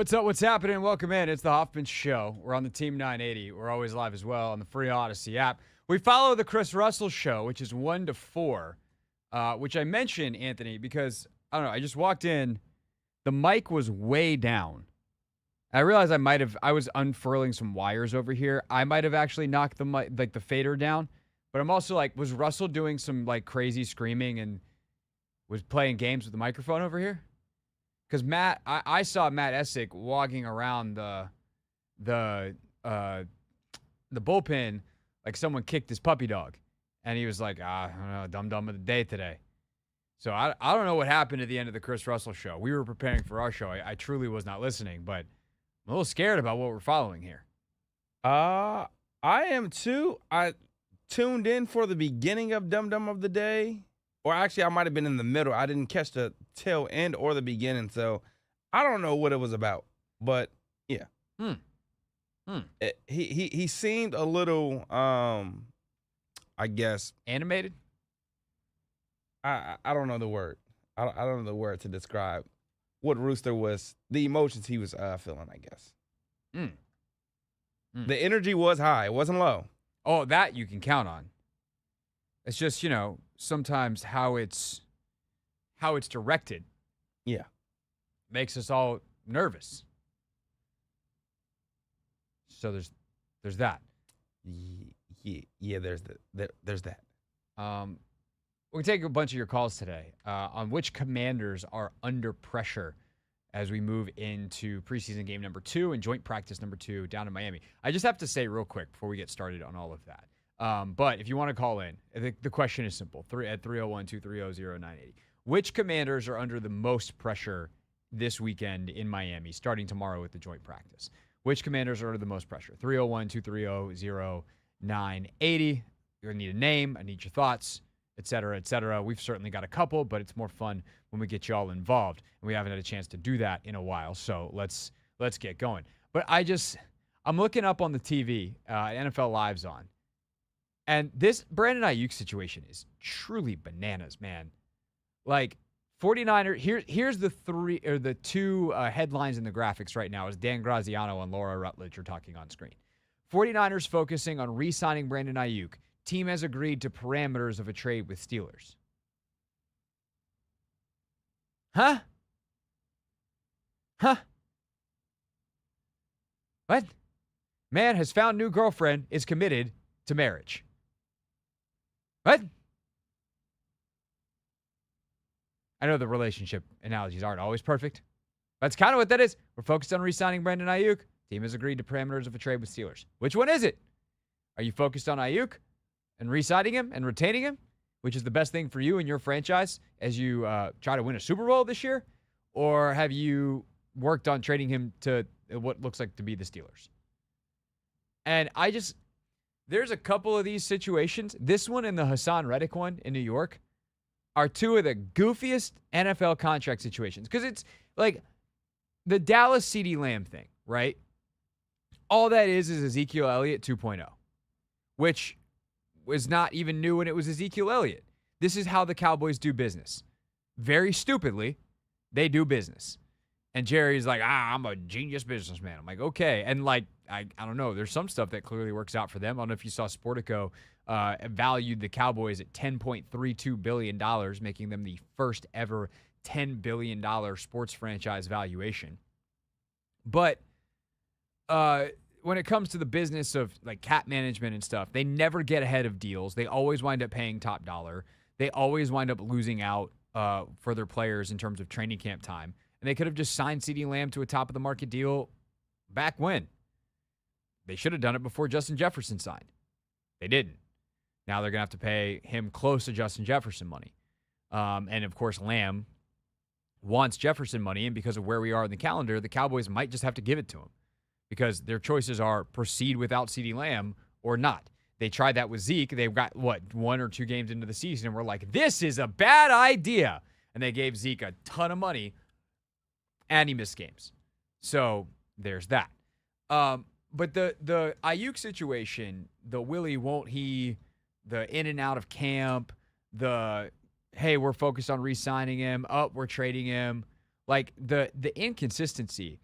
What's up? What's happening? Welcome in. It's the Hoffman Show. We're on the Team 980. We're always live as well on the free Odyssey app. We follow the Chris Russell Show, which is 1 to 4, which I mentioned, Anthony, because, I don't know, I just walked in. The mic was way down. I realized I was unfurling some wires over here. I might have actually knocked the mic, like the fader down. But I'm also like, was Russell doing some like crazy screaming and was playing games with the microphone over here? Because I saw Matt Essick walking around the bullpen like someone kicked his puppy dog, and he was like, I don't know, dum of the day today. So I don't know what happened at the end of the Chris Russell Show. We were preparing for our show. I truly was not listening, but I'm a little scared about what we're following here. I am too. I tuned in for the beginning of Dum of the Day. Or actually, I might have been in the middle. I didn't catch the tail end or the beginning, so I don't know what it was about. But yeah, He seemed a little, I guess, animated. I don't know the word. I don't know the word to describe what Rooster was. The emotions he was feeling, I guess. The energy was high. It wasn't low. Oh, that you can count on. It's just, sometimes how it's directed. Yeah. Makes us all nervous. So there's that. Yeah, there's that. We take a bunch of your calls today on which Commanders are under pressure as we move into preseason game number 2 and joint practice number 2 down in Miami. I just have to say real quick before we get started on all of that. But if you want to call in, the question is simple. At 301-230-0980. Which Commanders are under the most pressure this weekend in Miami, starting tomorrow with the joint practice? Which Commanders are under the most pressure? 301-230-0980. You're going to need a name. I need your thoughts, et cetera, et cetera. We've certainly got a couple, but it's more fun when we get you all involved. And we haven't had a chance to do that in a while, so let's get going. But I'm looking up on the TV, NFL Live's on. And this Brandon Ayuk situation is truly bananas, man. Like, 49ers, here's the two headlines in the graphics right now as Dan Graziano and Laura Rutledge are talking on screen. 49ers focusing on re-signing Brandon Ayuk. Team has agreed to parameters of a trade with Steelers. Huh? What? Man has found new girlfriend, is committed to marriage. What? I know the relationship analogies aren't always perfect. That's kind of what that is. We're focused on re-signing Brandon Ayuk. Team has agreed to parameters of a trade with Steelers. Which one is it? Are you focused on Ayuk and re-signing him and retaining him, which is the best thing for you and your franchise as you try to win a Super Bowl this year? Or have you worked on trading him to what looks like to be the Steelers? And there's a couple of these situations. This one and the Hassan Reddick one in New York are two of the goofiest NFL contract situations. Because it's like the Dallas CeeDee Lamb thing, right? All that is Ezekiel Elliott 2.0, which was not even new when it was Ezekiel Elliott. This is how the Cowboys do business. Very stupidly, they do business. And Jerry's like, I'm a genius businessman. I'm like, okay. And like, I don't know. There's some stuff that clearly works out for them. I don't know if you saw Sportico valued the Cowboys at $10.32 billion, making them the first ever $10 billion sports franchise valuation. But when it comes to the business of like cap management and stuff, they never get ahead of deals. They always wind up paying top dollar. They always wind up losing out for their players in terms of training camp time. And they could have just signed CeeDee Lamb to a top-of-the-market deal back when. They should have done it before Justin Jefferson signed. They didn't. Now they're going to have to pay him close to Justin Jefferson money. And, of course, Lamb wants Jefferson money, and because of where we are in the calendar, the Cowboys might just have to give it to him because their choices are proceed without CeeDee Lamb or not. They tried that with Zeke. They've got, 1 or 2 games into the season, and we're like, this is a bad idea. And they gave Zeke a ton of money, and he missed games. So there's that. But the Ayuk situation, the Willie won't he, the in and out of camp, the, hey, we're focused on re-signing him, we're trading him. Like the inconsistency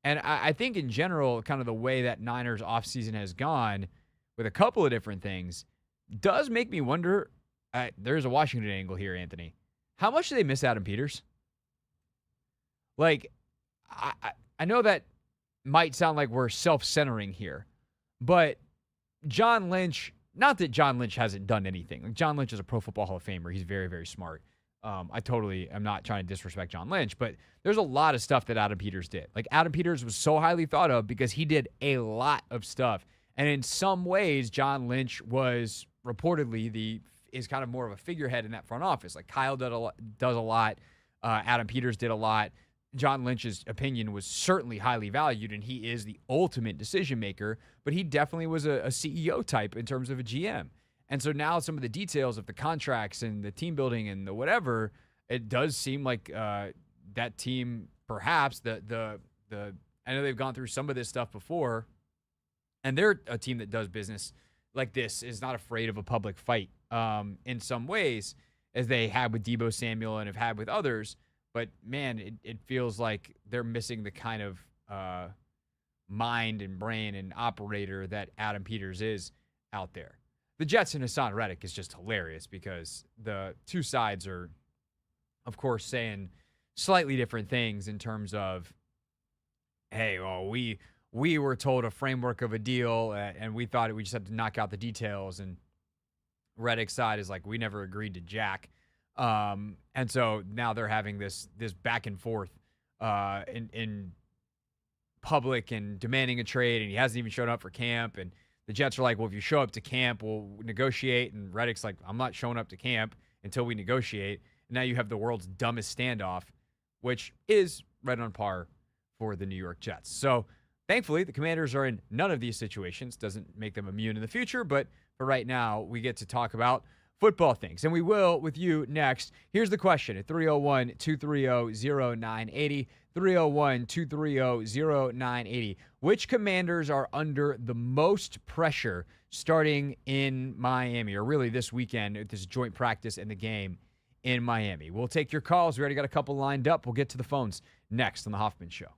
And I think in general, kind of the way that Niners offseason has gone with a couple of different things does make me wonder. There's a Washington angle here, Anthony. How much do they miss Adam Peters? Like, I know that might sound like we're self-centering here, but John Lynch, not that John Lynch hasn't done anything. Like, John Lynch is a Pro Football Hall of Famer. He's very, very smart. I totally am not trying to disrespect John Lynch, but there's a lot of stuff that Adam Peters did. Like, Adam Peters was so highly thought of because he did a lot of stuff. And in some ways, John Lynch was reportedly is kind of more of a figurehead in that front office. Like, Kyle does a lot. Adam Peters did a lot. John Lynch's opinion was certainly highly valued, and he is the ultimate decision maker, but he definitely was a CEO type in terms of a GM. And so now some of the details of the contracts and the team building and the whatever, it does seem like that team, perhaps I know they've gone through some of this stuff before, and they're a team that does business like this, is not afraid of a public fight in some ways, as they had with Deebo Samuel and have had with others. But man, it feels like they're missing the kind of mind and brain and operator that Adam Peters is out there. The Jets and Hassan Reddick is just hilarious because the two sides are, of course, saying slightly different things in terms of, hey, well, we were told a framework of a deal and we thought we just had to knock out the details. And Reddick's side is like, we never agreed to jack. And so now they're having this back and forth in public and demanding a trade, and he hasn't even shown up for camp. And the Jets are like, well, if you show up to camp, we'll negotiate. And Reddick's like, I'm not showing up to camp until we negotiate. And now you have the world's dumbest standoff, which is right on par for the New York Jets. So thankfully, the Commanders are in none of these situations. Doesn't make them immune in the future, but for right now, we get to talk about football things, and we will with you next. Here's the question at 301-230-0980, 301-230-0980. Which Commanders are under the most pressure starting in Miami, or really this weekend at this joint practice and the game in Miami? We'll take your calls. We already got a couple lined up. We'll get to the phones next on The Hoffman Show.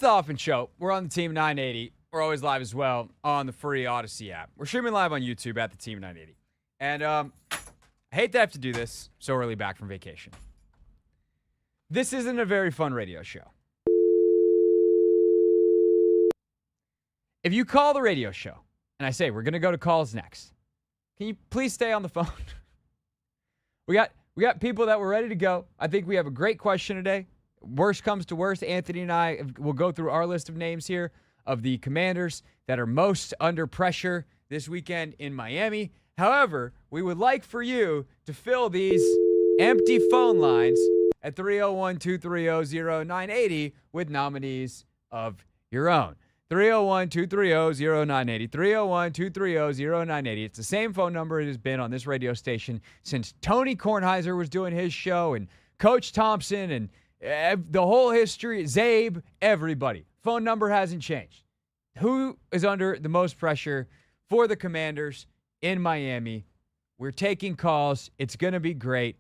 the Hoffman Show. We're on the Team 980. We're always live as well on the free Odyssey app. We're streaming live on YouTube at the Team 980. And I hate to have to do this so early back from vacation. This isn't a very fun radio show. If you call the radio show and I say we're going to go to calls next, can you please stay on the phone? We got people that were ready to go. I think we have a great question today. Worst comes to worst, Anthony and I will go through our list of names here of the Commanders that are most under pressure this weekend in Miami. However, we would like for you to fill these empty phone lines at 301-230-0980 with nominees of your own. 301-230-0980. 301-230-0980. It's the same phone number it has been on this radio station since Tony Kornheiser was doing his show and Coach Thompson and the whole history, Zabe, everybody. Phone number hasn't changed. Who is under the most pressure for the Commanders in Miami? We're taking calls. It's going to be great.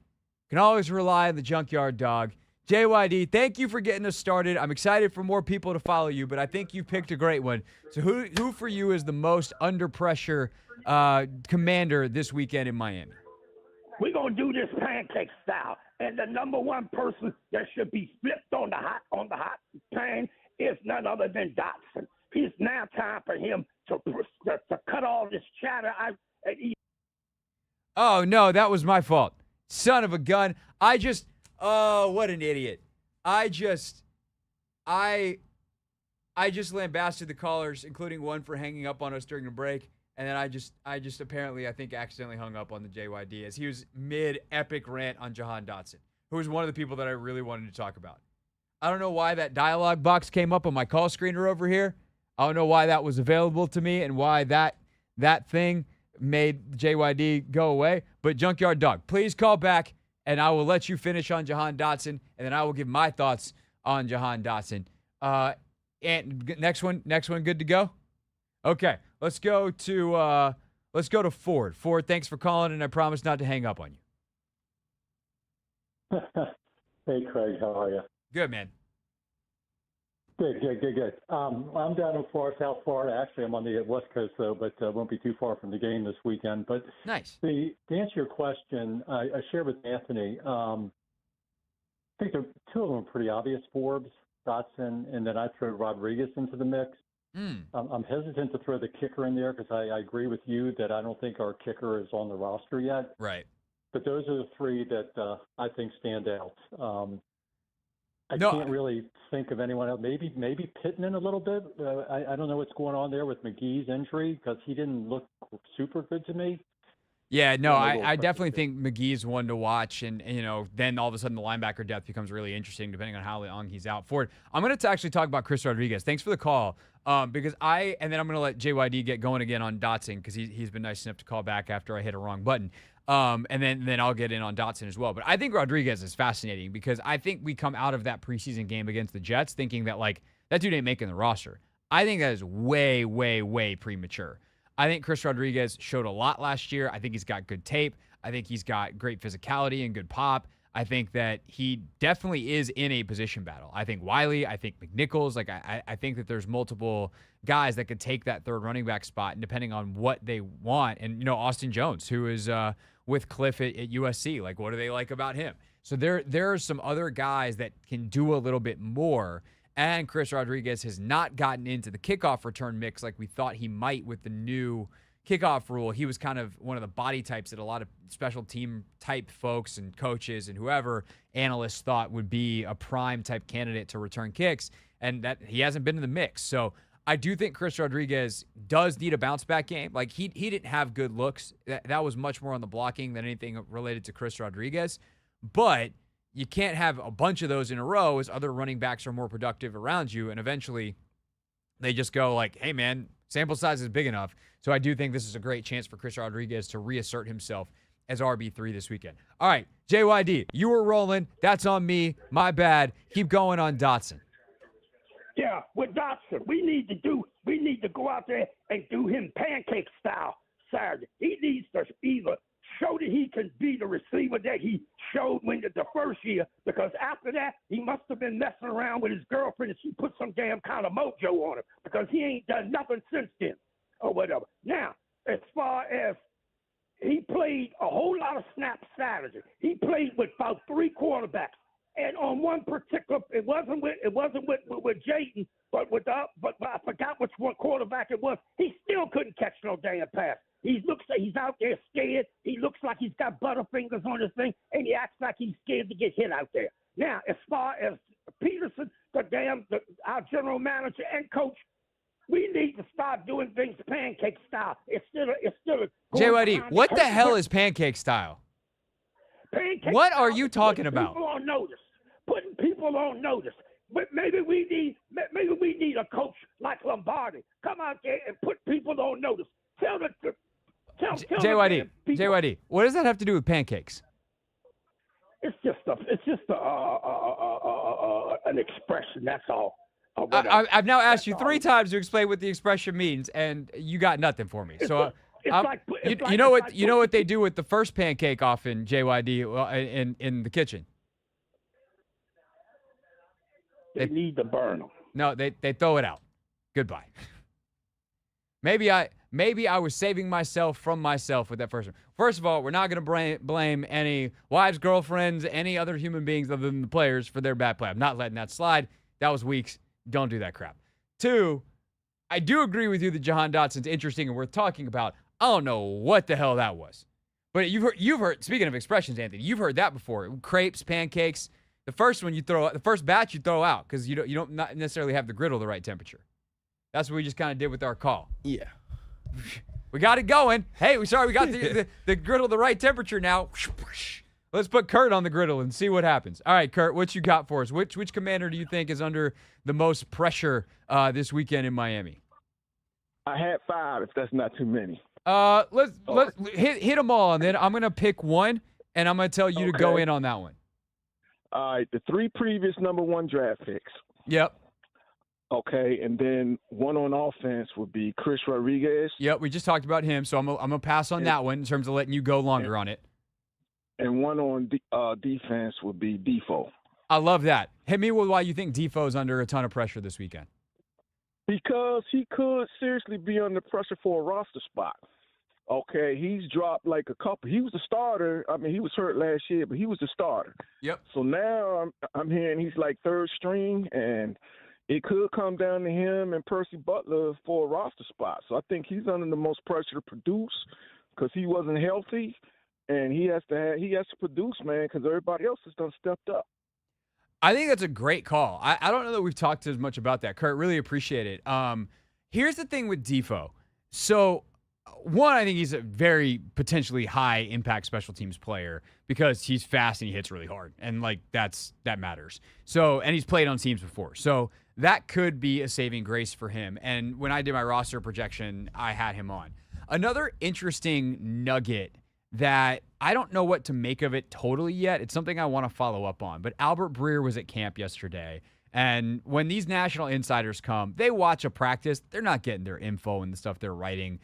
Can always rely on the Junkyard Dog. JYD, thank you for getting us started. I'm excited for more people to follow you, but I think you picked a great one. So who for you is the most under pressure Commander this weekend in Miami? We're going to do this pancake style. And the number one person that should be flipped on the hot pan is none other than Dotson. It's now time for him to cut all this chatter out. Oh, no, that was my fault. Son of a gun. Oh, what an idiot. I just lambasted the callers, including one for hanging up on us during the break. And then I just apparently, I think, accidentally hung up on the JYD as he was mid-epic rant on Jahan Dotson, who was one of the people that I really wanted to talk about. I don't know why that dialogue box came up on my call screener over here. I don't know why that was available to me and why that thing made JYD go away. But Junkyard Dog, please call back, and I will let you finish on Jahan Dotson, and then I will give my thoughts on Jahan Dotson. And next one, good to go? Okay, let's go to Ford. Ford, thanks for calling, and I promise not to hang up on you. Hey, Craig, how are you? Good, man. Good. I'm down in Florida, South Florida. Actually, I'm on the West Coast, though, but won't be too far from the game this weekend. But nice. To answer your question, I shared with Anthony, I think the two of them are pretty obvious, Forbes, Dotson, and then I throw Rodriguez into the mix. I'm hesitant to throw the kicker in there because I agree with you that I don't think our kicker is on the roster yet. Right. But those are the three that I think stand out. I can't really think of anyone else. Maybe Pittman a little bit. I don't know what's going on there with McGee's injury because he didn't look super good to me. Yeah, no, I definitely think McGee's one to watch, and then all of a sudden the linebacker depth becomes really interesting depending on how long he's out. Ford, I'm going to actually talk about Chris Rodriguez. Thanks for the call, because and then I'm going to let JYD get going again on Dotson because he's been nice enough to call back after I hit a wrong button. And then I'll get in on Dotson as well. But I think Rodriguez is fascinating because I think we come out of that preseason game against the Jets thinking that, that dude ain't making the roster. I think that is way, way, way premature. I think Chris Rodriguez showed a lot last year. I think he's got good tape. I think he's got great physicality and good pop. I think that he definitely is in a position battle. I think Wiley, I think McNichols, I think that there's multiple guys that could take that third running back spot, and depending on what they want. And, Austin Jones, who is with Cliff at USC, what do they like about him? So there are some other guys that can do a little bit more. And Chris Rodriguez has not gotten into the kickoff return mix like we thought he might with the new kickoff rule. He was kind of one of the body types that a lot of special team type folks and coaches and whoever analysts thought would be a prime type candidate to return kicks, and that he hasn't been in the mix. So I do think Chris Rodriguez does need a bounce back game. He didn't have good looks. That was much more on the blocking than anything related to Chris Rodriguez. But you can't have a bunch of those in a row as other running backs are more productive around you, and eventually they just go hey, man, sample size is big enough. So I do think this is a great chance for Chris Rodriguez to reassert himself as RB3 this weekend. All right, JYD, you were rolling. That's on me. My bad. Keep going on Dotson. Yeah, with Dotson, we need to go out there and do him pancake style Saturday. He needs to either show that he can be the receiver that he showed when the first year, because after that, he must have been messing around with his girlfriend and she put some damn kind of mojo on him, because he ain't done nothing since then or whatever. Now, as far as he played a whole lot of snaps Saturday. He played with about 3 quarterbacks. And on one particular, it wasn't with Jayden, but I forgot which one quarterback it was. He still couldn't catch no damn pass. He looks like he's out there scared. He looks like he's got butterfingers on his thing, and he acts like he's scared to get hit out there. Now, as far as Peterson, our general manager and coach, we need to start doing things pancake style. It's still a JYD, what the hell is pancake style? Pancake what style are you talking about? People on notice. Putting people on notice. But maybe we need a coach like Lombardi. Come out there and put people on notice. Tell JYD, what does that have to do with pancakes? It's just an expression. That's all. I've now asked you 3 times to explain what the expression means, and you got nothing for me. You know what they do with the first pancake often, JYD, in the kitchen? They need to burn them. No, they throw it out. Goodbye. Maybe I was saving myself from myself with that first one. First of all, we're not going to blame any wives, girlfriends, any other human beings other than the players for their bad play. I'm not letting that slide. That was weeks. Don't do that crap. 2, I do agree with you that Jahan Dotson's interesting and worth talking about. I don't know what the hell that was. But you've heard, speaking of expressions, Anthony, you've heard that before. Crepes, pancakes. The first batch you throw out because you don't not necessarily have the griddle the right temperature. That's what we just kind of did with our call. Yeah. We got it going. Hey, we got the griddle the right temperature now. Let's put Kurt on the griddle and see what happens. All right, Kurt, what you got for us? Which commander do you think is under the most pressure this weekend in Miami? I had 5, if that's not too many. Let's hit them all, and then I'm gonna pick one, and I'm gonna tell you to go in on that one. All right, the 3 previous number 1 draft picks. Yep. Okay, and then one on offense would be Chris Rodriguez. Yep, we just talked about him, so I'm gonna pass on that one in terms of letting you go longer on it. And one on defense would be Defoe. I love that. Hit me with why you think Defoe's under a ton of pressure this weekend. Because he could seriously be under pressure for a roster spot. Okay, he's dropped like a couple. He was the starter. I mean, he was hurt last year, but he was the starter. Yep. So now I'm hearing he's like 3rd string, and it could come down to him and Percy Butler for a roster spot. So I think he's under the most pressure to produce because he wasn't healthy, and he has to produce, man, because everybody else has done stepped up. I think that's a great call. I don't know that we've talked as much about that, Kurt. Really appreciate it. Here's the thing with Defoe. So, one, I think he's a very potentially high impact special teams player because he's fast and he hits really hard, and like that matters. So, and he's played on teams before, so that could be a saving grace for him. And when I did my roster projection, I had him on. Another interesting nugget that I don't know what to make of it totally yet. It's something I want to follow up on. But Albert Breer was at camp yesterday. And when these national insiders come, they watch a practice. They're not getting their info and the stuff they're writing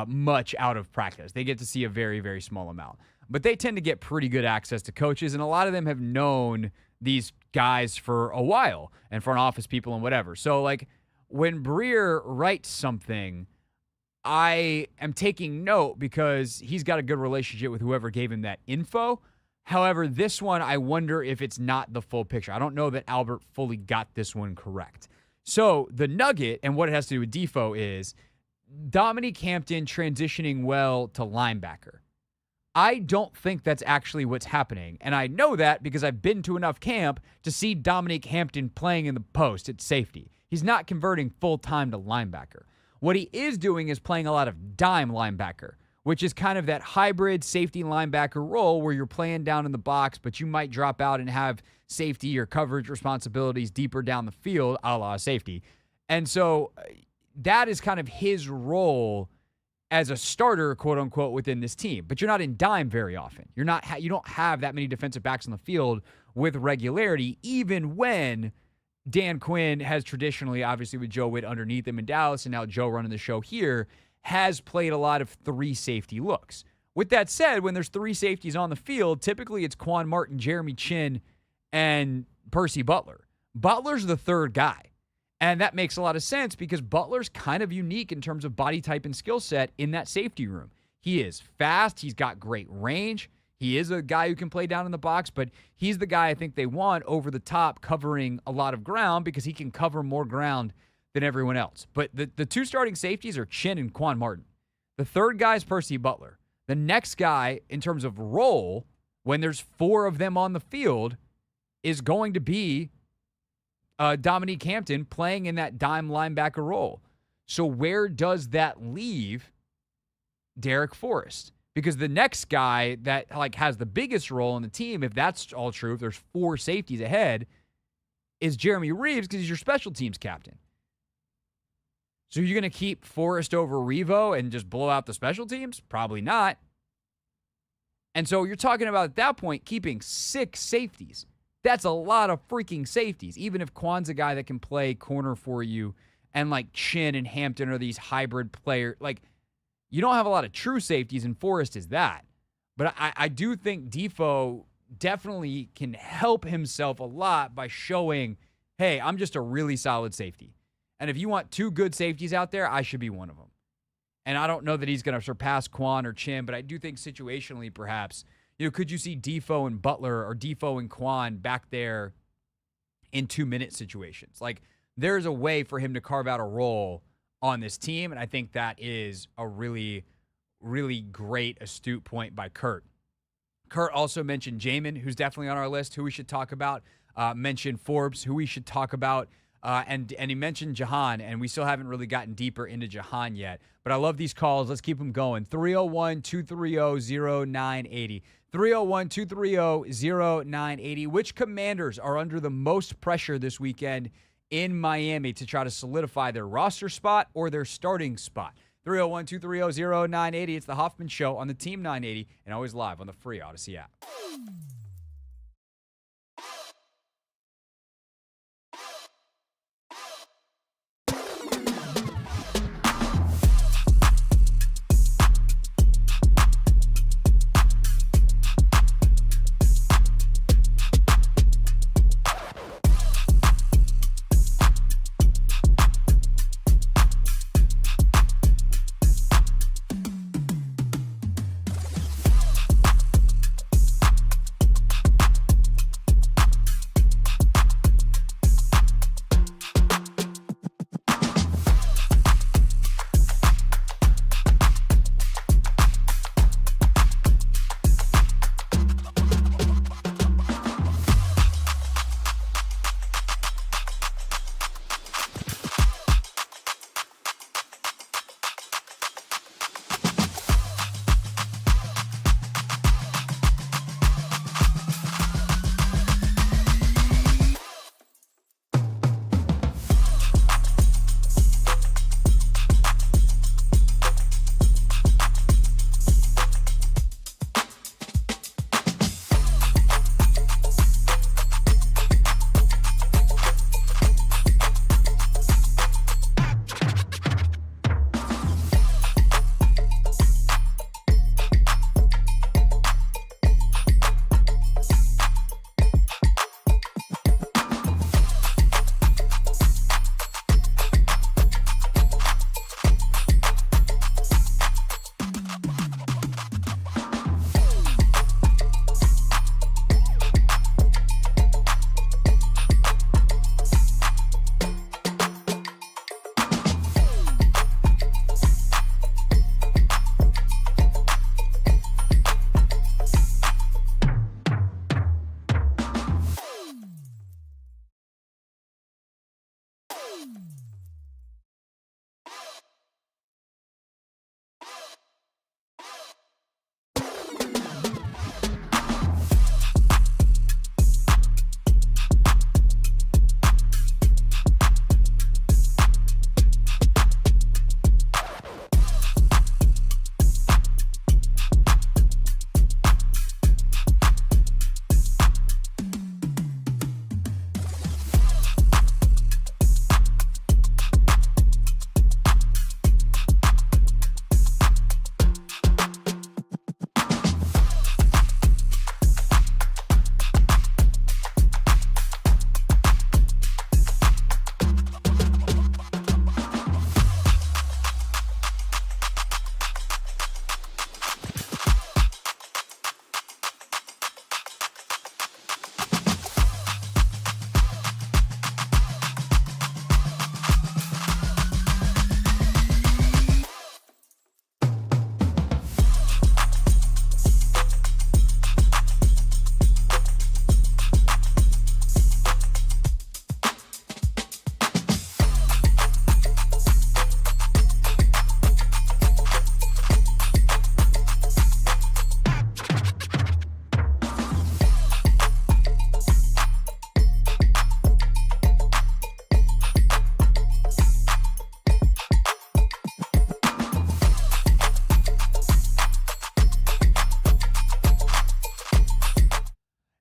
much out of practice. They get to see a very, very small amount. But they tend to get pretty good access to coaches. And a lot of them have known these guys for a while and front office people and whatever. So, like, when Breer writes something, I am taking note because he's got a good relationship with whoever gave him that info. However, this one, I wonder if it's not the full picture. I don't know that Albert fully got this one correct. So the nugget and what it has to do with Defoe is Dominique Hampton transitioning well to linebacker. I don't think that's actually what's happening. And I know that because I've been to enough camp to see Dominique Hampton playing in the post at safety. He's not converting full-time to linebacker. What he is doing is playing a lot of dime linebacker, which is kind of that hybrid safety linebacker role where you're playing down in the box, but you might drop out and have safety or coverage responsibilities deeper down the field, a la safety. And so that is kind of his role as a starter, quote unquote, within this team. But you're not in dime very often. You don't have that many defensive backs on the field with regularity, even when Dan Quinn has traditionally, obviously with Joe Witt underneath him in Dallas, and now Joe running the show here, has played a lot of 3 safety looks, With that said, when there's 3 safeties on the field, typically it's Quan Martin, Jeremy Chin, and Percy Butler. Butler's the third guy. And that makes a lot of sense because Butler's kind of unique in terms of body type and skill set in that safety room. He is fast. He's got great range. He is a guy who can play down in the box, but he's the guy I think they want over the top covering a lot of ground because he can cover more ground than everyone else. But the 2 starting safeties are Chin and Quan Martin. The third guy is Percy Butler. The next guy, in terms of role, when there's 4 of them on the field, is going to be Dominique Hampton playing in that dime linebacker role. So where does that leave Derek Forrest? Because the next guy that has the biggest role in the team, if that's all true, if there's 4 safeties ahead, is Jeremy Reeves because he's your special teams captain. So you're going to keep Forrest over Revo and just blow out the special teams? Probably not. And so you're talking about, at that point, keeping 6 safeties. That's a lot of freaking safeties, even if Quan's a guy that can play corner for you and Chin and Hampton are these hybrid players. You don't have a lot of true safeties, and Forrest is that. But I do think Defoe definitely can help himself a lot by showing, hey, I'm just a really solid safety. And if you want 2 good safeties out there, I should be one of them. And I don't know that he's going to surpass Quan or Chin, but I do think situationally perhaps, could you see Defoe and Butler or Defoe and Quan back there in 2-minute situations? There's a way for him to carve out a role on this team, and I think that is a really, really great, astute point by Kurt. Kurt also mentioned Jamin, who's definitely on our list, who we should talk about. Mentioned Forbes, who we should talk about. And he mentioned Jahan, and we still haven't really gotten deeper into Jahan yet. But I love these calls. Let's keep them going. 301-230-0980. 301-230-0980. Which Commanders are under the most pressure this weekend in Miami to try to solidify their roster spot or their starting spot? 301-230-0980. It's the Hoffman Show on the Team 980 and always live on the free Odyssey app.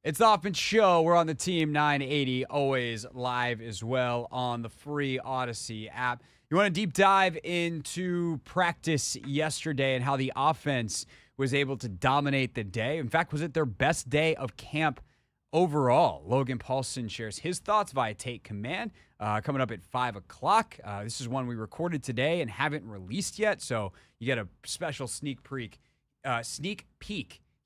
It's the Hoffman Show. We're on the Team 980, always live as well on the free Odyssey app. You want to deep dive into practice yesterday and how the offense was able to dominate the day. In fact, was it their best day of camp overall? Logan Paulson shares his thoughts via Tate Command coming up at 5 o'clock. This is one we recorded today and haven't released yet, so you get a special sneak peek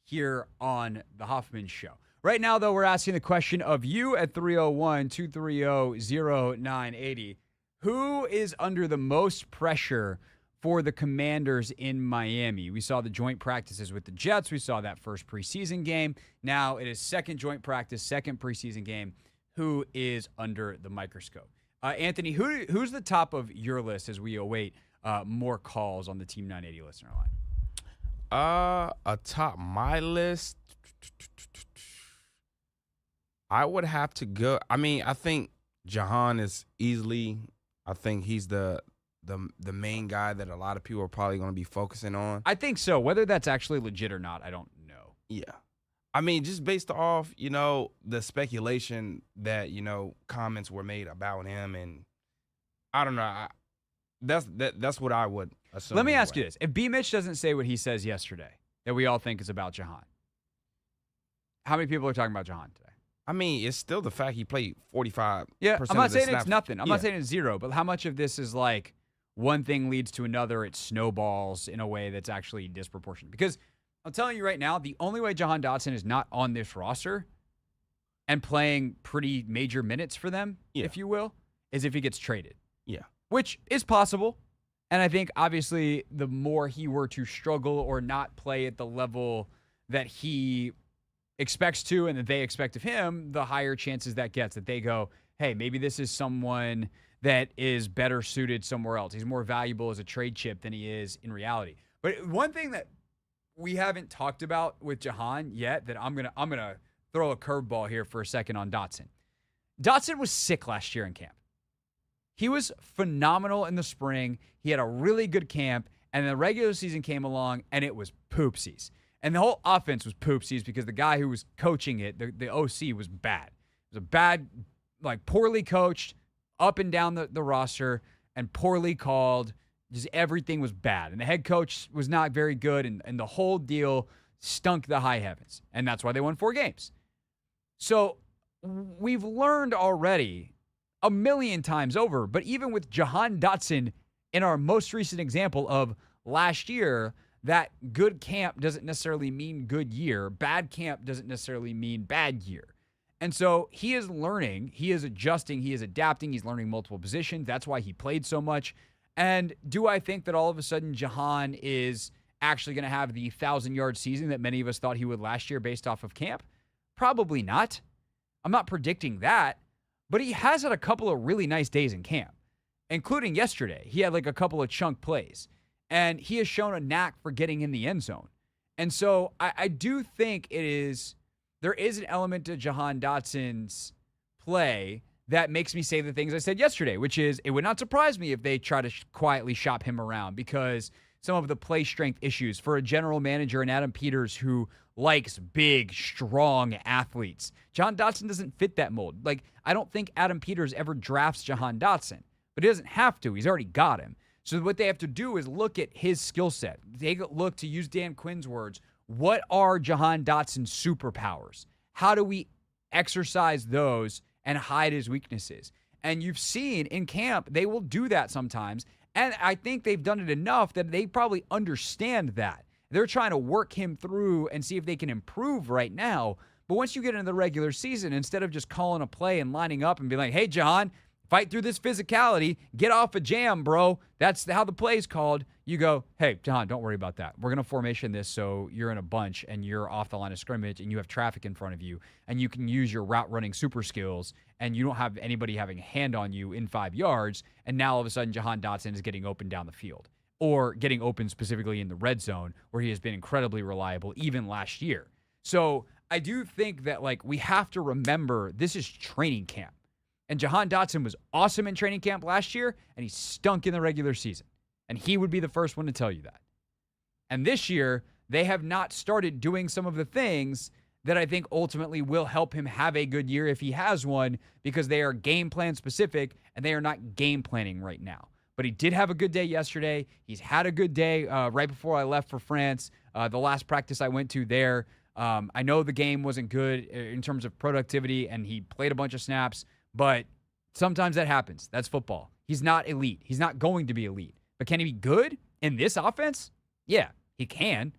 here on the Hoffman Show. Right now, though, we're asking the question of you at 301-230-0980. Who is under the most pressure for the Commanders in Miami? We saw the joint practices with the Jets. We saw that first preseason game. Now it is second joint practice, second preseason game. Who is under the microscope? Anthony, who's the top of your list as we await more calls on the Team 980 listener line? Atop my list, I would have to go. I mean, I think Jahan is easily. I think he's the main guy that a lot of people are probably going to be focusing on. I think so. Whether that's actually legit or not, I don't know. Yeah. I mean, just based off, the speculation that, comments were made about him, and I don't know. That's what I would assume. Let me ask you this. If B. Mitch doesn't say what he says yesterday that we all think is about Jahan, how many people are talking about Jahan today? I mean, it's still the fact he played 45%. Yeah, I'm not saying snaps. it's nothing. I'm not saying it's zero, but how much of this is like one thing leads to another, it snowballs in a way that's actually disproportionate? Because I'm telling you right now, the only way Jahan Dotson is not on this roster and playing pretty major minutes for them, if you will, is if he gets traded. Yeah. Which is possible. And I think, obviously, the more he were to struggle or not play at the level that he expects to and that they expect of him, the higher chances that gets that they go, hey, maybe this is someone that is better suited somewhere else. He's more valuable as a trade chip than he is in reality. But one thing that we haven't talked about with Jahan yet that I'm gonna throw a curveball here for a second on Dotson. Dotson was sick last year in camp. He was phenomenal in the spring. He had a really good camp, and the regular season came along, and it was poopsies. And the whole offense was poopsies because the guy who was coaching it, the OC, was bad. It was a bad, poorly coached, up and down the roster, and poorly called. Just everything was bad. And the head coach was not very good, and the whole deal stunk the high heavens. And that's why they won 4 games. So we've learned already a million times over, but even with Jahan Dotson in our most recent example of last year, that good camp doesn't necessarily mean good year. Bad camp doesn't necessarily mean bad year. And so he is learning, he is adjusting, he is adapting, he's learning multiple positions. That's why he played so much. And do I think that all of a sudden Jahan is actually going to have the 1,000-yard season that many of us thought he would last year based off of camp? Probably not. I'm not predicting that. But he has had a couple of really nice days in camp, including yesterday. He had a couple of chunk plays. And he has shown a knack for getting in the end zone. And so I do think there is an element to Jahan Dotson's play that makes me say the things I said yesterday, which is it would not surprise me if they try to quietly shop him around because some of the play strength issues for a general manager and Adam Peters who likes big, strong athletes. Jahan Dotson doesn't fit that mold. I don't think Adam Peters ever drafts Jahan Dotson, but he doesn't have to. He's already got him. So what they have to do is look at his skill set. They look, to use Dan Quinn's words, what are Jahan Dotson's superpowers? How do we exercise those and hide his weaknesses? And you've seen in camp, they will do that sometimes. And I think they've done it enough that they probably understand that. They're trying to work him through and see if they can improve right now. But once you get into the regular season, instead of just calling a play and lining up and being like, hey, Jahan, fight through this physicality. Get off a jam, bro. That's how the play's called. You go, hey, Jahan, don't worry about that. We're going to formation this so you're in a bunch and you're off the line of scrimmage and you have traffic in front of you and you can use your route running super skills and you don't have anybody having a hand on you in 5 yards. And now all of a sudden, Jahan Dotson is getting open down the field or getting open specifically in the red zone where he has been incredibly reliable even last year. So I do think that we have to remember this is training camp. And Jahan Dotson was awesome in training camp last year, and he stunk in the regular season. And he would be the first one to tell you that. And this year, they have not started doing some of the things that I think ultimately will help him have a good year if he has one, because they are game plan specific and they are not game planning right now. But he did have a good day yesterday. He's had a good day right before I left for France. The last practice I went to there, I know the game wasn't good in terms of productivity, and he played a bunch of snaps, but sometimes that happens. That's football. He's not elite. He's not going to be elite. But can he be good in this offense? Yeah, he can.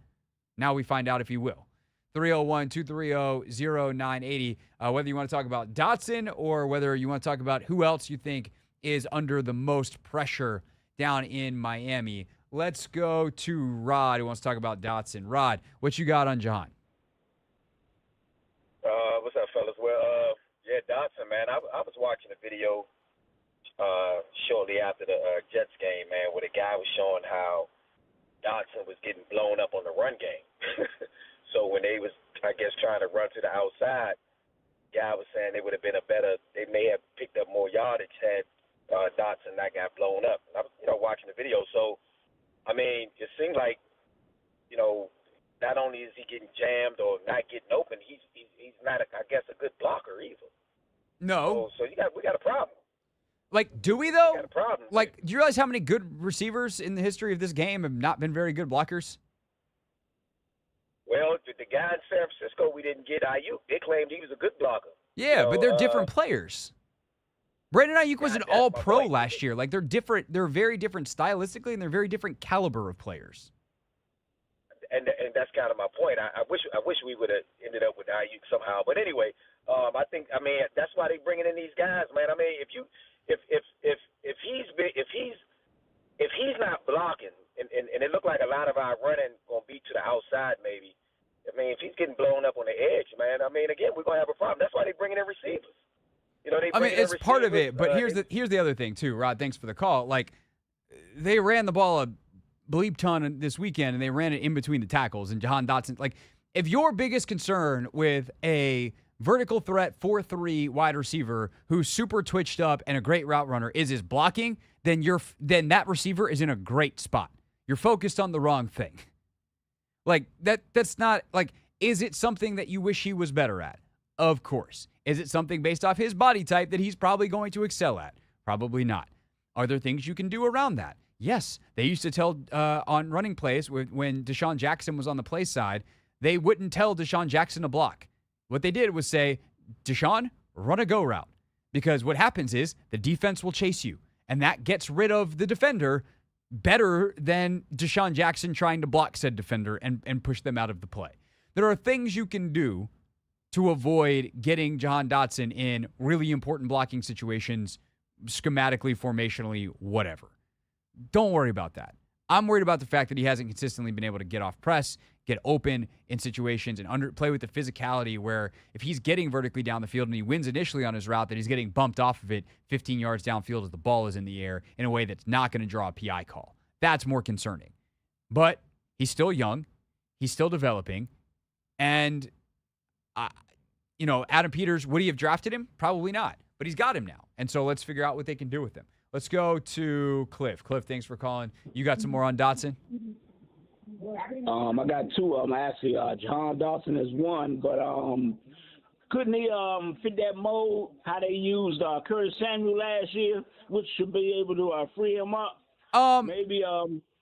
Now we find out if he will. 301-230-0980. Whether you want to talk about Dotson or whether you want to talk about who else you think is under the most pressure down in Miami. Let's go to Rod, who wants to talk about Dotson. Rod, what you got on Jahan? What's up, fellas? Well, yeah, Dotson, man. I was watching a video shortly after the Jets game, man, where the guy was showing how Dotson was getting blown up on the run game. So when they was, I guess, trying to run to the outside, guy was saying they would have been they may have picked up more yardage had Dotson not got blown up. I was, watching the video. So, I mean, it seemed like, not only is he getting jammed or not getting open, he's not, I guess, a good blocker either. No. So we got a problem. Like, do we, though? We got a problem. Like, do you realize how many good receivers in the history of this game have not been very good blockers? Well, the guy in San Francisco, we didn't get Ayuk. They claimed he was a good blocker. Yeah, but they're different players. Brandon Ayuk was an all-pro last year. Like, they're different. They're very different stylistically, and they're very different caliber of players. And that's kind of my point. I wish we would have ended up with Ayuk somehow. But anyway, I think that's why they bringing in these guys, man. I mean, if he's not blocking, and it looked like a lot of our running gonna be to the outside, maybe. I mean, if he's getting blown up on the edge, man. I mean, again, we're gonna have a problem. That's why they bringing in receivers. It's part of it, but here's the other thing too, Rod. Thanks for the call. Like, they ran the ball a bleep ton this weekend, and they ran it in between the tackles. And Jahan Dotson, like, if your biggest concern with a vertical threat 4-3 wide receiver who's super twitched up and a great route runner is his blocking, then that receiver is in a great spot. You're focused on the wrong thing. Like, that's not, like, is it something that you wish he was better at? Of course. Is it something based off his body type that he's probably going to excel at? Probably not. Are there things you can do around that? Yes. They used to tell on running plays when Deshaun Jackson was on the play side, they wouldn't tell Deshaun Jackson to block. What they did was say, Deshaun, run a go route. Because what happens is the defense will chase you, and that gets rid of the defender better than Deshaun Jackson trying to block said defender and push them out of the play. There are things you can do to avoid getting Jahan Dotson in really important blocking situations, schematically, formationally, whatever. Don't worry about that. I'm worried about the fact that he hasn't consistently been able to get off press, get open in situations, and play with the physicality where if he's getting vertically down the field and he wins initially on his route, that he's getting bumped off of it 15 yards downfield as the ball is in the air in a way that's not going to draw a PI call. That's more concerning. But he's still young. He's still developing. And, Adam Peters, would he have drafted him? Probably not. But he's got him now. And so let's figure out what they can do with him. Let's go to Cliff. Cliff, thanks for calling. You got some more on Dotson? I got two of them, actually. Jahan Dotson is one, but couldn't he fit that mold, how they used Curtis Samuel last year, which should be able to free him up? Maybe,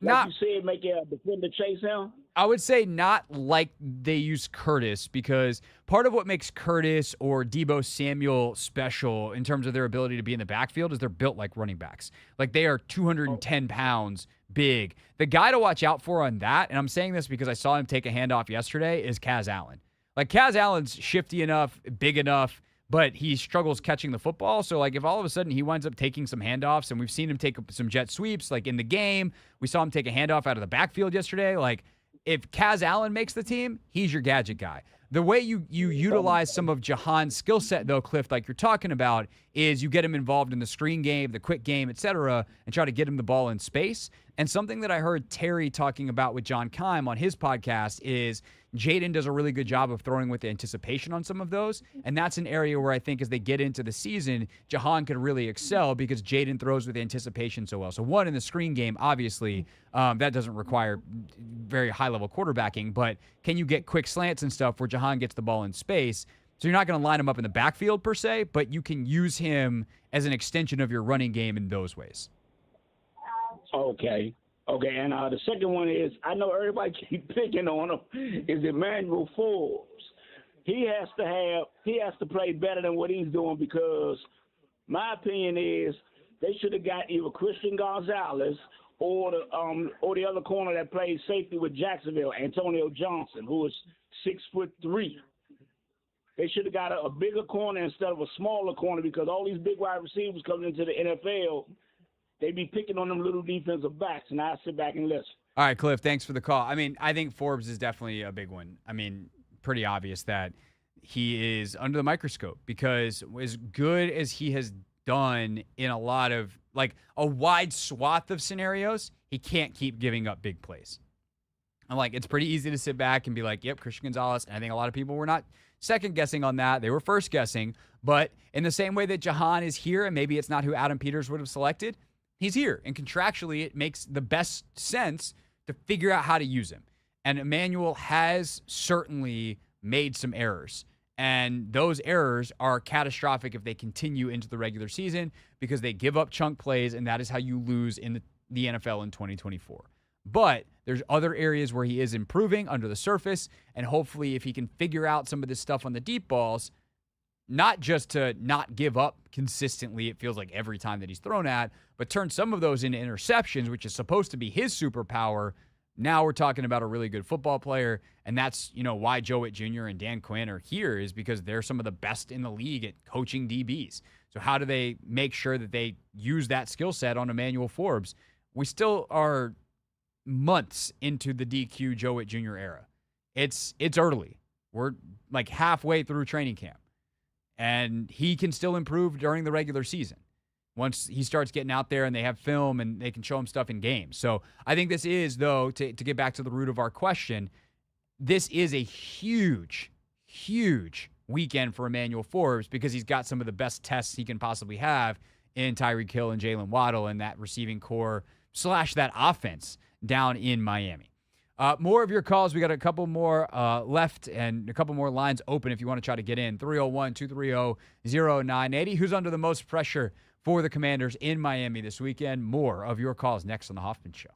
like you said, make a defender chase him? I would say not like they use Curtis, because part of what makes Curtis or Deebo Samuel special in terms of their ability to be in the backfield is they're built like running backs. Like, they are 210 pounds big. The guy to watch out for on that, and I'm saying this because I saw him take a handoff yesterday, is Kaz Allen. Like, Kaz Allen's shifty enough, big enough, but he struggles catching the football. So, like, if all of a sudden he winds up taking some handoffs, and we've seen him take some jet sweeps, like in the game, we saw him take a handoff out of the backfield yesterday. Like, if Kaz Allen makes the team, he's your gadget guy. The way you utilize some of Jahan's skill set, though, Cliff, like you're talking about, is you get him involved in the screen game, the quick game, etc., and try to get him the ball in space. And something that I heard Terry talking about with John Keim on his podcast is Jaden does a really good job of throwing with anticipation on some of those. And that's an area where I think as they get into the season, Jahan could really excel because Jaden throws with anticipation so well. So one, in the screen game, obviously, that doesn't require very high-level quarterbacking, but can you get quick slants and stuff where Jahan Jahan gets the ball in space. So you're not going to line him up in the backfield per se, but you can use him as an extension of your running game in those ways. Okay. Okay, and the second one is, I know everybody keep picking on him, is Emmanuel Forbes. He has to play better than what he's doing, because my opinion is they should have got either Christian Gonzalez or the other corner that plays safety with Jacksonville, Antonio Johnson, who is 6'3". They should have got a bigger corner instead of a smaller corner, because all these big wide receivers coming into the NFL, they be picking on them little defensive backs, and I sit back and listen. All right, Cliff, thanks for the call. I mean, I think Forbes is definitely a big one. I mean, pretty obvious that he is under the microscope, because as good as he has done in a lot of, like, a wide swath of scenarios, he can't keep giving up big plays. I'm like, it's pretty easy to sit back and be like, yep, Christian Gonzalez. And I think a lot of people were not second guessing on that. They were first guessing. But in the same way that Jahan is here, and maybe it's not who Adam Peters would have selected, he's here. And contractually, it makes the best sense to figure out how to use him. And Emmanuel has certainly made some errors. And those errors are catastrophic if they continue into the regular season, because they give up chunk plays, and that is how you lose in the NFL in 2024. But there's other areas where he is improving under the surface, and hopefully if he can figure out some of this stuff on the deep balls, not just to not give up consistently, it feels like every time that he's thrown at, but turn some of those into interceptions, which is supposed to be his superpower. Now we're talking about a really good football player, and that's, why Joe Witt Jr. and Dan Quinn are here, is because they're some of the best in the league at coaching DBs. So how do they make sure that they use that skill set on Emmanuel Forbes? We still are months into the DQ Joe Witt Jr. era. It's early. We're like halfway through training camp, and he can still improve during the regular season once he starts getting out there and they have film and they can show him stuff in games. So I think this is, though, to get back to the root of our question, this is a huge, huge weekend for Emmanuel Forbes, because he's got some of the best tests he can possibly have in Tyreek Hill and Jalen Waddle and that receiving core / that offense down in Miami. More of your calls. We got a couple more left and a couple more lines open if you want to try to get in. 301-230-0980. Who's under the most pressure for the Commanders in Miami this weekend? More of your calls next on The Hoffman Show.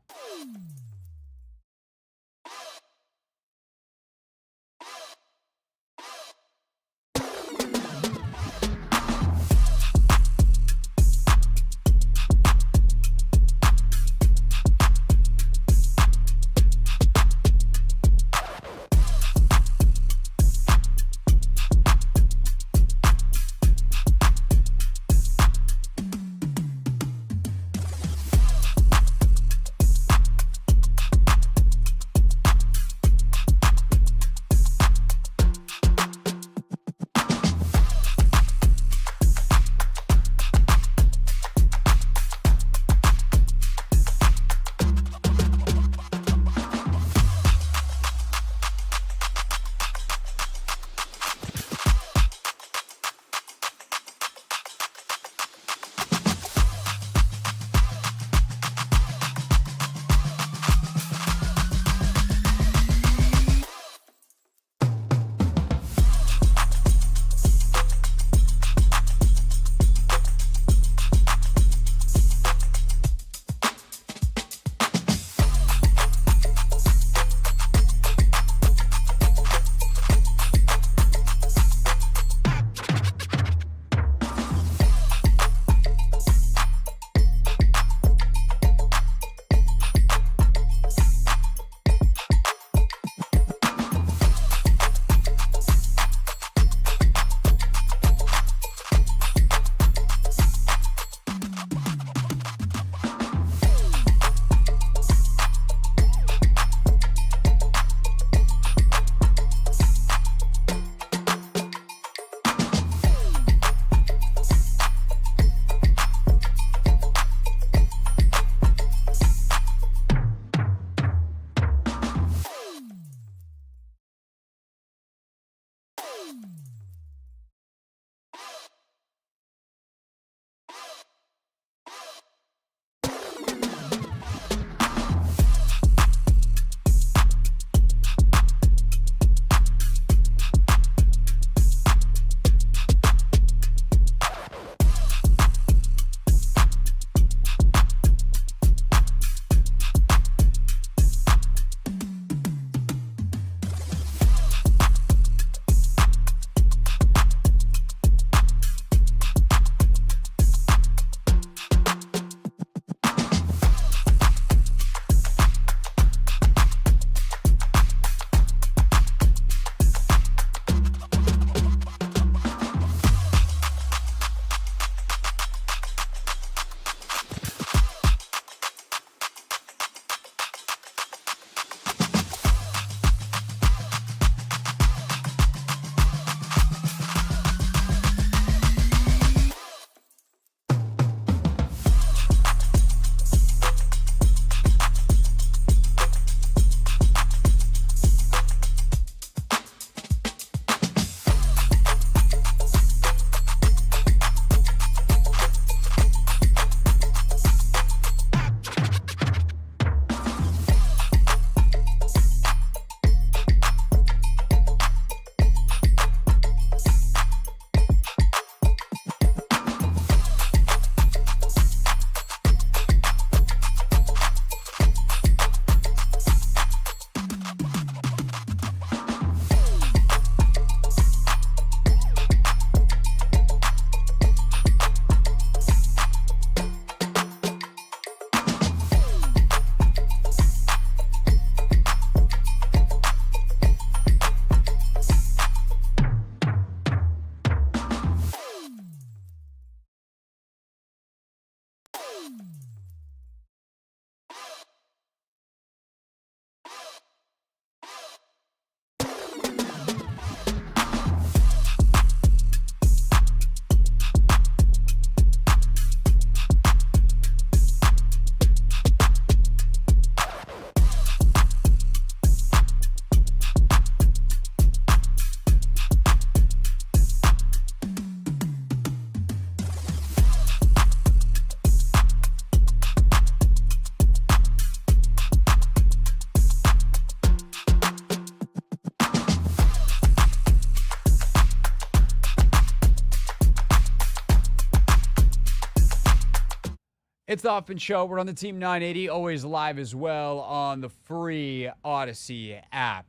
It's the Hoffman Show. We're on the Team 980, always live as well on the free Odyssey app.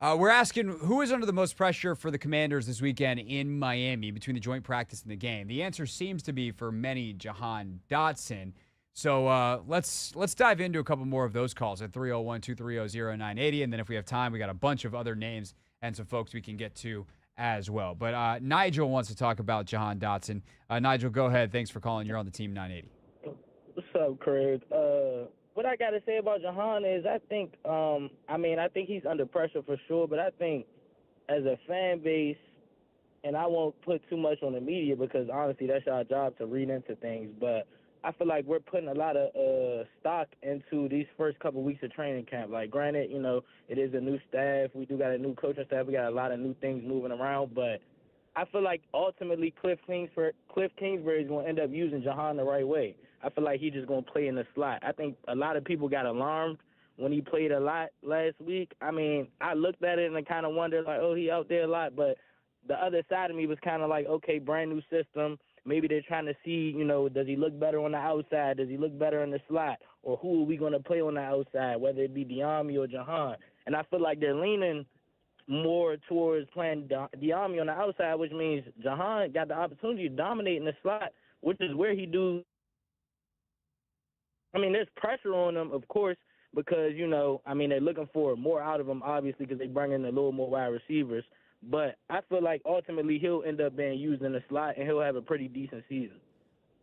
We're asking who is under the most pressure for the Commanders this weekend in Miami between the joint practice and the game. The answer seems to be for many Jahan Dotson. So let's dive into a couple more of those calls at 301-230-0980. And then if we have time, we got a bunch of other names and some folks we can get to as well. But Nigel wants to talk about Jahan Dotson. Nigel, go ahead. Thanks for calling. You're on the Team 980. What's up, Craig? What I got to say about Jahan is I think he's under pressure for sure, but I think as a fan base, and I won't put too much on the media because honestly that's our job to read into things, but I feel like we're putting a lot of stock into these first couple weeks of training camp. Like, granted, it is a new staff. We do got a new coaching staff. We got a lot of new things moving around, but I feel like ultimately Cliff Kingsbury is going to end up using Jahan the right way. I feel like he's just going to play in the slot. I think a lot of people got alarmed when he played a lot last week. I mean, I looked at it and I kind of wondered, like, oh, he out there a lot. But the other side of me was kind of like, okay, brand new system. Maybe they're trying to see, does he look better on the outside? Does he look better in the slot? Or who are we going to play on the outside, whether it be Diami or Jahan? And I feel like they're leaning more towards playing Diami on the outside, which means Jahan got the opportunity to dominate in the slot, which is where he do. I mean, there's pressure on him, of course, because, they're looking for more out of him, obviously, because they bring in a little more wide receivers. But I feel like ultimately he'll end up being used in the slot, and he'll have a pretty decent season.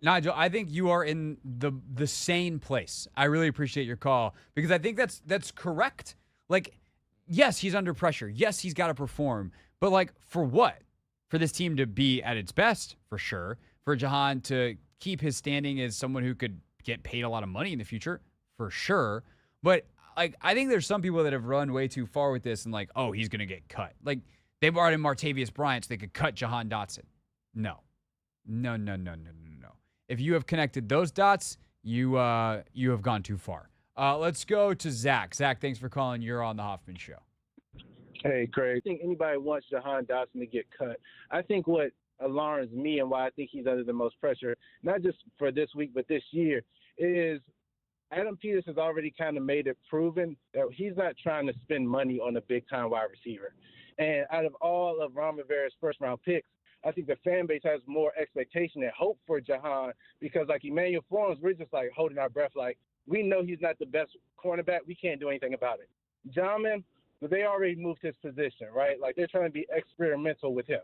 Nigel, I think you are in the sane place. I really appreciate your call because I think that's correct. Like, yes, he's under pressure. Yes, he's got to perform. But, like, for what? For this team to be at its best, for sure. For Jahan to keep his standing as someone who could get paid a lot of money in the future, for sure. But, like, I think there's some people that have run way too far with this and, like, oh, he's going to get cut. Like, they brought in Martavius Bryant so they could cut Jahan Dotson. No. If you have connected those dots, you have gone too far. Let's go to Zach. Zach, thanks for calling. You're on the Hoffman Show. Hey, Craig. I think anybody wants Jahan Dotson to get cut. I think what alarms me and why I think he's under the most pressure, not just for this week but this year, is Adam Peters has already kind of made it proven that he's not trying to spend money on a big-time wide receiver. And out of all of Ron Rivera's first-round picks, I think the fan base has more expectation and hope for Jahan because, like Emmanuel Forms, we're just, like, holding our breath like, we know he's not the best cornerback. We can't do anything about it. Jamin, they already moved his position, right? Like, they're trying to be experimental with him.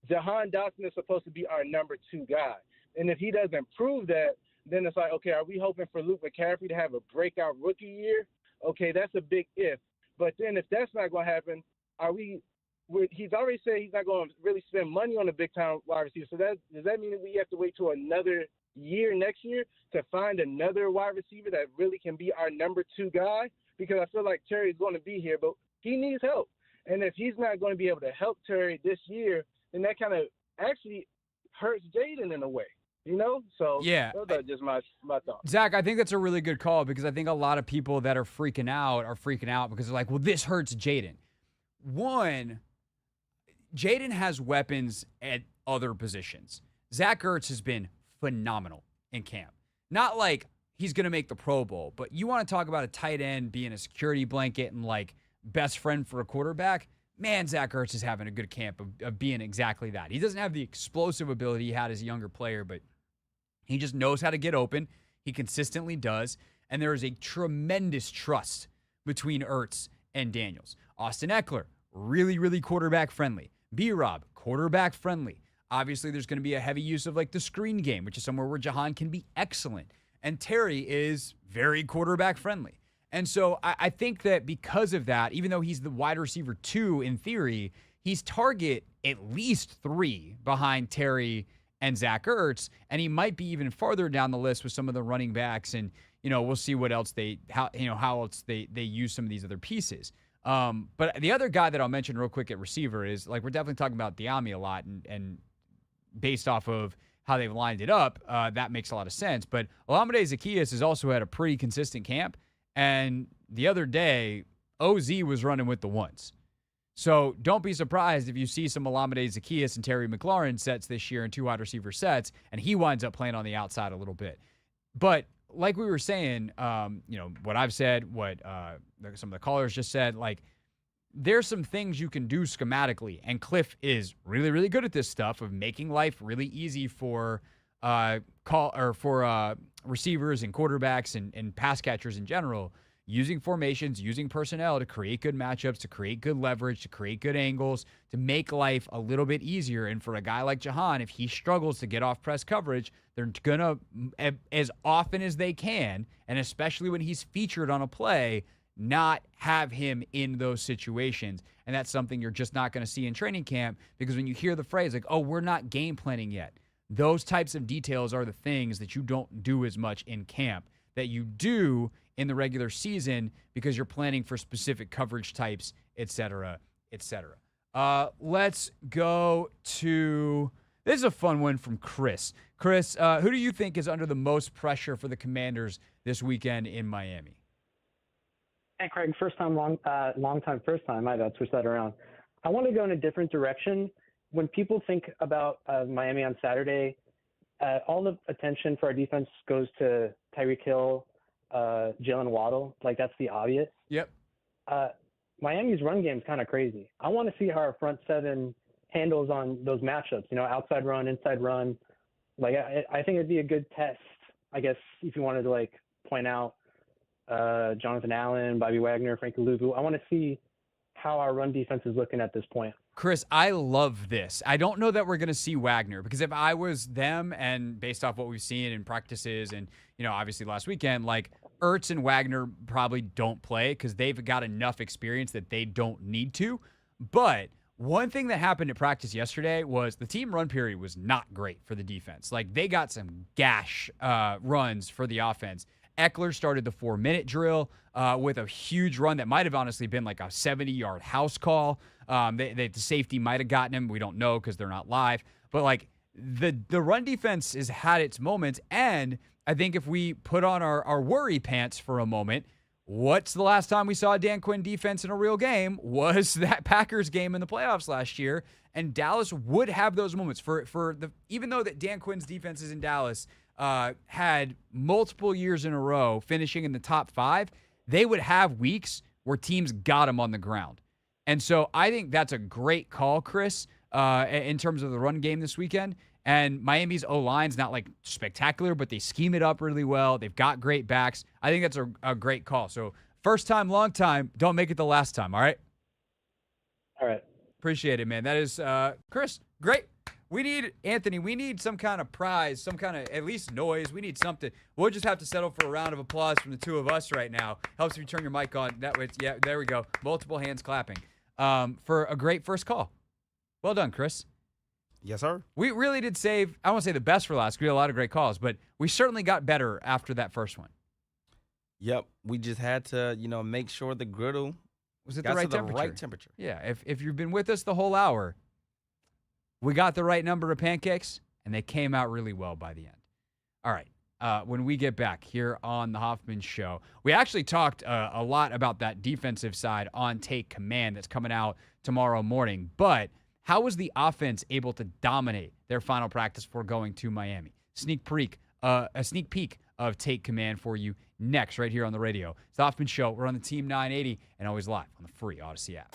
Jahan Dotson is supposed to be our number 2 guy. And if he doesn't prove that, then it's like, okay, are we hoping for Luke McCaffrey to have a breakout rookie year? Okay, that's a big if. But then if that's not going to happen, he's already said he's not going to really spend money on a big-time wide receiver. So does that mean that we have to wait till another year next year to find another wide receiver that really can be our number 2 guy? Because I feel like Terry's going to be here, but he needs help. And if he's not going to be able to help Terry this year, then that kind of actually hurts Jaden in a way, So yeah, those are just my thoughts. Zach, I think that's a really good call because I think a lot of people that are freaking out because they're like, well, this hurts Jaden. One, Jaden has weapons at other positions. Zach Ertz has been phenomenal in camp. Not like he's going to make the Pro Bowl, but you want to talk about a tight end being a security blanket and like best friend for a quarterback? Man, Zach Ertz is having a good camp of being exactly that. He doesn't have the explosive ability he had as a younger player, but he just knows how to get open. He consistently does. And there is a tremendous trust between Ertz and Daniels. Austin Eckler, really, really quarterback friendly. B-Rob, quarterback friendly. Obviously, there's going to be a heavy use of like the screen game, which is somewhere where Jahan can be excellent. And Terry is very quarterback friendly. And so I think that because of that, even though he's the wide receiver 2 in theory, he's target at least 3 behind Terry and Zach Ertz, and he might be even farther down the list with some of the running backs. And we'll see what else how else they use some of these other pieces. But the other guy that I'll mention real quick at receiver is like we're definitely talking about Diami a lot, and based off of how they've lined it up, that makes a lot of sense. But Olamide Zaccheaus has also had a pretty consistent camp. And the other day, OZ was running with the ones. So don't be surprised if you see some Olamide Zaccheaus and Terry McLaurin sets this year in 2 wide receiver sets, and he winds up playing on the outside a little bit. But like we were saying, what I've said, what some of the callers just said, like, there's some things you can do schematically, and Cliff is really, really good at this stuff of making life really easy for receivers and quarterbacks and pass catchers in general, using formations, using personnel to create good matchups, to create good leverage, to create good angles, to make life a little bit easier. And for a guy like Jahan, if he struggles to get off press coverage, they're going to, as often as they can, and especially when he's featured on a play, not have him in those situations. And that's something you're just not going to see in training camp, because when you hear the phrase like, oh, we're not game planning yet, those types of details are the things that you don't do as much in camp that you do in the regular season, because you're planning for specific coverage types, et cetera, et cetera. Let's go to, this is a fun one from Chris. Chris, who do you think is under the most pressure for the Commanders this weekend in Miami? Hey, Craig, first time, long time, first time. I switch that around. I want to go in a different direction. When people think about Miami on Saturday, all the attention for our defense goes to Tyreek Hill, Jalen Waddle. Like, that's the obvious. Yep. Miami's run game is kind of crazy. I want to see how our front seven handles on those matchups, outside run, inside run. Like, I think it'd be a good test, I guess, if you wanted to, like, point out Jonathan Allen, Bobby Wagner, Frankie Louvu. I want to see how our run defense is looking at this point. Chris, I love this. I don't know that we're going to see Wagner, because if I was them, and based off what we've seen in practices and, obviously last weekend, like, Ertz and Wagner probably don't play because they've got enough experience that they don't need to. But one thing that happened at practice yesterday was the team run period was not great for the defense. Like, they got some gash runs for the offense. Eckler started the 4-minute drill with a huge run that might have honestly been like a 70-yard house call. The safety might have gotten him. We don't know because they're not live. But, like, the run defense has had its moments. And I think if we put on our worry pants for a moment, what's the last time we saw a Dan Quinn defense in a real game was that Packers game in the playoffs last year. And Dallas would have those moments even though that Dan Quinn's defenses in Dallas had multiple years in a row finishing in the top 5, they would have weeks where teams got them on the ground. And so I think that's a great call, Chris, in terms of the run game this weekend. And Miami's O-line's not like spectacular, but they scheme it up really well. They've got great backs. I think that's a great call. So first time, long time, don't make it the last time, all right? All right. Appreciate it, man. That is, Chris, great. We need some kind of prize, some kind of at least noise. We need something. We'll just have to settle for a round of applause from the two of us right now. Helps if you turn your mic on. That way, yeah, there we go. Multiple hands clapping for a great first call. Well done, Chris. Yes, sir. We really did save, I won't say the best for last. We had a lot of great calls, but we certainly got better after that first one. Yep. We just had to, make sure the griddle was at the right temperature. Right temperature. Yeah. If you've been with us the whole hour, we got the right number of pancakes, and they came out really well by the end. All right. When we get back here on the Hoffman Show, we actually talked a lot about that defensive side on Take Command that's coming out tomorrow morning. But how was the offense able to dominate their final practice before going to Miami? A sneak peek of Take Command for you next right here on the radio. It's the Hoffman Show. We're on the Team 980 and always live on the free Odyssey app.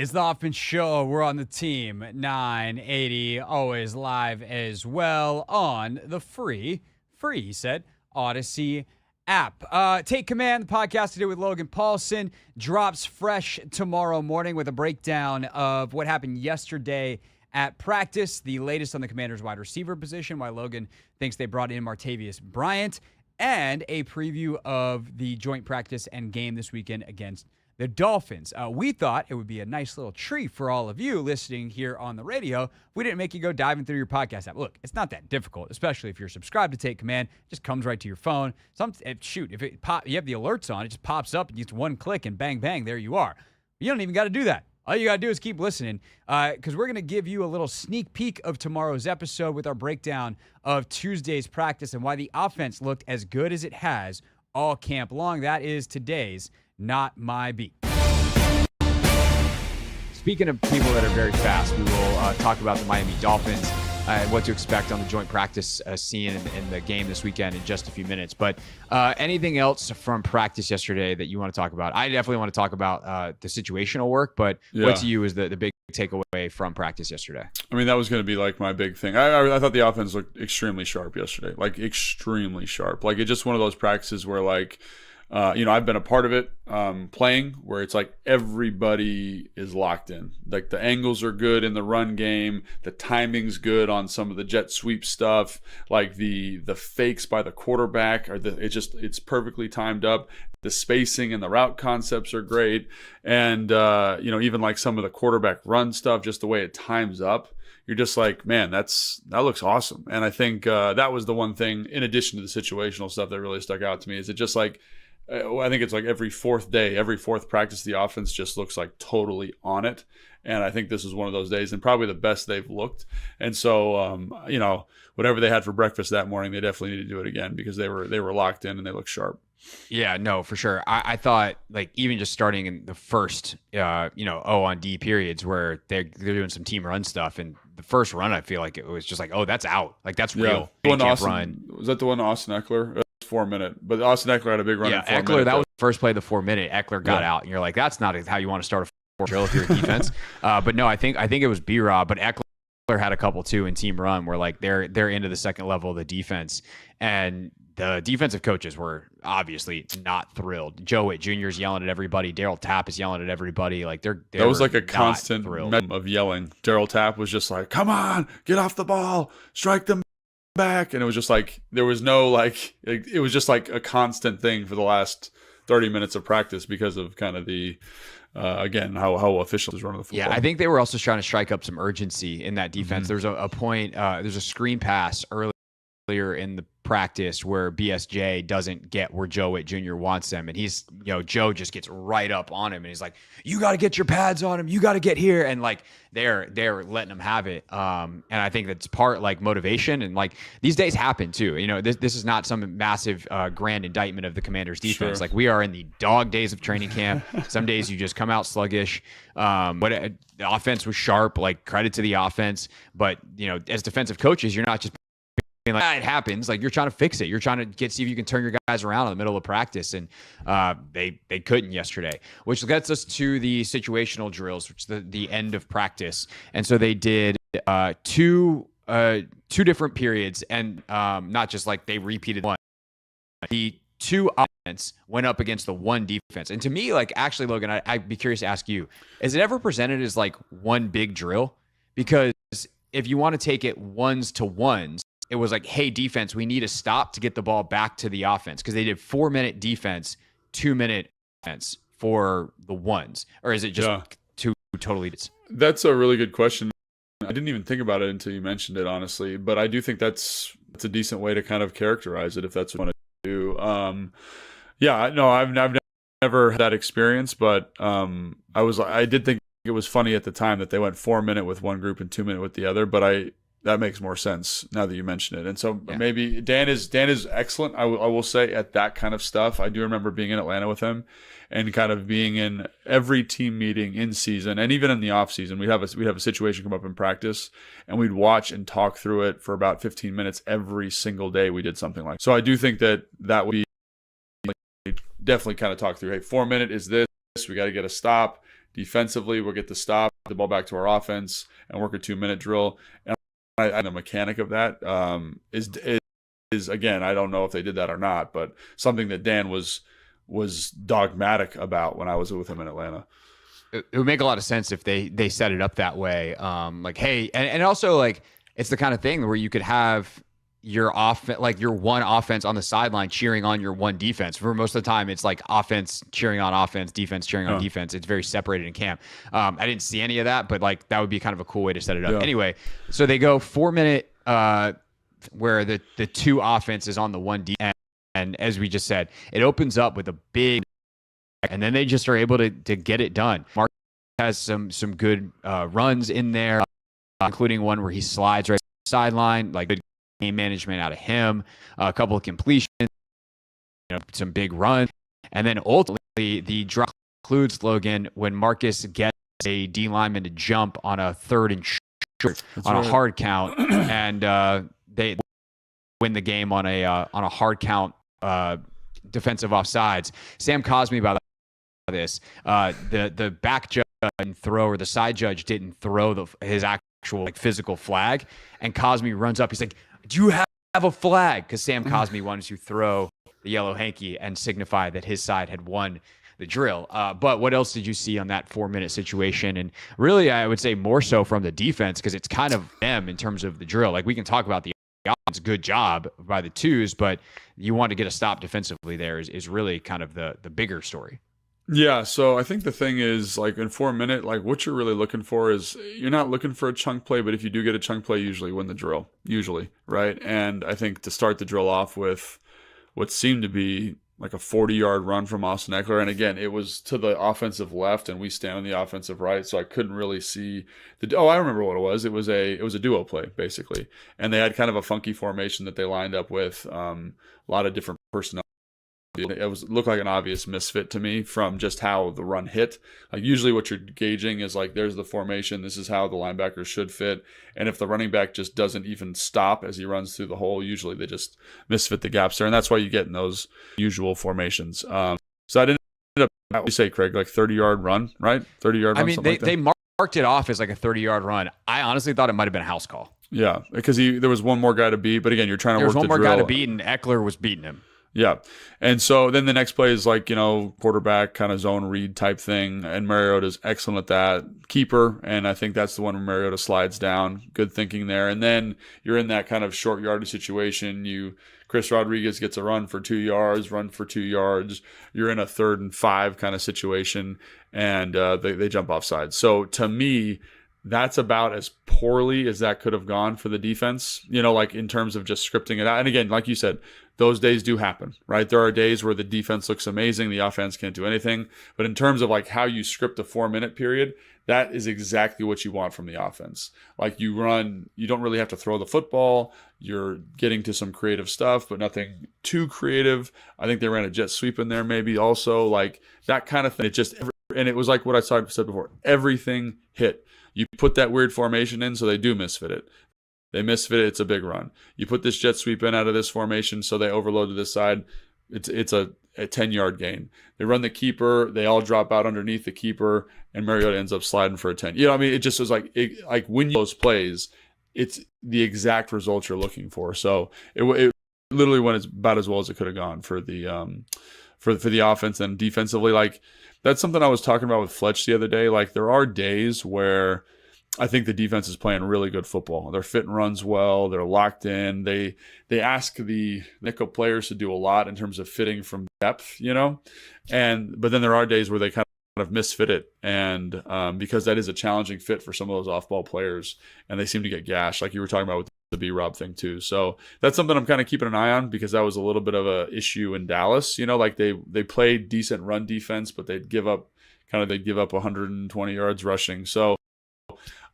It's the Hoffman Show. We're on the team 980, always live as well on the free, he said, Odyssey app. Take Command, the podcast to do with Logan Paulson, drops fresh tomorrow morning with a breakdown of what happened yesterday at practice, the latest on the Commanders' wide receiver position, why Logan thinks they brought in Martavius Bryant, and a preview of the joint practice and game this weekend against the Dolphins. We thought it would be a nice little treat for all of you listening here on the radio if we didn't make you go diving through your podcast app. Look, it's not that difficult, especially if you're subscribed to Take Command. It just comes right to your phone. If you have the alerts on, it just pops up and just one click and bang, bang, there you are. You don't even got to do that. All you got to do is keep listening because we're going to give you a little sneak peek of tomorrow's episode with our breakdown of Tuesday's practice and why the offense looked as good as it has all camp long. That is today's Not My Beat. Speaking of people that are very fast, we will talk about the Miami Dolphins and what to expect on the joint practice scene in the game this weekend in just a few minutes. But anything else from practice yesterday that you want to talk about? I definitely want to talk about the situational work, but what to you is the big takeaway from practice yesterday? I mean, that was going to be like my big thing. I thought the offense looked extremely sharp yesterday, like extremely sharp. Like it's just one of those practices where like, I've been a part of it playing where it's like everybody is locked in. Like the angles are good in the run game. The timing's good on some of the jet sweep stuff. Like the fakes by the quarterback it's perfectly timed up. The spacing and the route concepts are great. And, even like some of the quarterback run stuff, just the way it times up. You're just like, man, that looks awesome. And I think that was the one thing, in addition to the situational stuff, that really stuck out to me. Is it just like, I think it's like every fourth practice, the offense just looks like totally on it. And I think this is one of those days and probably the best they've looked. And so, whatever they had for breakfast that morning, they definitely need to do it again because they were locked in and they looked sharp. Yeah, no, for sure. I thought like even just starting in the first, O on D periods where they're doing some team run stuff, and the first run I feel like it was just like, oh, that's out, like that's real. Yeah. Was that the one Austin Eckler? 4 minute, but Austin Eckler had a big run. Yeah, Eckler, that was the first play of the 4 minute. Eckler got out, and you're like, that's not how you want to start a 4 drill if you're a defense. But no, I think it was B-Rob, but Eckler had a couple too in team run where like they're into the second level of the defense, and the defensive coaches were obviously not thrilled. Joe Witt Jr. is yelling at everybody. Daryl Tapp is yelling at everybody. Like that was like a constant of yelling. Daryl Tapp was just like, "Come on, get off the ball, strike them back," and it was just like there was no like it was just like a constant thing for the last 30 minutes of practice because of kind of the again how officials is running the football. Yeah, I think they were also trying to strike up some urgency in that defense. There's a point. There's a screen pass earlier in the practice where BSJ doesn't get where Joe Witt Jr. wants them, and he's Joe just gets right up on him and he's like, you got to get your pads on him, you got to get here, and like they're letting him have it, and I think that's part like motivation, and like these days happen too. This is not some massive grand indictment of the Commanders defense. Sure. Like we are in the dog days of training camp. Some days you just come out sluggish, but the offense was sharp, like credit to the offense, but as defensive coaches, you're not just like, it happens. Like you're trying to fix it. You're trying to see if you can turn your guys around in the middle of practice, and they couldn't yesterday. Which gets us to the situational drills, which is the end of practice. And so they did two different periods, and not just like they repeated one. The two offense went up against the one defense, and to me, like actually, Logan, I'd be curious to ask you: is it ever presented as like one big drill? Because if you want to take it ones to ones, it was like, hey, defense, we need a stop to get the ball back to the offense, because they did 4 minute defense, 2 minute offense for the ones, or is it just two totally? That's a really good question. I didn't even think about it until you mentioned it, honestly, but I do think that's a decent way to kind of characterize it if that's what you want to do. I've never had that experience, but I did think it was funny at the time that they went 4 minute with one group and 2 minute with the other, but that makes more sense now that you mention it. And so maybe Dan is excellent, I will say, at that kind of stuff. I do remember being in Atlanta with him and kind of being in every team meeting in season and even in the off season. We'd have a situation come up in practice and we'd watch and talk through it for about 15 minutes every single day. We did something like that. So I do think that would be definitely kind of talk through, hey, 4 minute is this, we got to get a stop. Defensively, we'll get the stop, the ball back to our offense, and work a 2-minute drill. And the mechanic of that is again, I don't know if they did that or not, but something that Dan was dogmatic about when I was with him in Atlanta. It would make a lot of sense if they set it up that way. Like, hey, and also like it's the kind of thing where you could have your one offense on the sideline cheering on your one defense. For most of the time, it's like offense cheering on offense, defense cheering on defense. It's very separated in camp. I didn't see any of that, but like that would be kind of a cool way to set it up. Yeah. Anyway, so they go 4-minute where the two offenses on the one defense, and as we just said, it opens up with a big, and then they just are able to get it done. Mark has some good runs in there, including one where he slides right to the sideline, like good game management out of him, a couple of completions, some big runs, and then ultimately the drop includes, Logan, when Marcus gets a D lineman to jump on a 3rd and short on a hard count, and they win the game on a hard count defensive offsides. Sam Cosme, by this, the back judge didn't throw, or the side judge didn't throw his actual like physical flag, and Cosme runs up. He's like, "Do you have a flag?" Because Sam Cosme wanted to throw the yellow hanky and signify that his side had won the drill. But what else did you see on that 4-minute situation? And really, I would say more so from the defense, because it's kind of them in terms of the drill. Like, we can talk about the offense, good job by the twos, but you want to get a stop defensively there is really kind of the bigger story. Yeah, so I think the thing is, like, in 4-minute, like, what you're really looking for is, you're not looking for a chunk play, but if you do get a chunk play, usually win the drill. Usually, right? And I think to start the drill off with what seemed to be like a 40-yard run from Austin Eckler, and again, it was to the offensive left, and we stand on the offensive right, so I couldn't really see I remember what it was. It was a duo play, basically. And they had kind of a funky formation that they lined up with, a lot of different personnel. It looked like an obvious misfit to me from just how the run hit. Like, usually what you're gauging is like, there's the formation, this is how the linebacker should fit, and if the running back just doesn't even stop as he runs through the hole, usually they just misfit the gaps there, and that's why you get in those usual formations. So I didn't end up, what you say, Craig, like 30-yard run, right? 30-yard run. I mean, they marked it off as like a 30-yard run. I honestly thought it might have been a house call. Yeah, because there was one more guy to beat, but again, you're trying to work the drill. There was one more guy to beat, and Eckler was beating him. Yeah. And so then the next play is like, quarterback kind of zone read type thing. And Mariota's excellent at that. Keeper. And I think that's the one where Mariota slides down. Good thinking there. And then you're in that kind of short yardage situation. Chris Rodriguez gets a run for 2 yards, run for 2 yards. You're in a 3rd and 5 kind of situation. And they jump offside. So to me, that's about as poorly as that could have gone for the defense, like in terms of just scripting it out. And again, like you said, those days do happen, right? There are days where the defense looks amazing, the offense can't do anything. But in terms of like how you script a 4-minute period, that is exactly what you want from the offense. Like, you don't really have to throw the football. You're getting to some creative stuff, but nothing too creative. I think they ran a jet sweep in there maybe also, like that kind of thing. And it was like what I said before, everything hit. You put that weird formation in, so they do misfit it. They misfit it, it's a big run. You put this jet sweep in out of this formation, so they overload to this side. It's a 10-yard gain. They run the keeper, they all drop out underneath the keeper, and Mariota ends up sliding for a 10. It just was like when you those plays, it's the exact result you're looking for. So it literally went about as well as it could have gone for the for the offense. And defensively, like, that's something I was talking about with Fletch the other day. Like, there are days where I think the defense is playing really good football. They're fitting runs well. They're locked in. They ask the nickel players to do a lot in terms of fitting from depth, but then there are days where they kind of misfit it, and because that is a challenging fit for some of those off-ball players, and they seem to get gashed, like you were talking about with the B-Rob thing too. So that's something I'm kind of keeping an eye on, because that was a little bit of a issue in Dallas. Like they played decent run defense, but they'd give up 120 yards rushing. So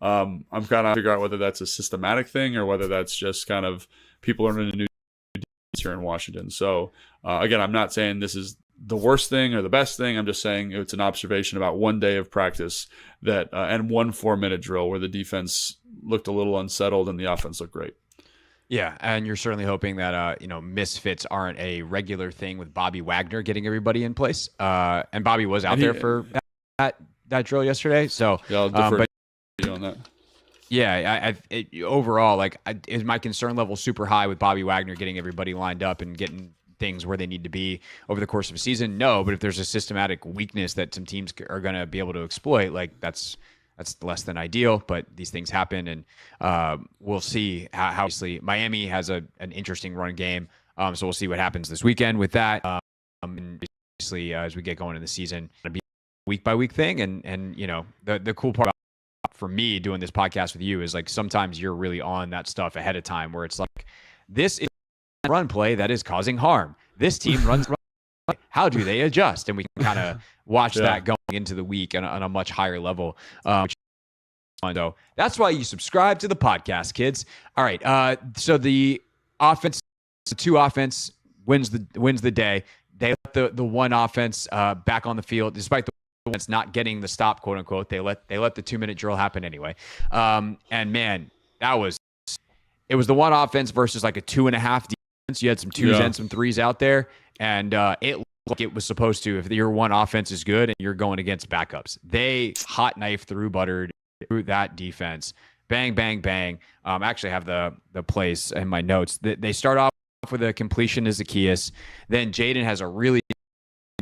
I'm kind of figure out whether that's a systematic thing or whether that's just kind of people are in a new defense here in Washington. So again, I'm not saying this is the worst thing or the best thing. I'm just saying it's an observation about one day of practice that and one 4-minute drill where the defense looked a little unsettled and the offense looked great. Yeah, and you're certainly hoping that misfits aren't a regular thing with Bobby Wagner getting everybody in place. And Bobby was out there for that that drill yesterday. So, Yeah, I'll defer but to you on that. yeah, overall, like, is my concern level super high with Bobby Wagner getting everybody lined up and getting things where they need to be over the course of a season? No, but if there's a systematic weakness that some teams are going to be able to exploit, like that's less than ideal, but these things happen, and we'll see how obviously Miami has an interesting run game. So we'll see what happens this weekend with that. And obviously, as we get going in the season, it'll be a week by week thing. And you know, the cool part for me doing this podcast with you is like sometimes you're really on that stuff ahead of time where it's like, this is a run play that is causing harm. This team runs. How do they adjust? And we can kind of watch that going into the week on a much higher level. So that's why you subscribe to the podcast, kids. All right. So the offense, the 2 offense wins the day. They let the 1 offense back on the field, despite the offense not getting the stop, quote unquote. They let the 2-minute drill happen anyway. And man, it was the 1 offense versus like a 2.5 defense. You had some 2s and some 3s out there, and it looked like it was supposed to. If your 1 offense is good and you're going against backups, they hot knife through that defense. Bang, bang, bang. I actually have the plays in my notes. They start off with a completion to Zacchaeus. Then Jaden has a really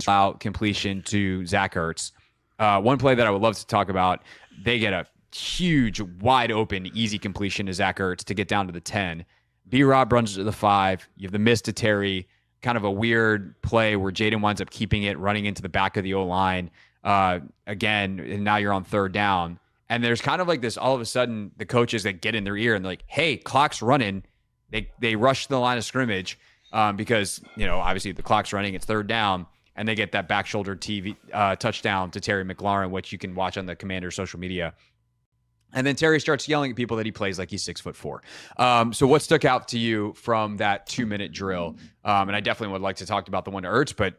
out completion to Zach Ertz. One play that I would love to talk about, they get a huge, wide open, easy completion to Zach Ertz to get down to the 10. B-Rob runs to the 5. You have the miss to Terry. Kind of a weird play where Jaden winds up keeping it, running into the back of the O-line. Again, and now you're on 3rd down. And there's kind of like this, all of a sudden, the coaches that get in their ear and they're like, hey, clock's running. They rush to the line of scrimmage because, you know, obviously the clock's running, it's 3rd down, and they get that back shoulder TV touchdown to Terry McLaurin, which you can watch on the Commander's social media. And then Terry starts yelling at people that he plays like he's 6'4". So what stuck out to you from that 2-minute drill? And I definitely would like to talk about the one to Ertz, but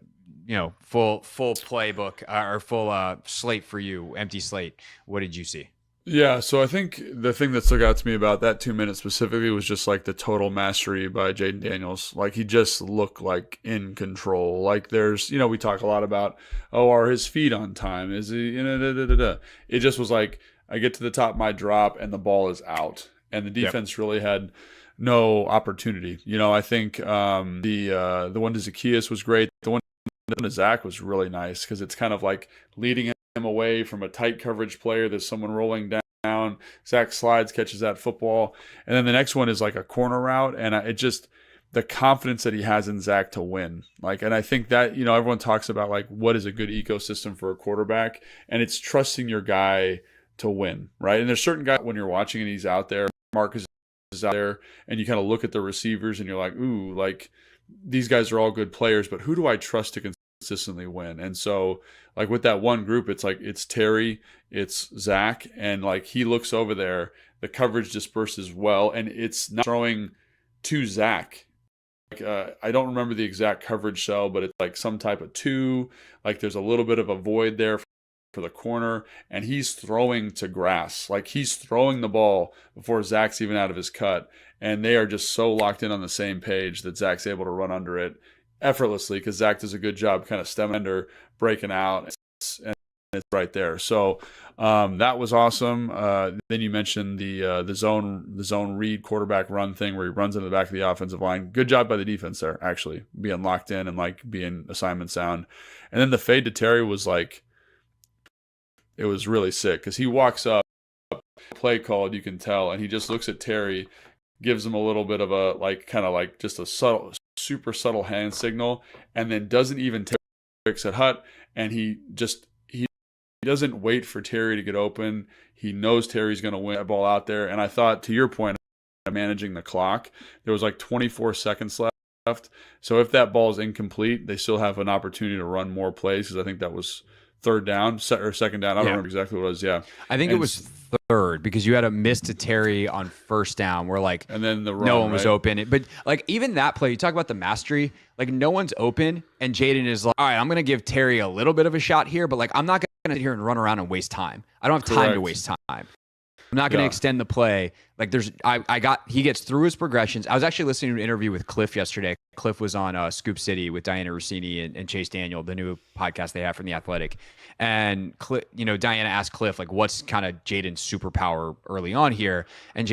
you know, full playbook or full slate for you, empty slate. What did you see? Yeah, so I think the thing that stuck out to me about that 2 minutes specifically was just like the total mastery by Jaden Daniels. Like he just looked like in control. Like there's, you know, we talk a lot about, are his feet on time? Is he, you know, It just was like, I get to the top of my drop and the ball is out. And the defense really had no opportunity. You know, I think the one to Zacchaeus was great. The one to Zach was really nice because it's kind of like leading him away from a tight coverage player. There's someone rolling down. Zach slides, catches that football. And then the next one is like a corner route. And it just, the confidence that he has in Zach to win. Like, and I think that, you know, everyone talks about like, what is a good ecosystem for a quarterback? And it's trusting your guy to win, right? And there's certain guys when you're watching and he's out there, Marcus is out there, and you kind of look at the receivers and you're like, ooh, like these guys are all good players, but who do I trust to consistently win? And so like with that one group, it's like, it's Terry, it's Zach, and like he looks over there, the coverage disperses well, and it's not throwing to Zach. Like, I don't remember the exact coverage cell, but it's like some type of 2, like there's a little bit of a void there for the corner, and he's throwing to grass. Like he's throwing the ball before Zach's even out of his cut, and they are just so locked in on the same page that Zach's able to run under it effortlessly because Zach does a good job kind of stemming under, breaking out, and it's right there. So that was awesome. Then you mentioned the zone read quarterback run thing where he runs into the back of the offensive line. Good job by the defense there, actually, being locked in and like being assignment sound. And then the fade to Terry was like, it was really sick because he walks up, play called, you can tell, and he just looks at Terry, gives him a little bit of a like kind of like just a subtle, super subtle hand signal, and then doesn't even take at Hut, and he doesn't wait for Terry to get open. He knows Terry's going to win that ball out there, and I thought, to your point, managing the clock, there was like 24 seconds left. So if that ball is incomplete, they still have an opportunity to run more plays because I think that was 3rd down or 2nd down. I don't remember exactly what it was. Yeah, I think it was 3rd because you had a miss to Terry on 1st down where like, and then the run, no one was open. But like even that play, you talk about the mastery, like no one's open, and Jaden is like, all right, I'm going to give Terry a little bit of a shot here, but like I'm not going to sit here and run around and waste time. I don't have time to waste time. I'm not going to extend the play. Like he gets through his progressions. I was actually listening to an interview with Cliff yesterday. Cliff was on Scoop City with Diana Rossini and Chase Daniel, the new podcast they have from The Athletic. And Diana asked Cliff, like, what's kind of Jaden's superpower early on here? And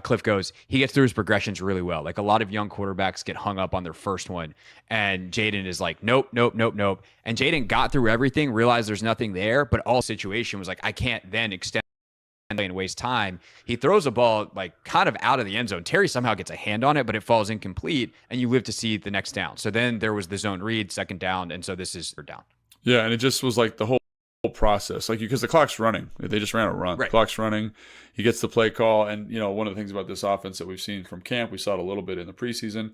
Cliff goes, he gets through his progressions really well. Like, a lot of young quarterbacks get hung up on their first one. And Jaden is like, nope. And Jaden got through everything, realized there's nothing there, but all situation was like, I can't then extend and waste time. He throws a ball like kind of out of the end zone. Terry somehow gets a hand on it, but it falls incomplete, and you live to see the next down. So then there was the zone read, second down, and so this is third down. Yeah, and it just was like the whole process, like, because the clock's running. They just ran a run. Right. The clock's running. He gets the play call, and one of the things about this offense that we've seen from camp, we saw it a little bit in the preseason,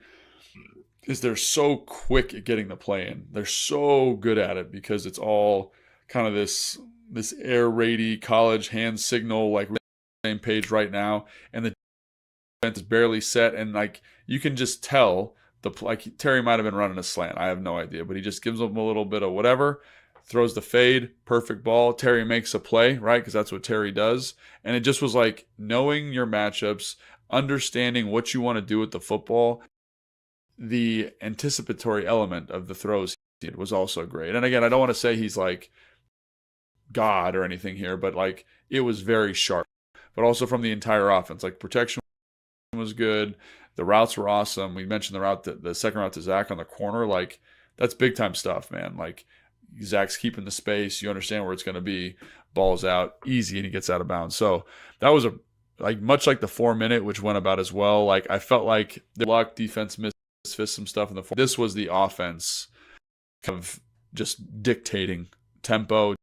is they're so quick at getting the play in. They're so good at it because it's all kind of this air raidy college hand signal, like, same page right now, and the defense is barely set, and like you can just tell like Terry might have been running a slant. I have no idea, but he just gives them a little bit of whatever, throws the fade, perfect ball. Terry makes a play, right? Because that's what Terry does. And it just was like knowing your matchups, understanding what you want to do with the football. The anticipatory element of the throws he did was also great. And again, I don't want to say he's like God or anything here, but like it was very sharp. But also from the entire offense, like protection was good. The routes were awesome. We mentioned the second route to Zach on the corner. Like, that's big time stuff, man. Like, Zach's keeping the space. You understand where it's going to be. Ball's out easy, and he gets out of bounds. So that was much like the 4-minute, which went about as well. Like, I felt like the luck defense missed some stuff in the 4. This was the offense kind of just dictating tempo,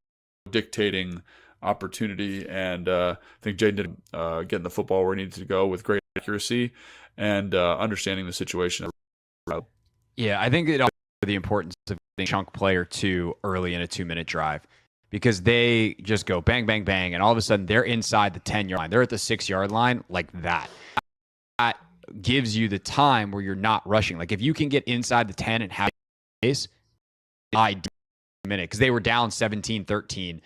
dictating opportunity, and I think Jaden did getting the football where he needed to go with great accuracy and understanding the situation. Yeah, I think it also the importance of a chunk player too early in a 2-minute drive, because they just go bang, bang, bang, and all of a sudden they're inside the 10-yard line. They're at the 6-yard line like that. That gives you the time where you're not rushing. Like, if you can get inside the 10 and have pace, minute, because they were down 17-13,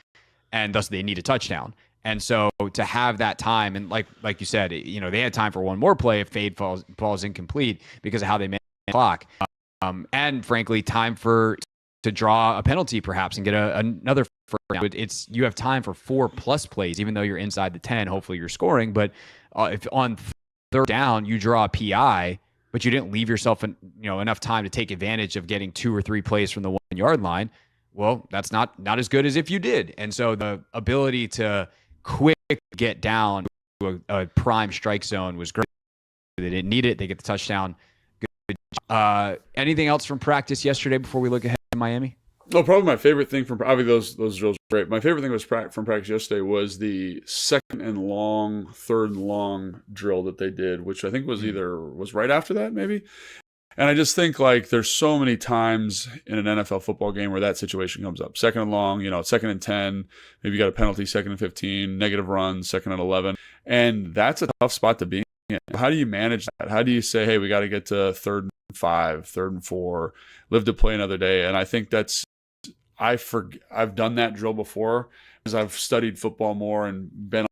and thus they need a touchdown. And so to have that time, and like you said, they had time for one more play if fade falls incomplete because of how they managed the clock. And frankly, time to draw a penalty perhaps and get another first down. You have time for 4+ plays, even though you're inside the 10. Hopefully you're scoring, but if on third down you draw a PI, but you didn't leave yourself enough time to take advantage of getting 2 or 3 plays from the 1-yard line, well, that's not as good as if you did. And so the ability to quick get down to a prime strike zone was great. They didn't need it. They get the touchdown. Good. Anything else from practice yesterday before we look ahead to Miami? Well, probably my favorite thing from obviously those drills were great. My favorite thing was from practice yesterday was the second and long, third and long drill that they did, which I think was right after that maybe. And I just think, like, there's so many times in an NFL football game where that situation comes up. Second and long, second and 10, maybe you got a penalty, second and 15, negative run, second and 11. And that's a tough spot to be in. How do you manage that? How do you say, hey, we got to get to 3rd and 5, 3rd and 4, live to play another day? And I think I've done that drill before as I've studied football more and been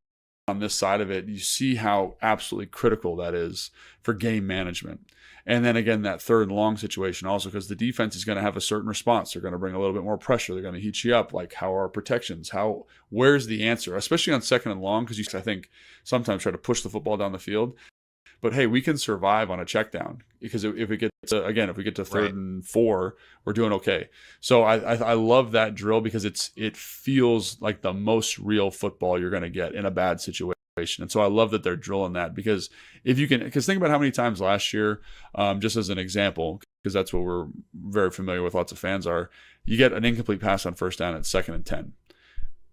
on this side of it. You see how absolutely critical that is for game management. And then again, that 3rd and long situation also, because the defense is going to have a certain response. They're going to bring a little bit more pressure. They're going to heat you up. Like, how are our protections? Where's the answer? Especially on 2nd and long, because I think sometimes try to push the football down the field. But hey, we can survive on a check down, because if we get to 3rd and 4, we're doing okay. So I love that drill because it feels like the most real football you're going to get in a bad situation. And so I love that they're drilling that, because because think about how many times last year, just as an example, because that's what we're very familiar with, lots of fans are, you get an incomplete pass on first down at 2nd and 10.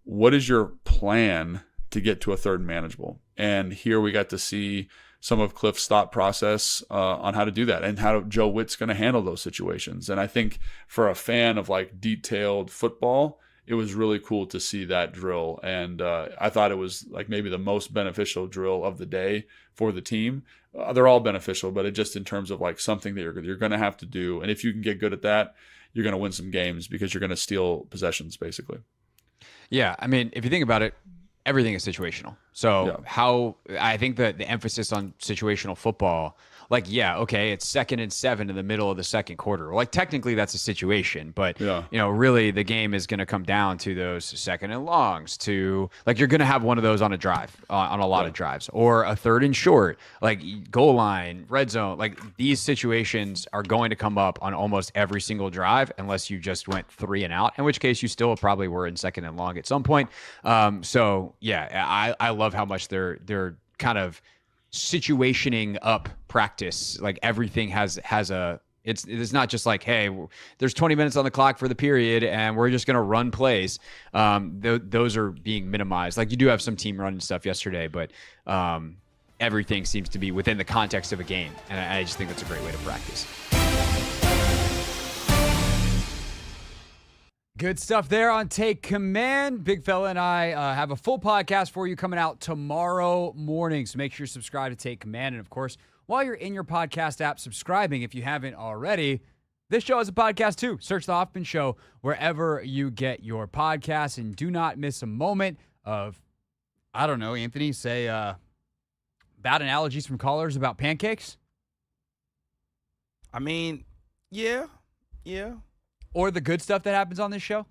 What is your plan to get to a 3rd and manageable? And here we got to see some of Cliff's thought process on how to do that, and how Joe Witt's going to handle those situations. And I think for a fan of like detailed football, it was really cool to see that drill. And I thought it was like maybe the most beneficial drill of the day for the team. They're all beneficial, but it just in terms of like something that you're going to have to do. And if you can get good at that, you're going to win some games, because you're going to steal possessions basically. Yeah. I mean, if you think about it, everything is situational. So I think that the emphasis on situational football, like, yeah, okay, it's 2nd and 7 in the middle of the second quarter. Like, technically that's a situation, but really the game is going to come down to those 2nd and longs, to like, you're going to have one of those on a drive, on a lot of drives, or a 3rd and short, like goal line, red zone. Like, these situations are going to come up on almost every single drive, unless you just went 3 and out, in which case you still probably were in 2nd and long at some point. So yeah, I love how much they're kind of situationing up practice. Like, everything has a, it's not just like, hey, there's 20 minutes on the clock for the period and we're just going to run plays. Those are being minimized. Like, you do have some team running stuff yesterday, but everything seems to be within the context of a game. And I just think that's a great way to practice. Good stuff there on Take Command. Big Fella and I have a full podcast for you coming out tomorrow morning. So make sure you subscribe to Take Command. And of course, while you're in your podcast app subscribing, if you haven't already, this show is a podcast too. Search The Hoffman Show wherever you get your podcasts, and do not miss a moment of, I don't know, Anthony, say bad analogies from callers about pancakes. I mean, yeah. Or the good stuff that happens on this show.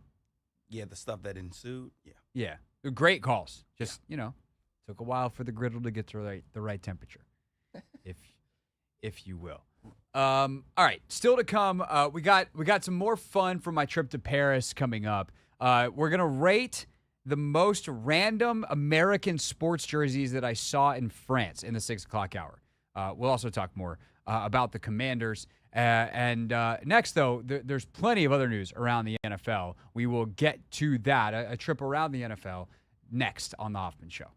Yeah, the stuff that ensued. Yeah. Great calls. Just, took a while for the griddle to get to the right temperature, if you will. All right, still to come. We got some more fun from my trip to Paris coming up. We're gonna rate the most random American sports jerseys that I saw in France in the 6 o'clock hour. We'll also talk more about the Commanders. And next, though, there's plenty of other news around the NFL. We will get to that, a trip around the NFL, next on The Hoffman Show.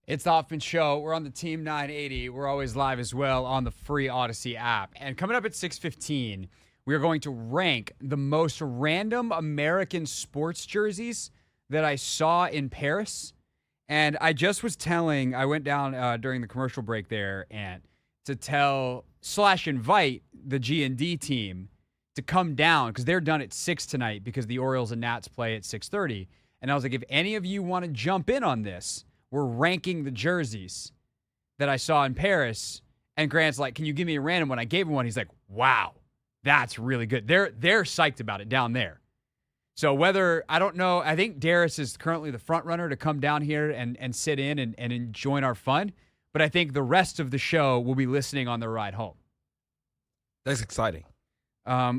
It's the Hoffman Show. We're on the Team 980. We're always live as well on the free Odyssey app. And coming up at 6:15, we are going to rank the most random American sports jerseys that I saw in Paris. And I just was I went down during the commercial break there and to invite the G&D team to come down because they're done at 6 tonight because the Orioles and Nats play at 6:30. And I was like, if any of you want to jump in on this, we're ranking the jerseys that I saw in Paris. And Grant's like, can you give me a random one? I gave him one. He's like, wow, that's really good. They're psyched about it down there. So I don't know, I think Darius is currently the front runner to come down here and sit in and join our fun. But I think the rest of the show will be listening on their ride home. That's exciting. I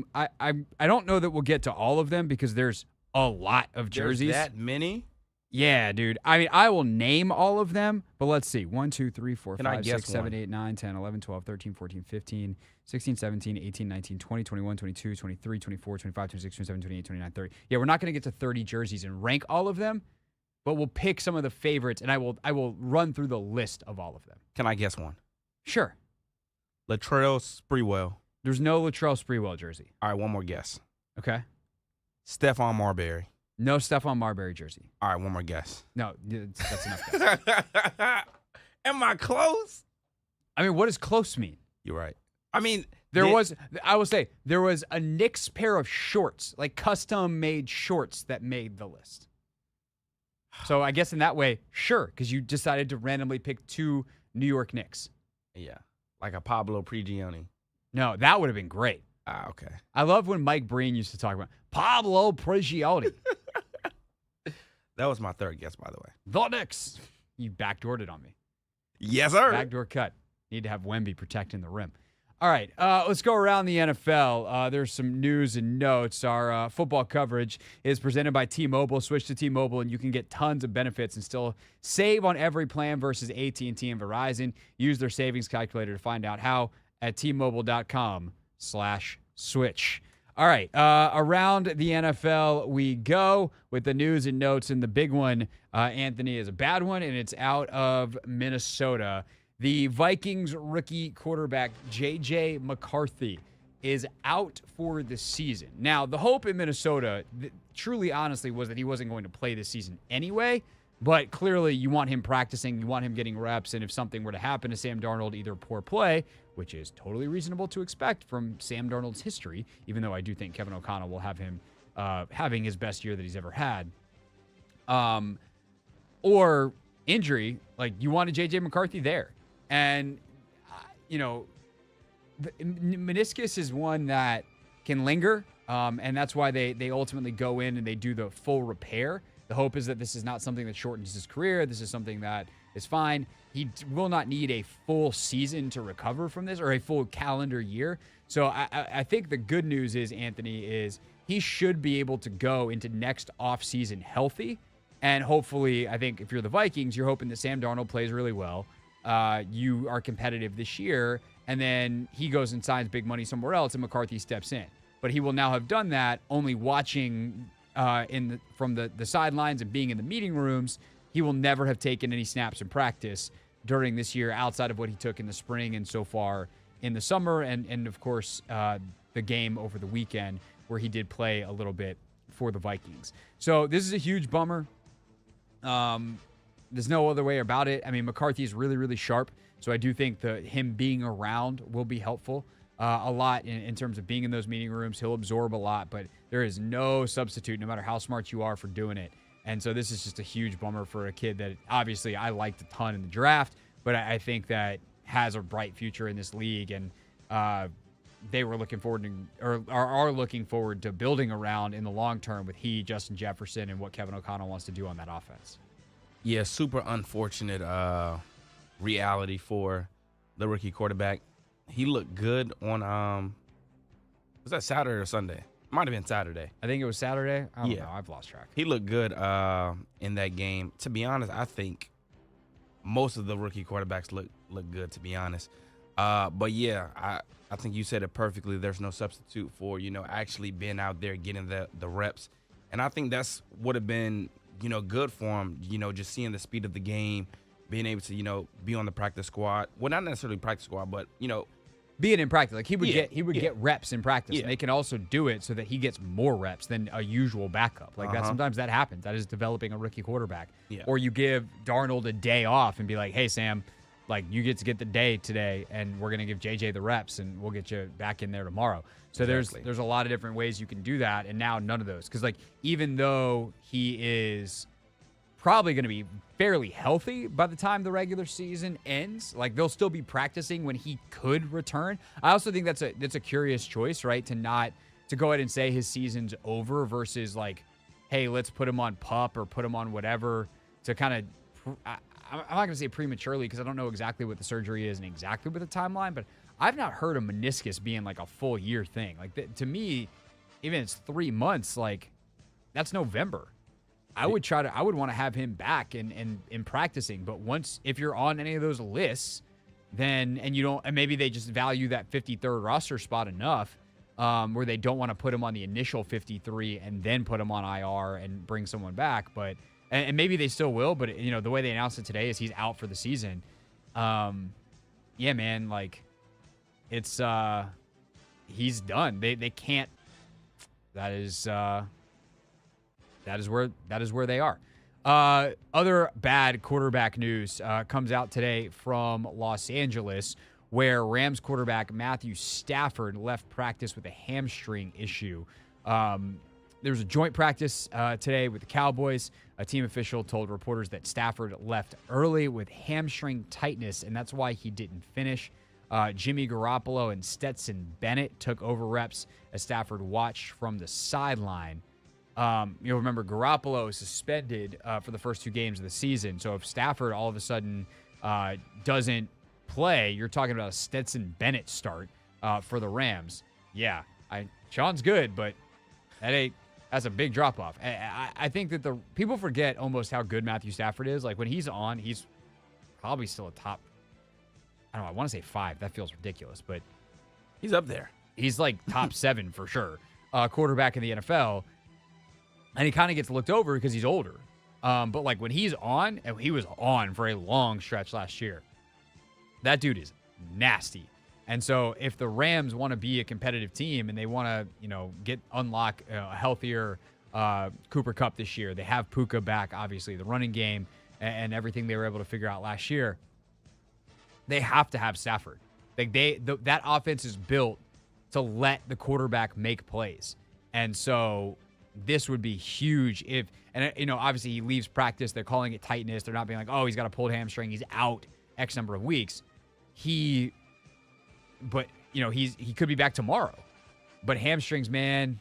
don't know that we'll get to all of them because there's a lot of jerseys. There's that many? Yeah, dude. I mean, I will name all of them, but let's see. 1, 2, 3, 4, Can I 5, guess 6, 7, one? 8, 9, 10, 11, 12, 13, 14, 15, 16, 17, 18, 19, 20, 21, 22, 23, 24, 25, 26, 27, 28, 29, 30. Yeah, we're not going to get to 30 jerseys and rank all of them, but we'll pick some of the favorites, and I will run through the list of all of them. Can I guess one? Sure. Latrell Sprewell. There's no Latrell Sprewell jersey. All right, one more guess. Okay. Stephon Marbury. No Stephon Marbury jersey. All right, one more guess. No, that's enough guess. Am I close? I mean, what does close mean? You're right. I mean, I will say, there was a Knicks pair of shorts, like custom-made shorts that made the list. So I guess in that way, sure, because you decided to randomly pick 2 New York Knicks. Yeah, like a Pablo Prigioni. No, that would have been great. Ah, okay. I love when Mike Breen used to talk about Pablo Prigioni. That was my third guess, by the way. The Knicks. You backdoored it on me. Yes, sir. Backdoor cut. Need to have Wemby protecting the rim. All right, let's go around the NFL. There's some news and notes. Our football coverage is presented by T-Mobile. Switch to T-Mobile, and you can get tons of benefits and still save on every plan versus AT&T and Verizon. Use their savings calculator to find out how at T-Mobile.com/switch. All right, around the NFL we go with the news and notes, and the big one, Anthony, is a bad one, and it's out of Minnesota. The Vikings rookie quarterback, J.J. McCarthy, is out for the season. Now, the hope in Minnesota, truly honestly, was that he wasn't going to play this season anyway, but clearly you want him practicing, you want him getting reps, and if something were to happen to Sam Darnold, either poor play, which is totally reasonable to expect from Sam Darnold's history, even though I do think Kevin O'Connell will have him having his best year that he's ever had, or injury, like you wanted J.J. McCarthy there. And, the meniscus is one that can linger, and that's why they ultimately go in and they do the full repair. The hope is that this is not something that shortens his career. This is something that is fine. He will not need a full season to recover from this or a full calendar year. So I think the good news is, Anthony, is he should be able to go into next offseason healthy. And hopefully, I think if you're the Vikings, you're hoping that Sam Darnold plays really well. You are competitive this year, and then he goes and signs big money somewhere else, and McCarthy steps in. But he will now have done that only watching from the sidelines and being in the meeting rooms. He will never have taken any snaps in practice during this year outside of what he took in the spring and so far in the summer, and of course, the game over the weekend where he did play a little bit for the Vikings. So this is a huge bummer. There's no other way about it. I mean, McCarthy is really, really sharp, so I do think that him being around will be helpful a lot in terms of being in those meeting rooms. He'll absorb a lot, but there is no substitute, no matter how smart you are, for doing it. And so this is just a huge bummer for a kid that obviously I liked a ton in the draft, but I think that has a bright future in this league, and they were looking forward to, or are looking forward to building around in the long term with Justin Jefferson, and what Kevin O'Connell wants to do on that offense. Yeah, super unfortunate reality for the rookie quarterback. He looked good on was that Saturday or Sunday? Might have been Saturday. I think it was Saturday. I don't know. I've lost track. He looked good in that game. To be honest, I think most of the rookie quarterbacks look good, to be honest. But yeah, I think you said it perfectly. There's no substitute for, actually being out there getting the reps. And I think that's would have been, good for him, just seeing the speed of the game, being able to, be on the practice squad. Well, not necessarily practice squad, but, being in practice, like he would Yeah, get reps in practice. Yeah. And they can also do it so that he gets more reps than a usual backup. Like that, sometimes that happens. That is developing a rookie quarterback. Yeah. Or you give Darnold a day off and be like, hey Sam, like you get to get the day today, and we're gonna give JJ the reps, and we'll get you back in there tomorrow. So Exactly. there's a lot of different ways you can do that, and now none of those, because like even though he is probably going to be fairly healthy by the time the regular season ends, like they'll still be practicing when he could return. I also think that's a curious choice, right? To go ahead and say his season's over versus like, hey, let's put him on PUP or put him on whatever to kind of, I'm not going to say prematurely because I don't know exactly what the surgery is and exactly what the timeline, but I've not heard of meniscus being like a full year thing. Like to me, even it's 3 months, like that's November. I would want to have him back and practicing. But if you're on any of those lists, then, and maybe they just value that 53rd roster spot enough where they don't want to put him on the initial 53 and then put him on IR and bring someone back. But, and maybe they still will, but the way they announced it today is he's out for the season. Yeah, man, like it's, he's done. They can't, that is where they are. Other bad quarterback news comes out today from Los Angeles, where Rams quarterback Matthew Stafford left practice with a hamstring issue. There was a joint practice today with the Cowboys. A team official told reporters that Stafford left early with hamstring tightness, and that's why he didn't finish. Jimmy Garoppolo and Stetson Bennett took over reps as Stafford watched from the sideline. You'll remember Garoppolo is suspended for the first 2 games of the season. So if Stafford all of a sudden doesn't play, you're talking about a Stetson Bennett start for the Rams. Yeah, Sean's good, but that's a big drop off. I think that the people forget almost how good Matthew Stafford is. Like when he's on, he's probably still a top. I don't know. I want to say 5. That feels ridiculous, but he's up there. He's like top 7 for sure. Quarterback in the NFL. And he kind of gets looked over because he's older. But like when he's on, and he was on for a long stretch last year, that dude is nasty. And so if the Rams want to be a competitive team and they want to, unlock a healthier Cooper Kupp this year, they have Puka back, obviously, the running game and everything they were able to figure out last year. They have to have Stafford. Like that offense is built to let the quarterback make plays. And so this would be huge obviously he leaves practice. They're calling it tightness. They're not being like, oh, he's got a pulled hamstring. He's out X number of weeks. He could be back tomorrow. But hamstrings, man,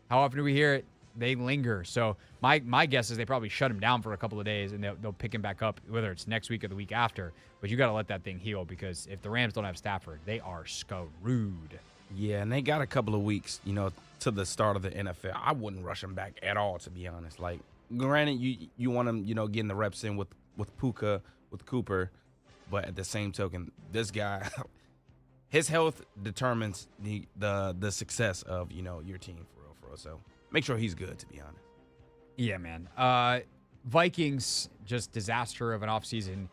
how often do we hear it? They linger. So my guess is they probably shut him down for a couple of days and they'll pick him back up, whether it's next week or the week after. But you got to let that thing heal because if the Rams don't have Stafford, they are screwed. Yeah, and they got a couple of weeks, to the start of the NFL. I wouldn't rush him back at all, to be honest. Like, granted, you want him, getting the reps in with Puka, with Cooper, but at the same token, this guy, his health determines the success of, your team for real. So make sure he's good, to be honest. Yeah, man. Vikings, just disaster of an offseason.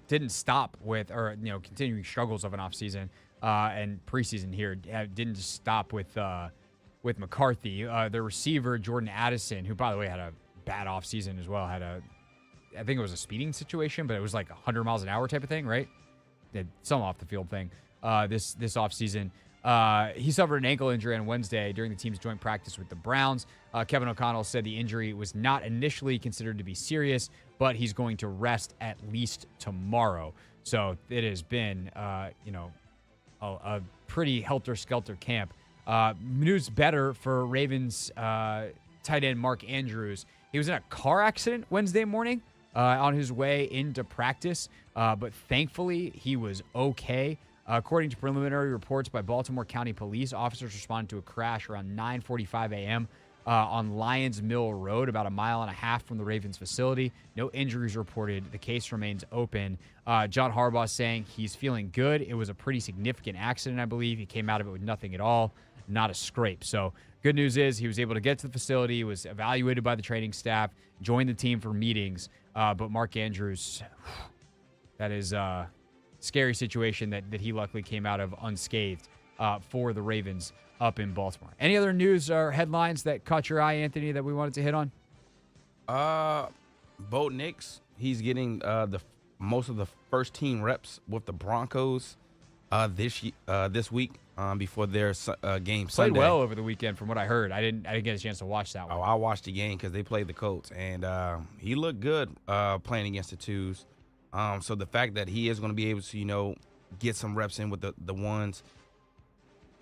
Didn't stop with, continuing struggles of an offseason and preseason here. Didn't stop with McCarthy. The receiver, Jordan Addison, who, by the way, had a bad offseason as well, I think it was a speeding situation, but it was like 100 miles an hour type of thing, right? Some off the field thing this offseason. He suffered an ankle injury on Wednesday during the team's joint practice with the Browns. Kevin O'Connell said the injury was not initially considered to be serious, but he's going to rest at least tomorrow. So it has been, a pretty helter-skelter camp. News better for Ravens tight end Mark Andrews. He was in a car accident Wednesday morning on his way into practice, but thankfully he was okay. According to preliminary reports by Baltimore County Police, officers responded to a crash around 9:45 a.m. On Lyons Mill Road, about 1.5 miles from the Ravens facility. No injuries reported. The case remains open. John Harbaugh saying he's feeling good. It was a pretty significant accident, I believe. He came out of it with nothing at all, not a scrape. So good news is he was able to get to the facility, was evaluated by the training staff, joined the team for meetings. But Mark Andrews, that is a scary situation that he luckily came out of unscathed for the Ravens up in Baltimore. Any other news or headlines that caught your eye, Anthony, that we wanted to hit on? Bo Nix, he's getting the most of the first team reps with the Broncos this week before their game Sunday. Played well over the weekend from what I heard. I didn't get a chance to watch that one. Oh, I watched the game because they played the Colts, and he looked good playing against the twos. So the fact that he is going to be able to, get some reps in with the ones,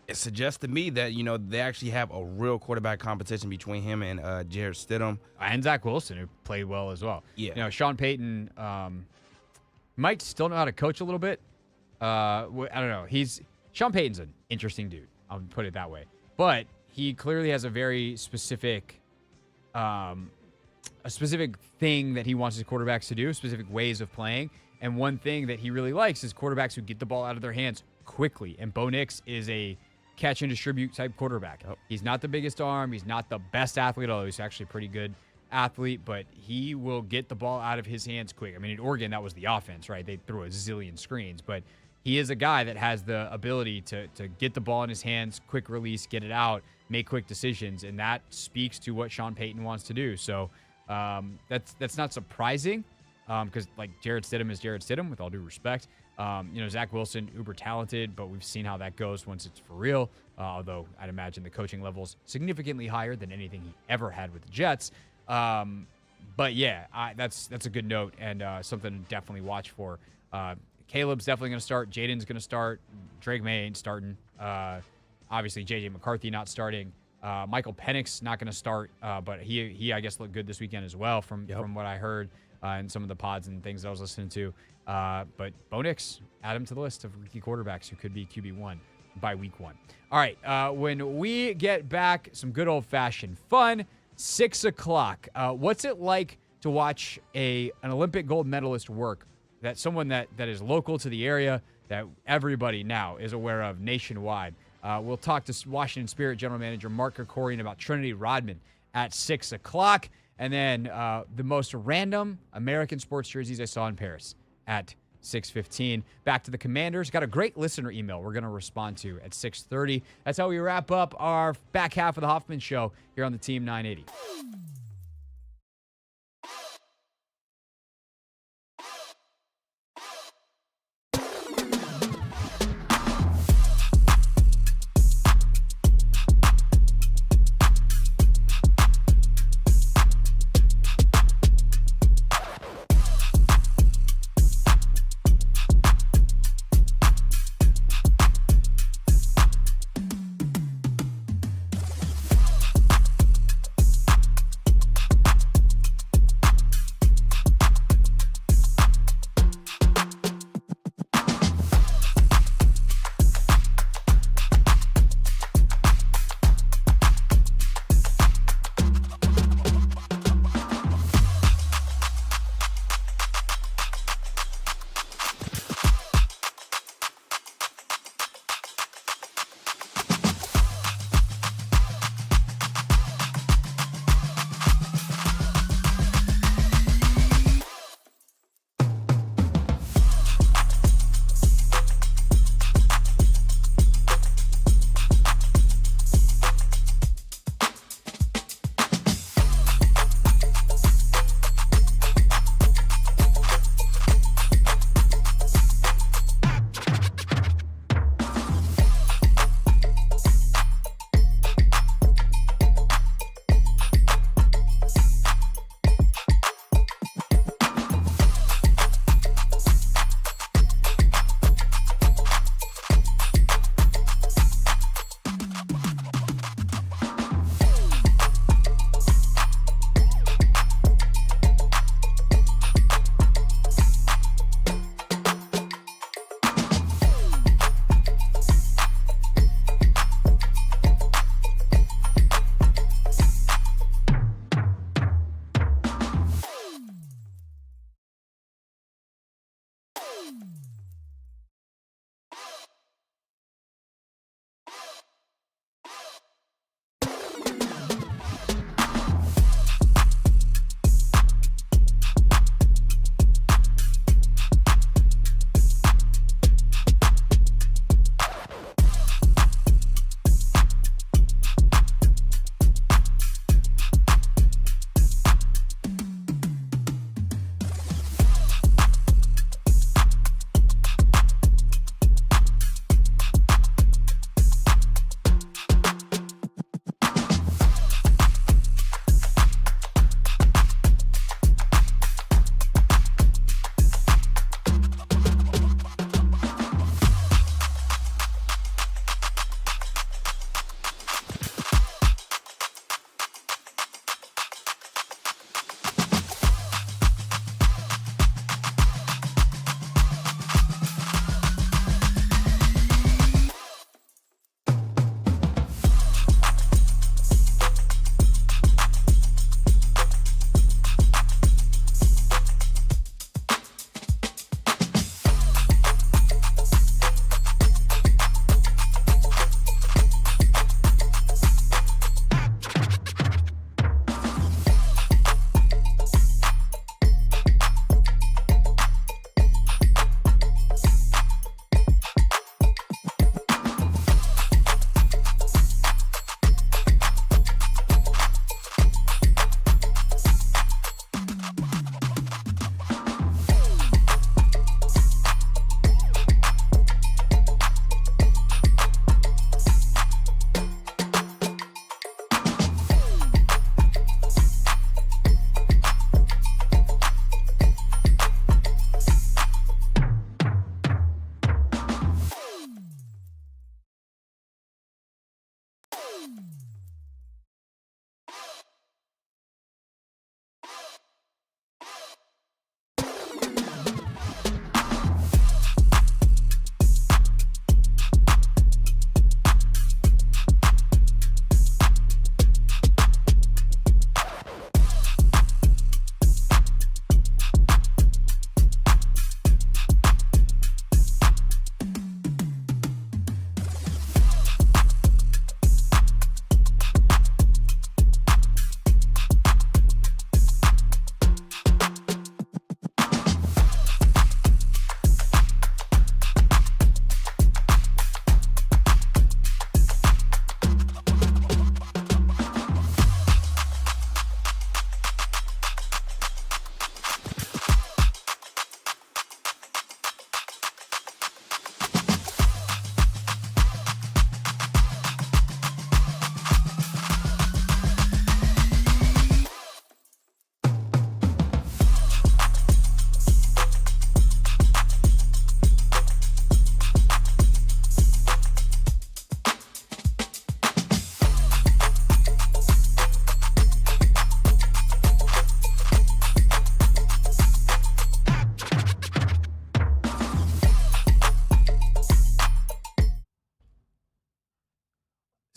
it suggests to me that, they actually have a real quarterback competition between him and Jarrett Stidham. And Zach Wilson, who played well as well. Yeah. Sean Payton might still know how to coach a little bit. I don't know. Sean Payton's an interesting dude. I'll put it that way. But he clearly has a very specific thing that he wants his quarterbacks to do, specific ways of playing. And one thing that he really likes is quarterbacks who get the ball out of their hands quickly. And Bo Nix is a catch and distribute type quarterback. Oh. He's not the biggest arm. He's not the best athlete, although he's actually a pretty good athlete, but he will get the ball out of his hands quick. I mean, in Oregon, that was the offense, right? They threw a zillion screens, but he is a guy that has the ability to get the ball in his hands, quick release, get it out, make quick decisions, and that speaks to what Sean Payton wants to do. So that's not surprising because, like, Jarrett Stidham is Jarrett Stidham, with all due respect. Zach Wilson, uber talented, but we've seen how that goes once it's for real. Although I'd imagine the coaching level's significantly higher than anything he ever had with the Jets. But yeah, that's a good note and something to definitely watch for. Caleb's definitely going to start. Jaden's going to start. Drake May ain't starting. Obviously, J.J. McCarthy not starting. Michael Penix not going to start, but he I guess looked good this weekend as well from what I heard in some of the pods and things that I was listening to. But Bo Nix, add him to the list of rookie quarterbacks who could be QB1 by week 1. All right, when we get back, some good old-fashioned fun. 6 o'clock. What's it like to watch an Olympic gold medalist work? That someone that is local to the area that everybody now is aware of nationwide. We'll talk to Washington Spirit General Manager Mark Krikorian about Trinity Rodman at 6 o'clock. And then the most random American sports jerseys I saw in Paris at 6:15. Back to the Commanders. Got a great listener email we're going to respond to at 6:30. That's how we wrap up our back half of the Hoffman Show here on the Team 980.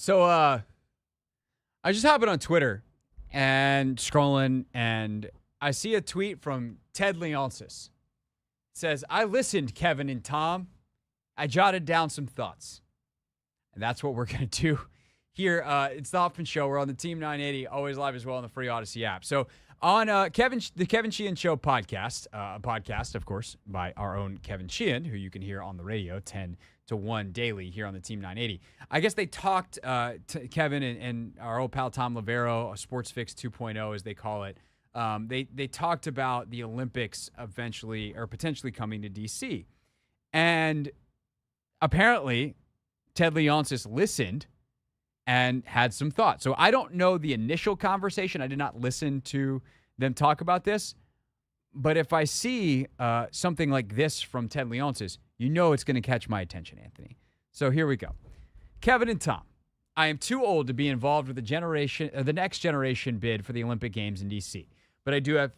So I just happened on Twitter and scrolling, and I see a tweet from Ted Leonsis. It says, I listened, Kevin and Tom. I jotted down some thoughts. And that's what we're going to do here. It's the Hoffman Show. We're on the Team 980, always live as well on the free Odyssey app. So on the Kevin Sheehan Show podcast, a podcast, of course, by our own Kevin Sheehan, who you can hear on the radio 10 to 1 daily here on the Team 980. I guess they talked to Kevin and our old pal Tom Lavero, Sports Fix 2.0, as they call it. They talked about the Olympics eventually or potentially coming to D.C. And apparently Ted Leonsis listened and had some thoughts. So I don't know the initial conversation. I did not listen to them talk about this. But if I see something like this from Ted Leonsis, you know it's going to catch my attention, Anthony. So here we go. Kevin and Tom, I am too old to be involved with the next generation bid for the Olympic Games in D.C., but I do have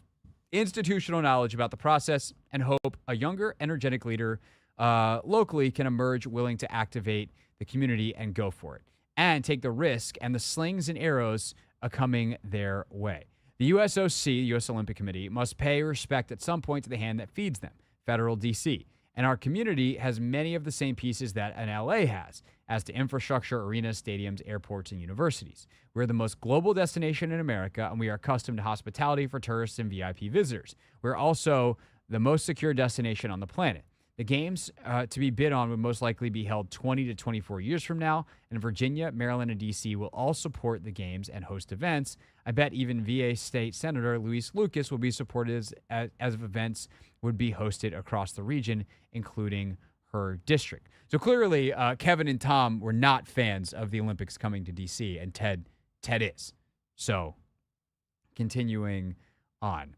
institutional knowledge about the process and hope a younger, energetic leader locally can emerge willing to activate the community and go for it and take the risk and the slings and arrows coming their way. The USOC, the U.S. Olympic Committee, must pay respect at some point to the hand that feeds them, federal D.C., and our community has many of the same pieces that an LA has, as to infrastructure, arenas, stadiums, airports, and universities. We're the most global destination in America, and we are accustomed to hospitality for tourists and VIP visitors. We're also the most secure destination on the planet. The games to be bid on would most likely be held 20 to 24 years from now, and Virginia, Maryland, and D.C. will all support the games and host events. I bet even VA State Senator Luis Lucas will be supported as events would be hosted across the region, including her district. So clearly, Kevin and Tom were not fans of the Olympics coming to D.C., and Ted is. So continuing on.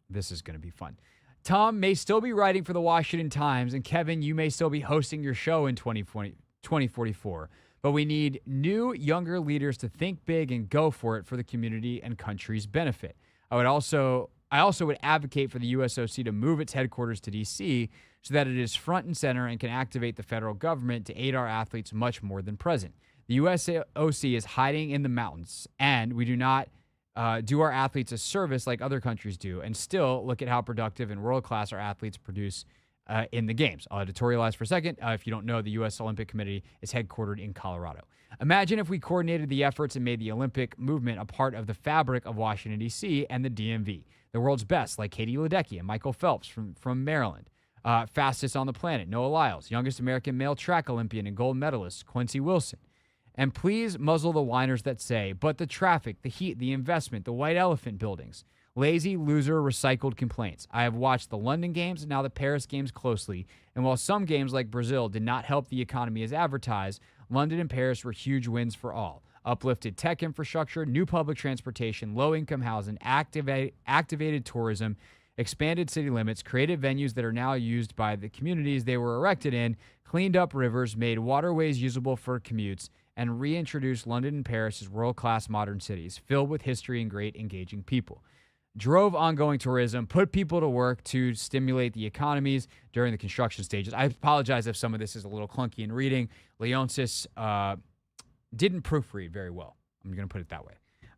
This is going to be fun. Tom may still be writing for the Washington Times, and Kevin, you may still be hosting your show in 2044. But we need new, younger leaders to think big and go for it for the community and country's benefit. I also would advocate for the USOC to move its headquarters to D.C. so that it is front and center and can activate the federal government to aid our athletes much more than present. The USOC is hiding in the mountains, and we do not do our athletes a service like other countries do, and still look at how productive and world-class our athletes produce in the games. I'll editorialize for a second. If you don't know, the U.S. Olympic Committee is headquartered in Colorado. Imagine if we coordinated the efforts and made the Olympic movement a part of the fabric of Washington, D.C. and the DMV. The world's best, like Katie Ledecky and Michael Phelps from Maryland. Fastest on the planet, Noah Lyles. Youngest American male track Olympian and gold medalist, Quincy Wilson. And please muzzle the whiners that say, but the traffic, the heat, the investment, the white elephant buildings. Lazy, loser, recycled complaints. I have watched the London Games and now the Paris Games closely, and while some games like Brazil did not help the economy as advertised, London and Paris were huge wins for all. Uplifted tech infrastructure, new public transportation, low-income housing, activated tourism, expanded city limits, created venues that are now used by the communities they were erected in, cleaned up rivers, made waterways usable for commutes, and reintroduced London and Paris as world-class modern cities, filled with history and great engaging people. Drove ongoing tourism, put people to work to stimulate the economies during the construction stages. I apologize if some of this is a little clunky in reading. Leonsis didn't proofread very well. I'm going to put it that way.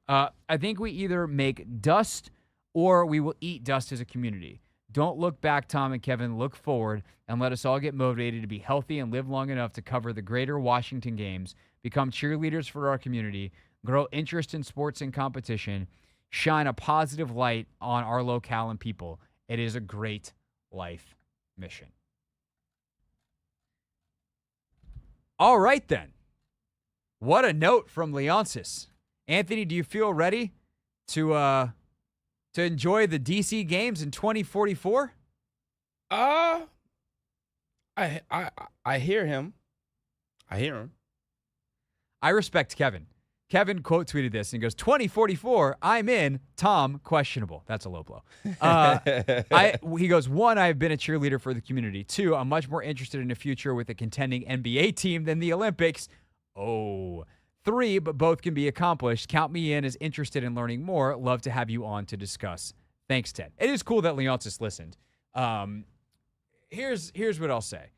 I think we either make dust or we will eat dust as a community. Don't look back, Tom and Kevin. Look forward and let us all get motivated to be healthy and live long enough to cover the greater Washington Games, become cheerleaders for our community, grow interest in sports and competition, shine a positive light on our locale and people. It is a great life mission. All right, then. What a note from Leonsis. Anthony, do you feel ready to enjoy the DC Games in 2044? I hear him. I respect Kevin. Kevin quote tweeted this and goes, 2044, I'm in, Tom, questionable. That's a low blow. He goes, 1, I've been a cheerleader for the community. 2, I'm much more interested in a future with a contending NBA team than the Olympics. 3, but both can be accomplished. Count me in as interested in learning more. Love to have you on to discuss. Thanks, Ted. It is cool that Leonsis listened. Here's what I'll say.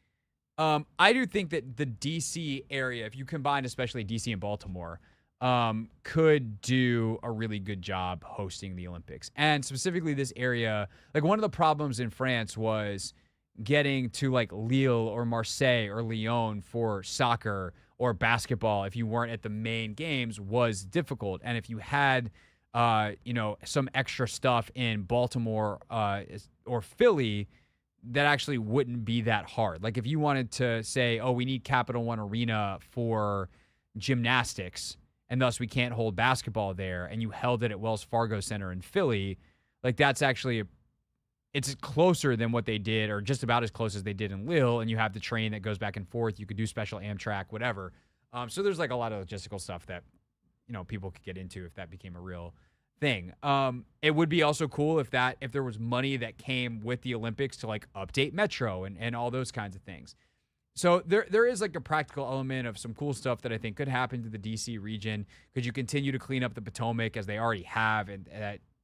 I do think that the DC area, if you combine especially DC and Baltimore, could do a really good job hosting the Olympics. And specifically this area, like one of the problems in France was getting to like Lille or Marseille or Lyon for soccer or basketball if you weren't at the main games was difficult. And if you had, some extra stuff in Baltimore or Philly, that actually wouldn't be that hard. Like if you wanted to say, oh, we need Capital One Arena for gymnastics, and thus we can't hold basketball there, and you held it at Wells Fargo Center in Philly, like that's actually it's closer than what they did, or just about as close as they did in Lille, and you have the train that goes back and forth. You could do special Amtrak, whatever. So there's like a lot of logistical stuff that, people could get into if that became a real thing. It would be also cool if there was money that came with the Olympics to like update Metro and all those kinds of things. So there is like a practical element of some cool stuff that I think could happen to the DC region. Could you continue to clean up the Potomac as they already have,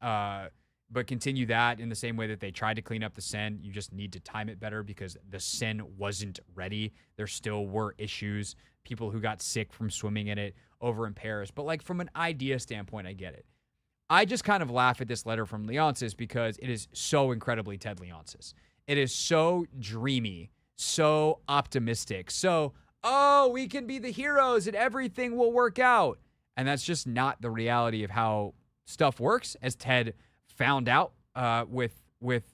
but continue that in the same way that they tried to clean up the Seine? You just need to time it better because the Seine wasn't ready. There still were issues, people who got sick from swimming in it over in Paris. But like from an idea standpoint, I get it. I just kind of laugh at this letter from Leonsis because it is so incredibly Ted Leonsis. It is so dreamy, so optimistic, so, we can be the heroes and everything will work out. And that's just not the reality of how stuff works, as Ted found out with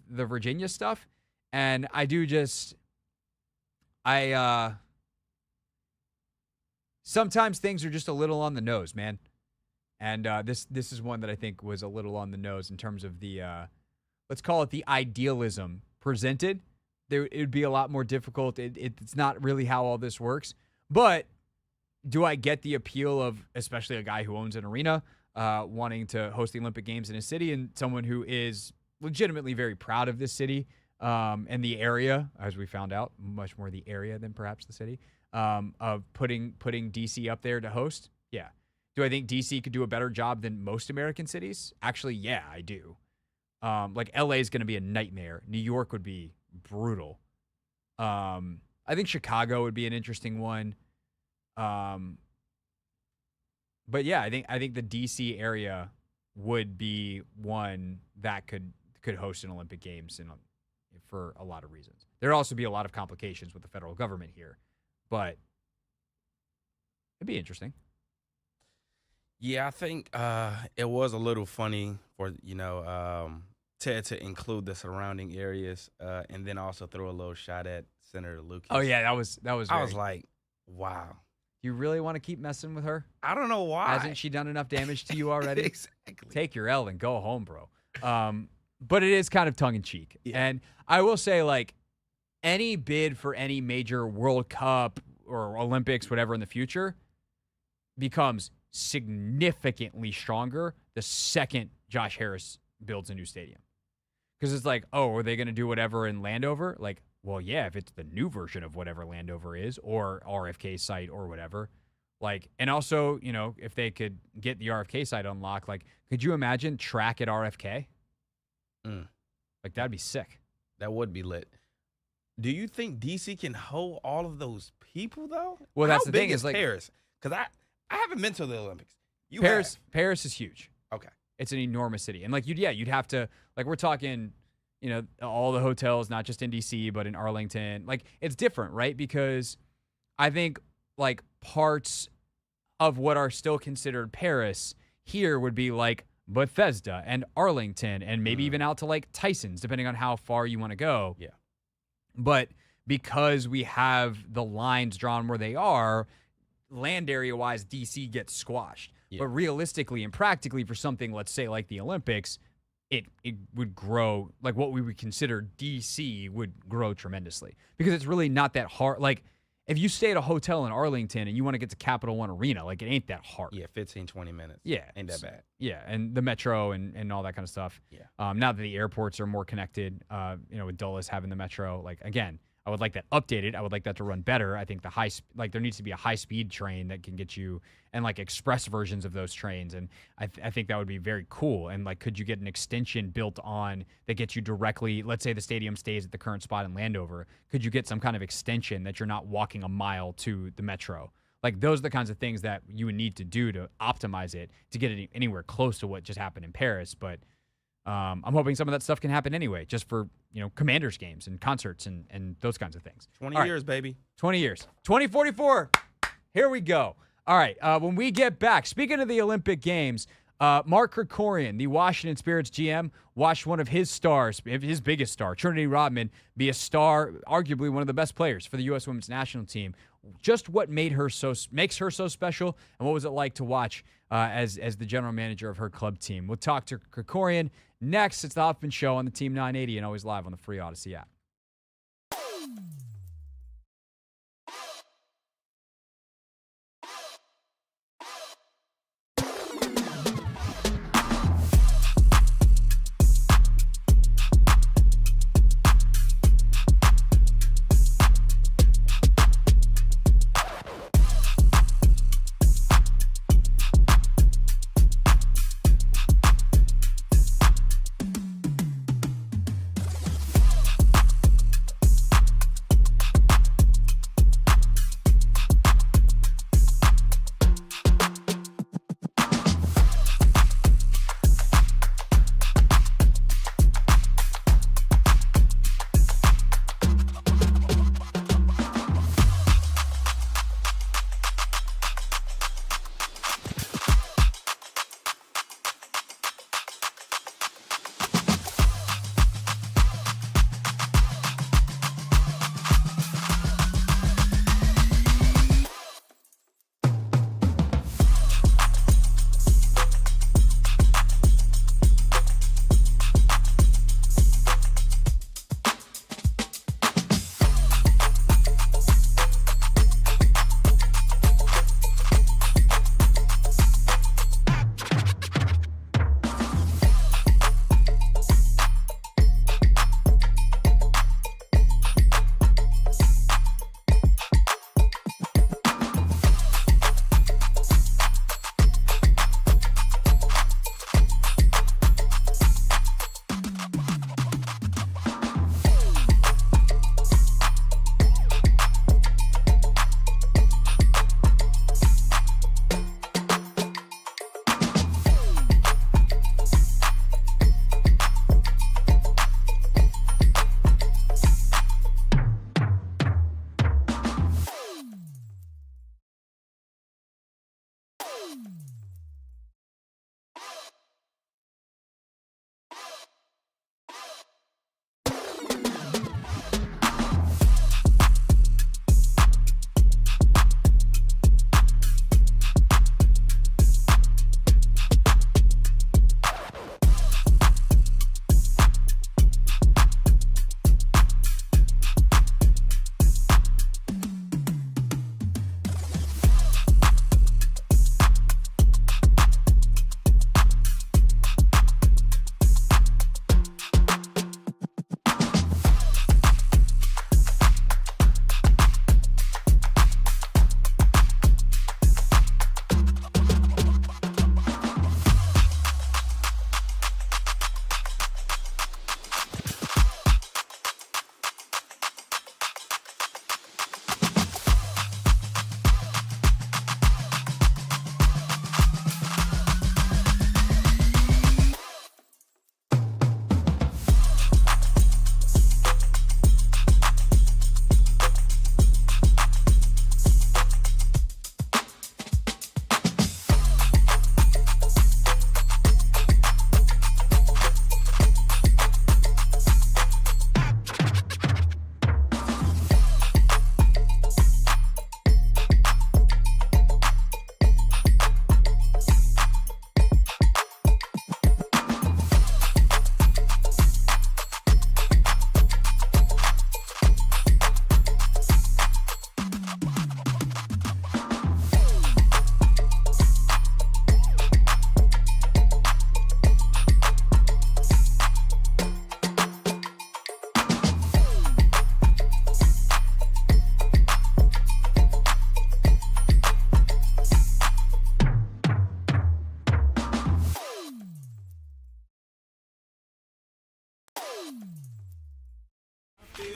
the Virginia stuff. And sometimes things are just a little on the nose, man. And this is one that I think was a little on the nose in terms of the, let's call it the idealism presented. It would be a lot more difficult. It's not really how all this works. But do I get the appeal of, especially a guy who owns an arena, wanting to host the Olympic Games in his city, and someone who is legitimately very proud of this city and the area, as we found out, much more the area than perhaps the city, of putting DC up there to host? Yeah. Do I think DC could do a better job than most American cities? Actually, yeah, I do. Like LA is going to be a nightmare. New York would be brutal. I think Chicago would be an interesting one. But yeah, I think the DC area would be one that could host an Olympic Games for a lot of reasons. There'd also be a lot of complications with the federal government here, but it'd be interesting. Yeah, I think it was a little funny for Ted to include the surrounding areas and then also throw a little shot at Senator Lucas. Oh yeah, that was. I was like, wow. You really want to keep messing with her? I don't know why. Hasn't she done enough damage to you already? Exactly. Take your L and go home, bro. But it is kind of tongue in cheek, and I will say, like, any bid for any major World Cup or Olympics, whatever, in the future becomes significantly stronger the second Josh Harris builds a new stadium. Because it's like, oh, are they going to do whatever in Landover? Like, well, yeah, if it's the new version of whatever Landover is or RFK site or whatever. Like, and also, if they could get the RFK site unlocked, like, could you imagine track at RFK? Like, that'd be sick. That would be lit. Do you think DC can hold all of those people, though? Well, that's How the big thing is is, like, Paris? Because I haven't been to the Olympics. Paris is huge. Okay. It's an enormous city. And, like, you'd have to, like, we're talking, all the hotels, not just in DC, but in Arlington. Like, it's different, right? Because I think, like, parts of what are still considered Paris here would be, like, Bethesda and Arlington and maybe even out to, like, Tyson's, depending on how far you want to go. Yeah. But because we have the lines drawn where they are, land area-wise, DC gets squashed. Yeah. But realistically and practically for something, let's say, like the Olympics, it would grow, like what we would consider DC would grow tremendously. Because it's really not that hard. Like, if you stay at a hotel in Arlington and you want to get to Capital One Arena, like, it ain't that hard. Yeah, 15, 20 minutes. Yeah. Ain't that bad. Yeah, and the metro and all that kind of stuff. Yeah. Now that the airports are more connected, with Dulles having the metro, like, again, I would like that updated. I would like that to run better. I think there needs to be a high-speed train that can get you, and like express versions of those trains. And I think that would be very cool. And like, could you get an extension built on that gets you directly, let's say the stadium stays at the current spot in Landover. Could you get some kind of extension that you're not walking a mile to the metro? Like, those are the kinds of things that you would need to do to optimize it to get it anywhere close to what just happened in Paris. But I'm hoping some of that stuff can happen anyway, just for, Commanders games and concerts and those kinds of things. 20 All years, right. baby. 20 years. 2044. Here we go. All right. When we get back, speaking of the Olympic Games, Mark Krikorian, the Washington Spirits GM, watched one of his stars, his biggest star, Trinity Rodman, be a star, arguably one of the best players for the U.S. Women's National Team. Just what makes her so special, and what was it like to watch as the general manager of her club team? We'll talk to Krikorian next. It's the Hoffman Show on the Team 980 and always live on the free Odyssey app.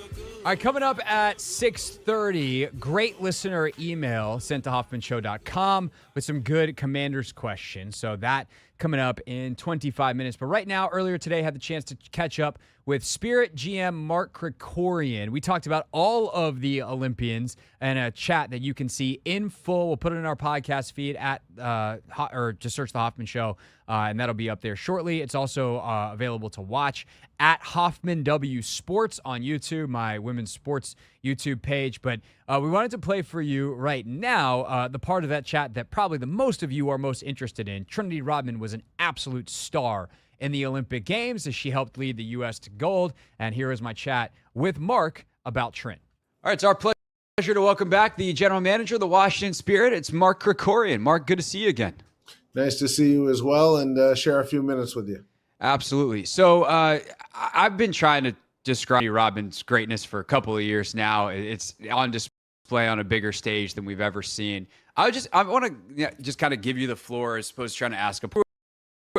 All right, coming up at 6:30, great listener email sent to hoffmanshow.com with some good Commanders questions. So that coming up in 25 minutes. But right now, earlier today, I had the chance to catch up with Spirit GM Mark Krikorian. We talked about all of the Olympians and a chat that you can see in full. We'll put it in our podcast feed at or just search the Hoffman Show, and that'll be up there shortly. It's also available to watch at Hoffman W Sports on YouTube, my women's sports YouTube page. But we wanted to play for you right now the part of that chat that probably the most of you are most interested in. Trinity Rodman was an absolute star in the Olympic Games as she helped lead the U.S. to gold. And here is my chat with Mark about Trent. All right, it's our pleasure to welcome back the general manager of the Washington Spirit. It's Mark Krikorian. Mark, good to see you again. Nice to see you as well and share a few minutes with you. Absolutely. So I've been trying to describe Rodman's greatness for a couple of years now. It's on display on a bigger stage than we've ever seen. I want to just kind of give you the floor as opposed to trying to ask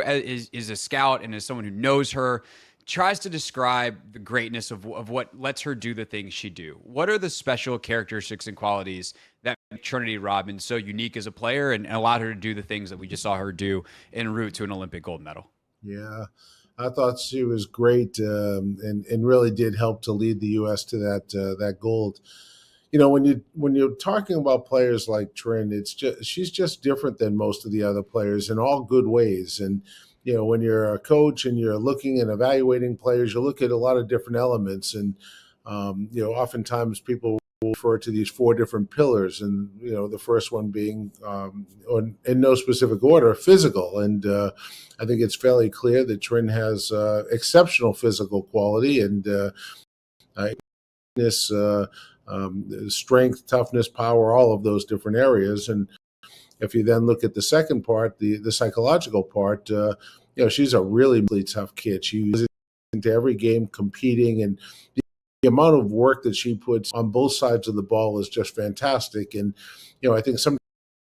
is a scout and as someone who knows her, tries to describe the greatness of what lets her do the things she do. What are the special characteristics and qualities that make Trinity Rodman so unique as a player and allowed her to do the things that we just saw her do en route to an Olympic gold medal? Yeah, I thought she was great and really did help to lead the U.S. to that gold. You know, when you're talking about players like Trin, she's just different than most of the other players in all good ways. And you know, when you're a coach and you're looking and evaluating players, you look at a lot of different elements. And you know, oftentimes people will refer to these 4 different pillars, and you know, the first one being, in no specific order, physical. And I think it's fairly clear that Trin has exceptional physical quality and strength, toughness, power, all of those different areas. And if you then look at the second part, the psychological part, you know, she's a really, really tough kid. She goes into every game competing, and the amount of work that she puts on both sides of the ball is just fantastic. And, you know, I think some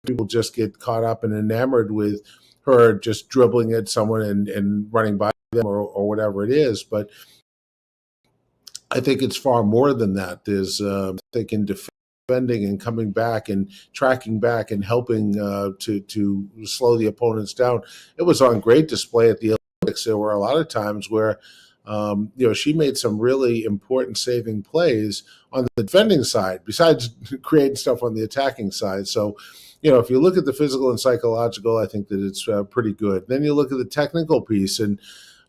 people just get caught up and enamored with her just dribbling at someone and running by them or whatever it is. But I think it's far more than that. There's, I think, in defending and coming back and tracking back and helping to slow the opponents down. It was on great display at the Olympics. There were a lot of times where, you know, she made some really important saving plays on the defending side, besides creating stuff on the attacking side. So, you know, if you look at the physical and psychological, I think that it's pretty good. Then you look at the technical piece, and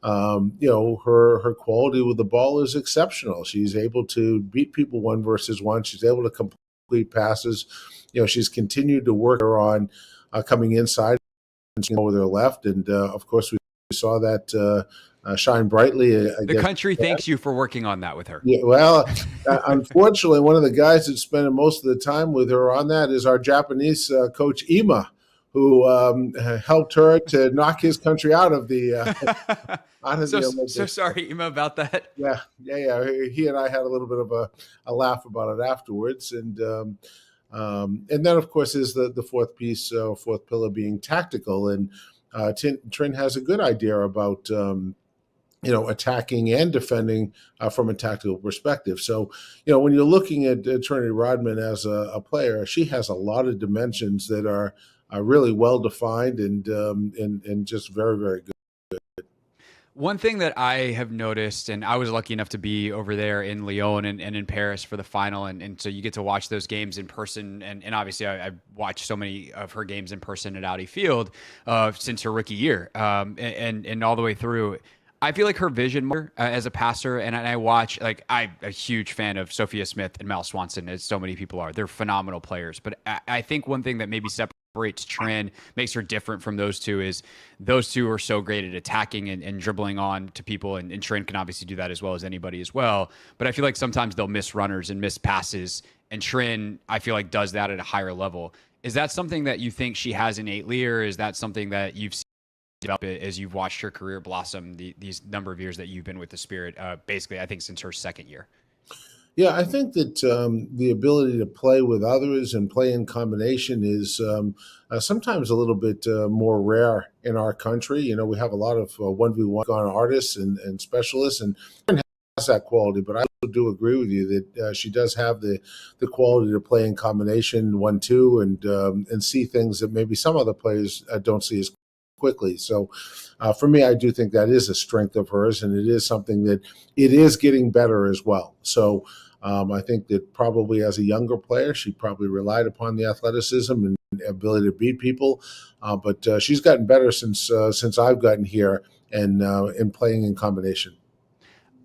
you know, her quality with the ball is exceptional. She's able to beat people 1 versus 1. She's able to complete passes. You know, she's continued to work her on coming inside and with her left. And of course, we saw that shine brightly. The country thanks you for working on that with her. Yeah, well, unfortunately, one of the guys that's spending most of the time with her on that is our Japanese coach, Ima, who helped her to knock his country out of the Olympics. So sorry, Ima, about that. Yeah. He and I had a little bit of a laugh about it afterwards, and then of course is the fourth piece, fourth pillar being tactical, and Trin has a good idea about you know, attacking and defending from a tactical perspective. So, you know, when you're looking at Trinity Rodman as a player, she has a lot of dimensions that are really well defined and just very, very good. One thing that I have noticed, and I was lucky enough to be over there in Lyon and in Paris for the final, and so you get to watch those games in person, and obviously I've watched so many of her games in person at Audi Field since her rookie year, and all the way through. I feel like her vision as a passer, and I watch, like, I'm a huge fan of Sophia Smith and Mel Swanson, as so many people are. They're phenomenal players. But I think one thing that maybe separates Trin, makes her different from those two, is those two are so great at attacking and dribbling on to people, and Trin can obviously do that as well as anybody as well. But I feel like sometimes they'll miss runners and miss passes, and Trin, I feel like, does that at a higher level. Is that something that you think she has innately, or is that something that you've seen develop as you've watched her career blossom these number of years that you've been with the Spirit, basically, I think, since her second year? Yeah, I think that the ability to play with others and play in combination is sometimes a little bit more rare in our country. You know, we have a lot of 1v1 artists and specialists, and that quality, but I also do agree with you that she does have the quality to play in combination 1-2 and see things that maybe some other players don't see as quickly. So for me, I do think that is a strength of hers, and it is something that it is getting better as well. So I think that probably as a younger player, she probably relied upon the athleticism and ability to beat people, but she's gotten better since I've gotten here and in playing in combination.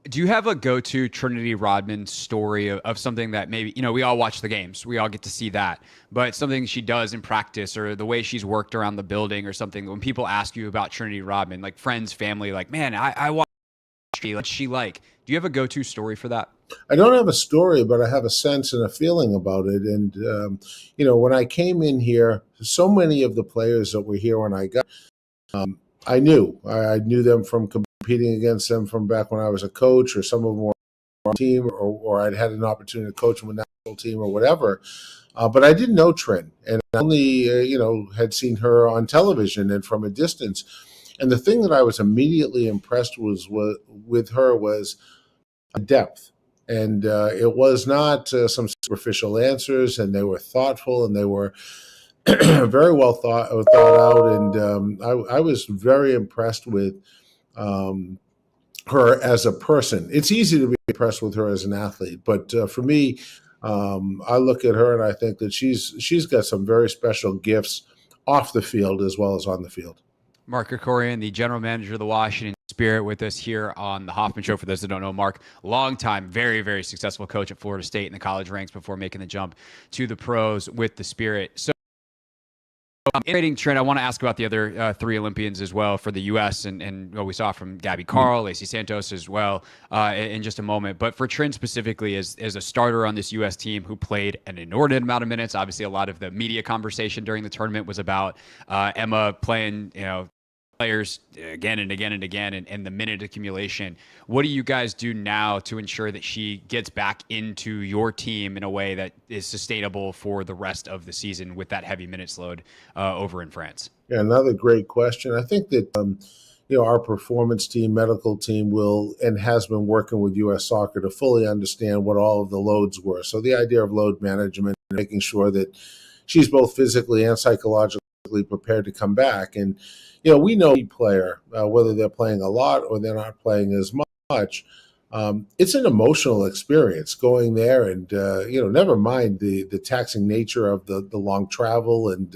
Do you have a go-to Trinity Rodman story of something that maybe, we all watch the games, we all get to see that, but something she does in practice or the way she's worked around the building or something, when people ask you about Trinity Rodman, like friends, family, like, man, I watch what's she like? Do you have a go-to story for that? I don't have a story, but I have a sense and a feeling about it. And, when I came in here, so many of the players that were here when I got, I knew them from competing against them from back when I was a coach, or some of them were on the team, or I'd had an opportunity to coach them with the national team or whatever. But I didn't know Trin, and I only, had seen her on television and from a distance. And the thing that I was immediately impressed with her was depth. And it was not some superficial answers, and they were thoughtful, and they were very well thought out. And I was very impressed with her as a person. It's easy to be impressed with her as an athlete, but for me, I look at her and I think that she's got some very special gifts off the field as well as on the field. Mark Krikorian, the general manager of the Washington Spirit, with us here on the Hoffman Show. For those that don't know, Mark, longtime, very, very successful coach at Florida State in the college ranks before making the jump to the pros with the Spirit. So, integrating Trent, I want to ask about the other three Olympians as well for the U.S. and what we saw from Gabby Carl, Lacey Santos as well in just a moment. But for Trent specifically, as a starter on this U.S. team who played an inordinate amount of minutes, obviously a lot of the media conversation during the tournament was about Emma playing, players again and again and again, and the minute accumulation. What do you guys do now to ensure that she gets back into your team in a way that is sustainable for the rest of the season with that heavy minutes load over in France? Yeah, another great question. I think that our performance team, medical team will and has been working with U.S. Soccer to fully understand what all of the loads were. So the idea of load management, making sure that she's both physically and psychologically prepared to come back. And we know each player, whether they're playing a lot or they're not playing as much, it's an emotional experience going there, and never mind the taxing nature of the long travel, and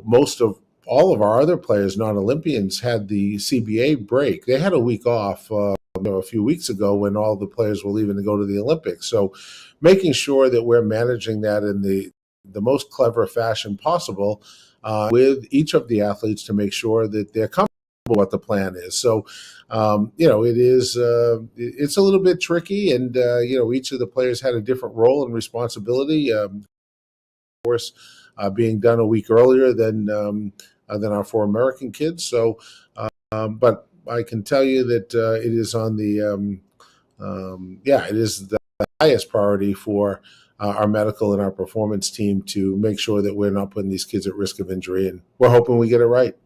most of all of our other players, non-Olympians, had the CBA break. They had a week off a few weeks ago when all the players were leaving to go to the Olympics. So making sure that we're managing that in the most clever fashion possible with each of the athletes to make sure that they're comfortable with what the plan is. So, it is it's a little bit tricky, and each of the players had a different role and responsibility. Of course, being done a week earlier than our four American kids. So, but I can tell you that it is on the it is the highest priority for our medical and our performance team to make sure that we're not putting these kids at risk of injury, and we're hoping we get it right.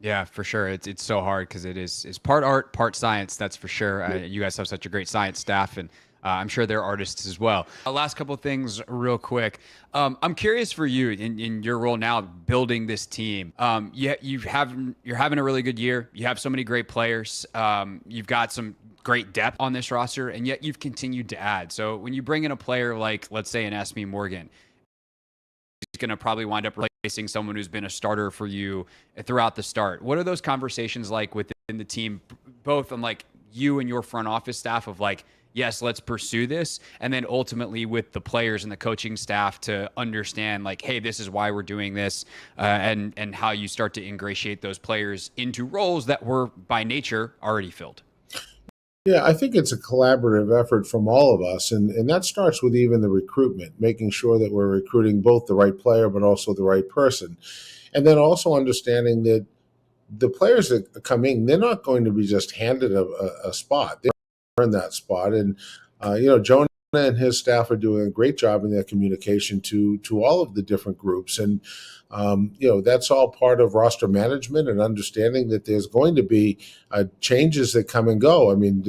Yeah, for sure. It's so hard because it's part art, part science. That's for sure. You guys have such a great science staff, and I'm sure they're artists as well. Last couple of things real quick. I'm curious for you in your role now building this team. You're having a really good year. You have so many great players. You've got some great depth on this roster, and yet you've continued to add. So when you bring in a player like, let's say, an Esme Morgan, he's going to probably wind up replacing someone who's been a starter for you throughout the start. What are those conversations like within the team, both on like you and your front office staff of like, yes, let's pursue this, and then ultimately with the players and the coaching staff to understand like, hey, this is why we're doing this, and how you start to ingratiate those players into roles that were by nature already filled? Yeah, I think it's a collaborative effort from all of us, and that starts with even the recruitment, making sure that we're recruiting both the right player but also the right person. And then also understanding that the players that come in, they're not going to be just handed a spot. They earn that spot. And, Joan and his staff are doing a great job in their communication to all of the different groups. And, that's all part of roster management and understanding that there's going to be changes that come and go. I mean,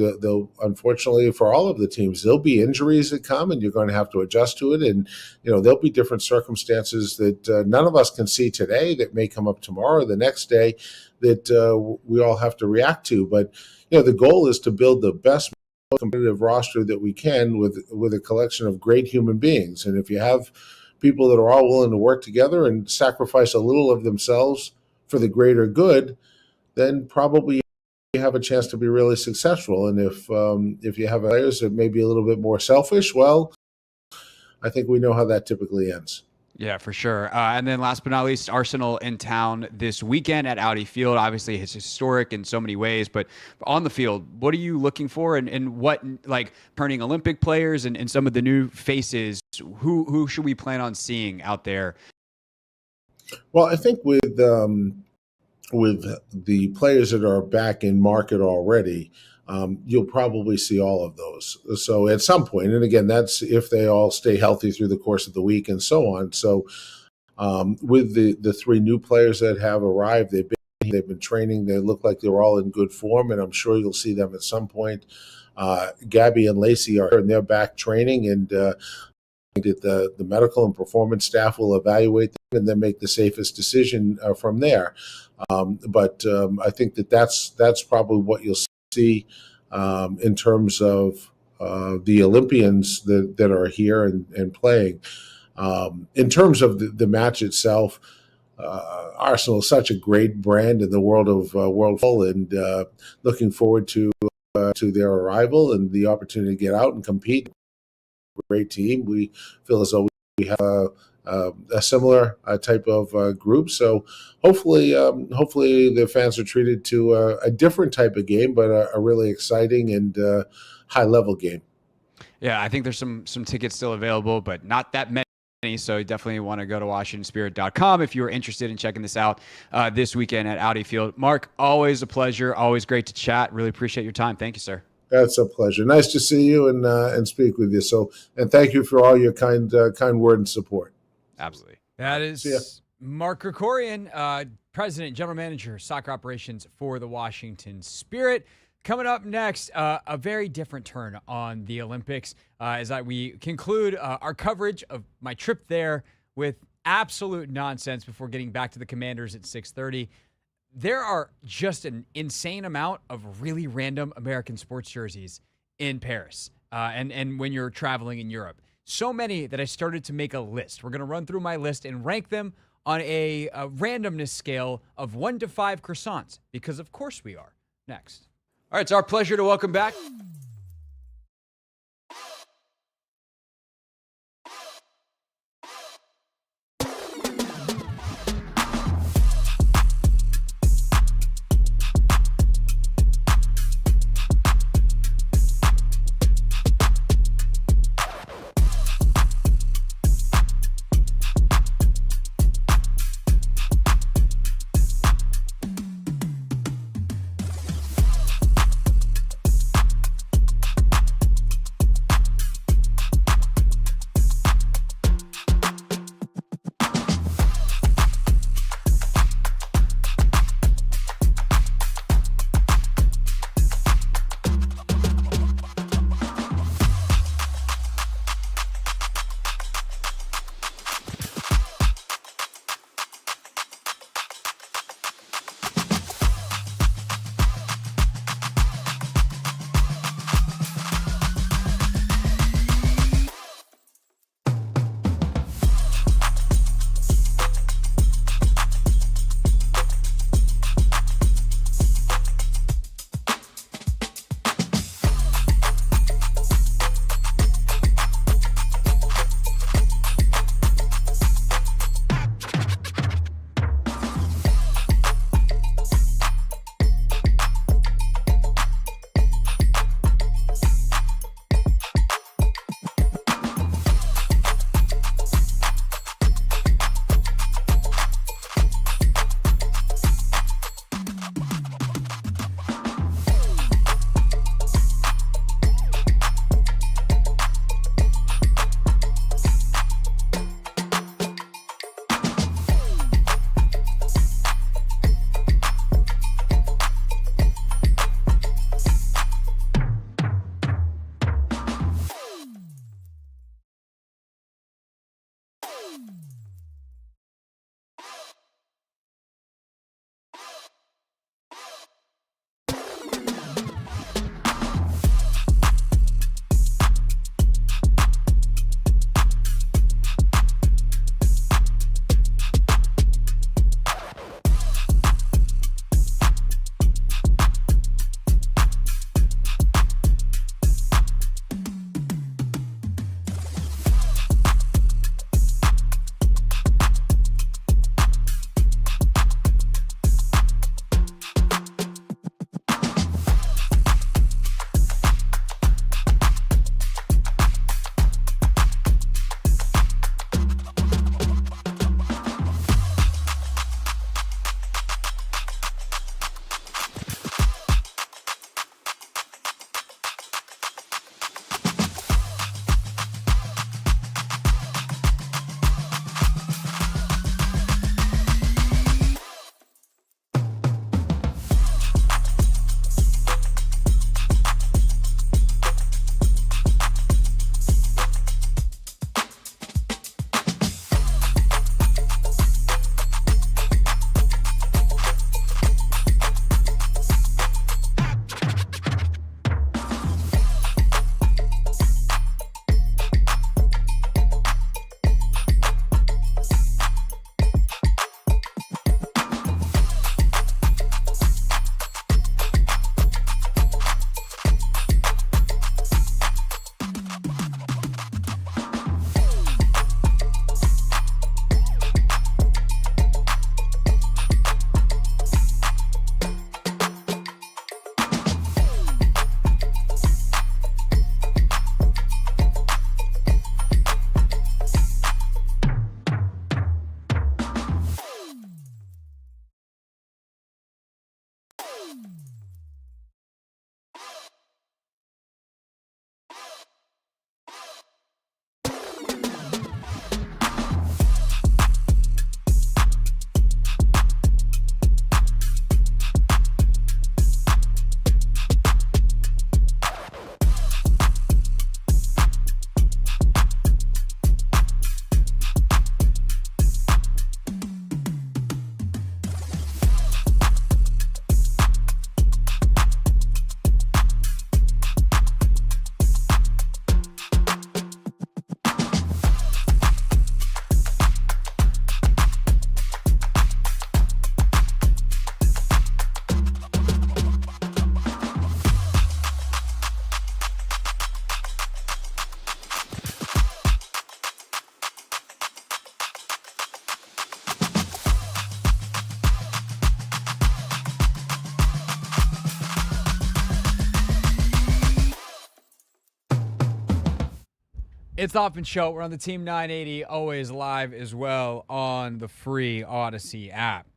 unfortunately for all of the teams, there'll be injuries that come and you're going to have to adjust to it. And, there'll be different circumstances that none of us can see today that may come up tomorrow or the next day that we all have to react to. But, the goal is to build the best competitive roster that we can with a collection of great human beings. And if you have people that are all willing to work together and sacrifice a little of themselves for the greater good, then probably you have a chance to be really successful. And if you have players that may be a little bit more selfish, well, I think we know how that typically ends. Yeah, for sure. And then last but not least, Arsenal in town this weekend at Audi Field. Obviously, it's historic in so many ways, but on the field, what are you looking for? And what, like, turning Olympic players and some of the new faces, who should we plan on seeing out there? Well, I think with the players that are back in market already, you'll probably see all of those. So at some point, and again, that's if they all stay healthy through the course of the week and so on. So with the three new players that have arrived, they've been training. They look like they're all in good form, and I'm sure you'll see them at some point. Gabby and Lacey are in their back training, and that the medical and performance staff will evaluate them and then make the safest decision from there. But I think that's probably what you'll see in terms of the Olympians that are here and playing. In terms of the match itself, Arsenal is such a great brand in the world of world football, and looking forward to their arrival and the opportunity to get out and compete. Great team. We feel as though we have a similar type of group. So hopefully the fans are treated to a different type of game, but a really exciting and high level game. Yeah, I think there's some tickets still available, but not that many. So you definitely want to go to WashingtonSpirit.com if you are interested in checking this out this weekend at Audi Field. Mark, always a pleasure. Always great to chat. Really appreciate your time. Thank you, sir. That's a pleasure. Nice to see you and speak with you. So, and thank you for all your kind word and support. Absolutely. That is Mark Krikorian, President, General Manager, Soccer Operations for the Washington Spirit. Coming up next, a very different turn on the Olympics as we conclude our coverage of my trip there with absolute nonsense before getting back to the Commanders at 6:30. There are just an insane amount of really random American sports jerseys in Paris and when you're traveling in Europe. So many that I started to make a list. We're going to run through my list and rank them on a randomness scale of 1 to 5 croissants, because of course we are. Next. All right, it's our pleasure to welcome back It's the Hoffman Show. We're on the Team 980, always live as well on the free Odyssey app.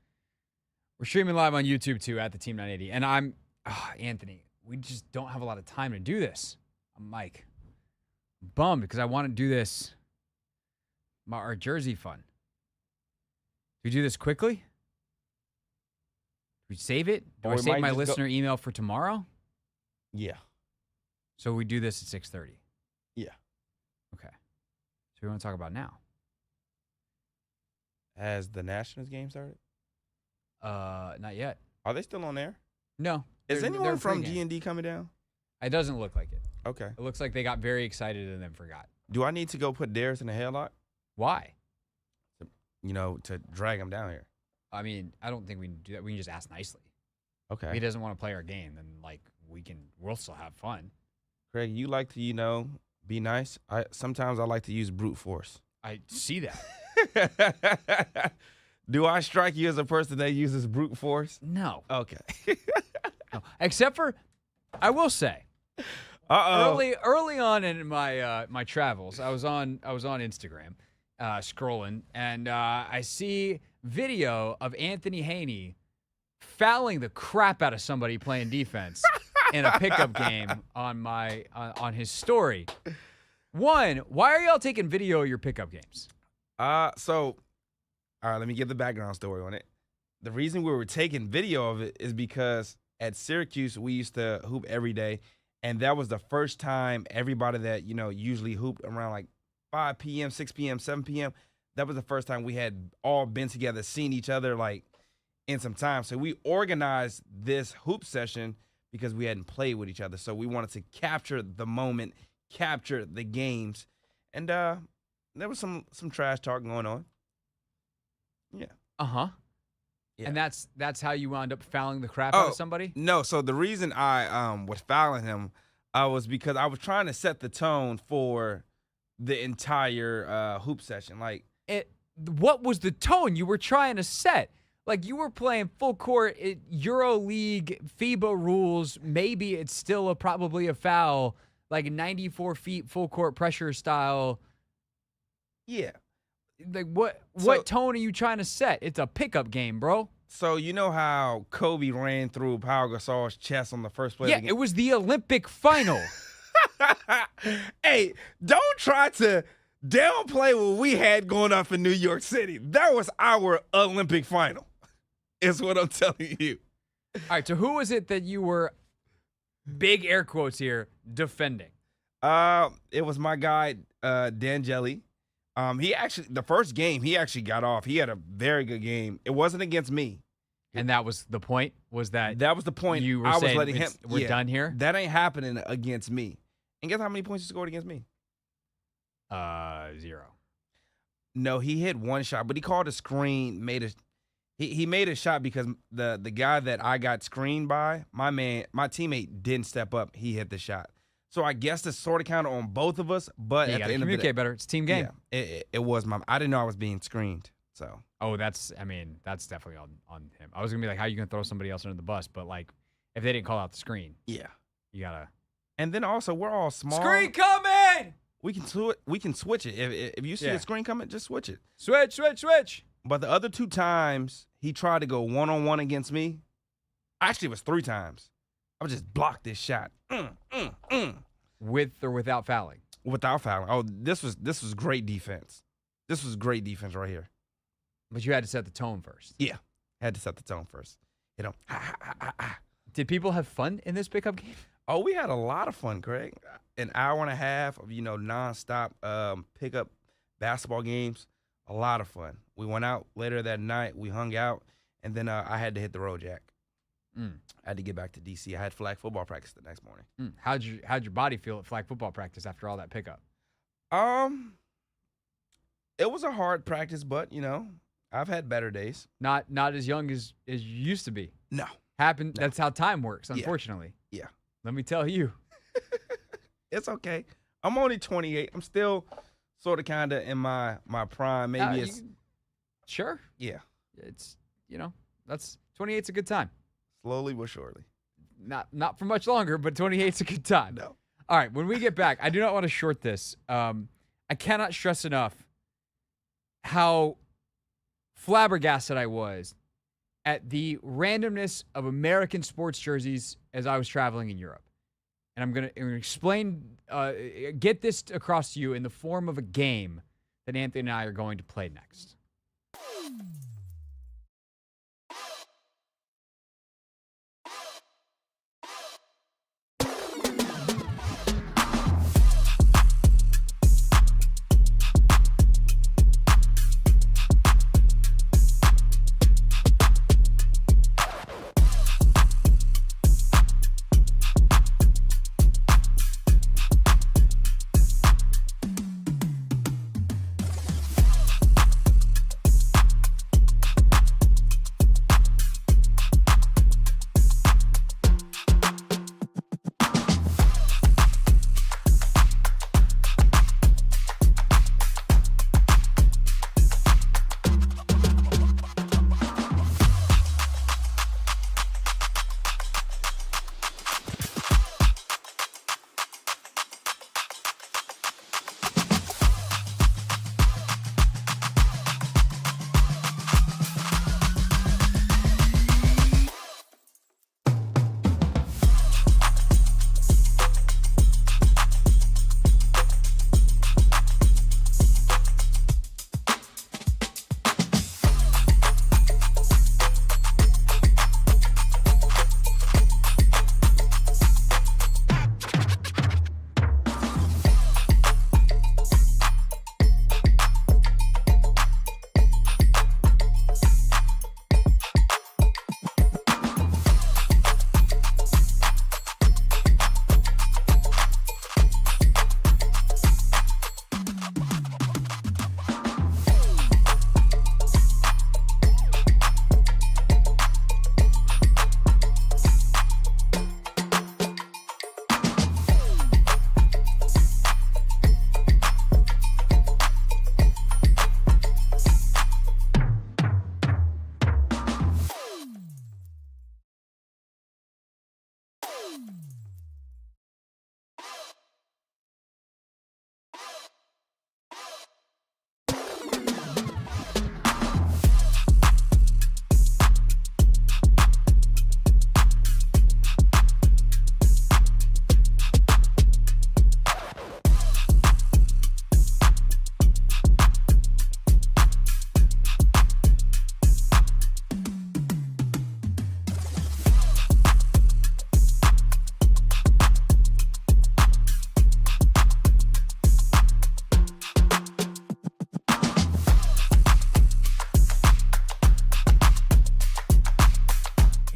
We're streaming live on YouTube, too, at the Team 980. And I'm, Anthony, we just don't have a lot of time to do this. I'm Mike. I'm bummed because I want to do this, our Jersey fun. Do we do this quickly? Do we save it? Do Or I we save might my just go- listener email for tomorrow? Yeah. So we do this at 6:30. Yeah. Okay. So we want to talk about now. Has the Nationals game started? Not yet. Are they still on there? No. Is they're anyone from pregame. G&D coming down? It doesn't look like it. Okay. It looks like they got very excited and then forgot. Do I need to go put Darius in the headlock? Why? To drag him down here. I mean, I don't think we can do that. We can just ask nicely. Okay. If he doesn't want to play our game, then we'll still have fun. Craig, you like to, be nice. Sometimes I like to use brute force. I see that. Do I strike you as a person that uses brute force? No. Okay. No. Except for, I will say, early on in my my travels, I was on Instagram, scrolling, and I see video of Anthony Haney fouling the crap out of somebody playing defense in a pickup game on his story. One, why are y'all taking video of your pickup games? All right, let me give the background story on it. The reason we were taking video of it is because at Syracuse, we used to hoop every day, and that was the first time everybody that, usually hooped around like 5 p.m., 6 p.m., 7 p.m., that was the first time we had all been together, seen each other like in some time. So we organized this hoop session because we hadn't played with each other. So we wanted to capture the moment, capture the games, and there was some trash talk going on. Yeah. Uh-huh. Yeah. And that's how you wound up fouling the crap out of somebody? No, so the reason I was fouling him was because I was trying to set the tone for the entire hoop session. Like, what was the tone you were trying to set? Like, you were playing full court, Euro League, FIBA rules. Maybe it's still probably a foul, like 94 feet full court pressure style. Yeah. Like, what tone are you trying to set? It's a pickup game, bro. So you know how Kobe ran through Pau Gasol's chest on the first play? Yeah, it was the Olympic final. Hey, don't try to downplay what we had going on in New York City. That was our Olympic final, is what I'm telling you. All right, so who was it that you were, big air quotes here, defending? It was my guy, Dan Jelly. The first game, he actually got off. He had a very good game. It wasn't against me. And that was the point? That was the point. You were I was saying letting him. We're done here? That ain't happening against me. And guess how many points he scored against me? 0. No, he hit one shot, but he called a screen, he made a shot because the guy that I got screened by, my teammate didn't step up. He hit the shot. So I guess this sort of counted on both of us, but you at gotta the end of the day, communicate better. It's a team game. Yeah, it was I didn't know I was being screened. So. Oh, that's definitely on him. I was gonna be like, how are you gonna throw somebody else under the bus? But like, if they didn't call out the screen, yeah, you gotta. And then also, we're all small. Screen coming. We can switch it. If you see a screen coming, just switch it. Switch. But the other 2 times he tried to go 1-on-1 against me. Actually, it was 3 times. I would just block this shot. With or without fouling? Without fouling. Oh, this was great defense. This was great defense right here. But you had to set the tone first. Yeah, had to set the tone first. Did people have fun in this pickup game? Oh, we had a lot of fun, Craig. An hour and a half of nonstop pickup basketball games. A lot of fun. We went out later that night. We hung out, and then I had to hit the road, Jack. I had to get back to DC. I had flag football practice the next morning. How'd your body feel at flag football practice after all that pickup? It was a hard practice, but I've had better days. Not as young as you used to be. No. No. That's how time works, unfortunately. Yeah. Let me tell you. It's okay. I'm only 28. I'm still sort of kind of in my prime. Maybe it's sure. Yeah. It's that's 28's a good time. Slowly but surely. Not for much longer, but 28's a good time. No. All right, when we get back, I do not want to short this. I cannot stress enough how flabbergasted I was at the randomness of American sports jerseys as I was traveling in Europe. And I'm going to explain, get this across to you in the form of a game that Anthony and I are going to play next.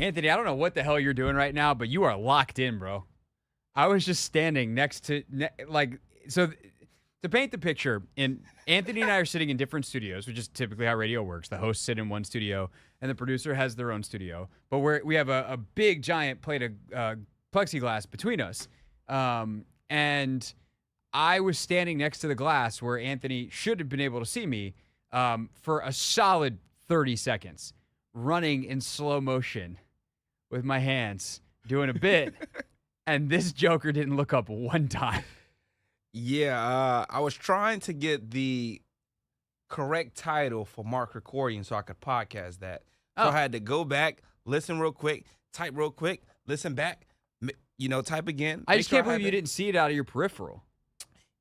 Anthony, I don't know what the hell you're doing right now, but you are locked in, bro. I was just standing next to, to paint the picture, Anthony and I are sitting in different studios, which is typically how radio works. The hosts sit in one studio, and the producer has their own studio. But we have a big, giant plate of plexiglass between us. And I was standing next to the glass where Anthony should have been able to see me for a solid 30 seconds, running in slow motion with my hands, doing a bit. And this joker didn't look up one time. Yeah, I was trying to get the correct title for Mark Krikorian so I could podcast that. So I had to go back, listen real quick, type real quick, listen back, type again. I just can't believe you didn't see it out of your peripheral.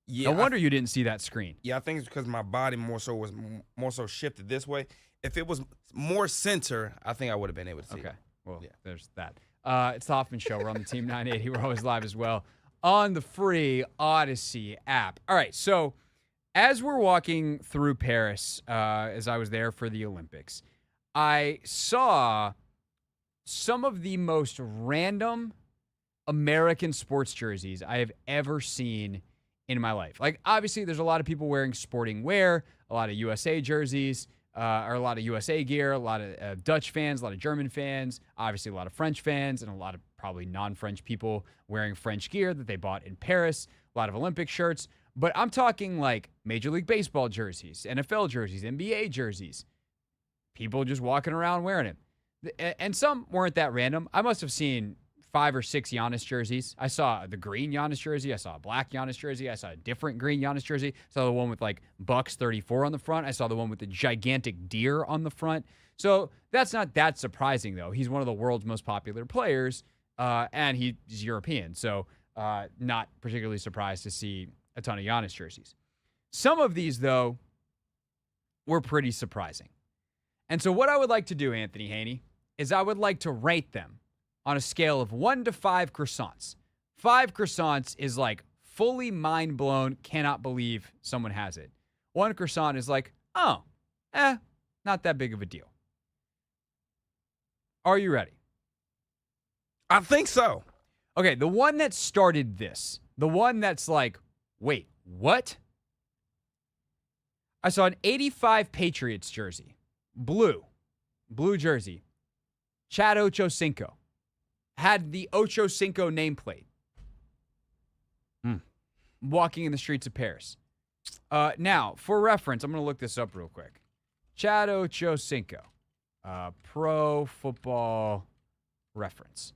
Yeah, no wonder you didn't see that screen. Yeah, I think it's because my body was more so shifted this way. If it was more center, I think I would have been able to see it. Okay, well, there's that. It's the Hoffman Show. We're on the Team 980. We're always live as well on the free Odyssey app. All right, so as we're walking through Paris, as I was there for the Olympics, I saw some of the most random American sports jerseys I have ever seen in my life. Like, obviously, there's a lot of people wearing sporting wear, a lot of USA jerseys, or a lot of USA gear, a lot of Dutch fans, a lot of German fans, obviously a lot of French fans, and a lot of probably non-French people wearing French gear that they bought in Paris, a lot of Olympic shirts. But I'm talking like Major League Baseball jerseys, NFL jerseys, NBA jerseys. People just walking around wearing it. And some weren't that random. I must have seen 5 or 6 Giannis jerseys. I saw the green Giannis jersey. I saw a black Giannis jersey. I saw a different green Giannis jersey. I saw the one with like Bucks 34 on the front. I saw the one with the gigantic deer on the front. So that's not that surprising, though. He's one of the world's most popular players, and he's European. So not particularly surprised to see a ton of Giannis jerseys. Some of these, though, were pretty surprising. And so what I would like to do, Anthony Haney, is I would like to rate them on a scale of 1 to 5 croissants. 5 croissants is like fully mind blown, cannot believe someone has it. 1 croissant is like, oh, not that big of a deal. Are you ready? I think so. Okay, the one that started this, the one that's like, wait, what? I saw an 85 Patriots jersey, blue jersey, Chad Ochocinco. Had the Ochocinco nameplate. Walking in the streets of Paris. Now, for reference, I'm going to look this up real quick. Chad Ochocinco, Pro Football Reference.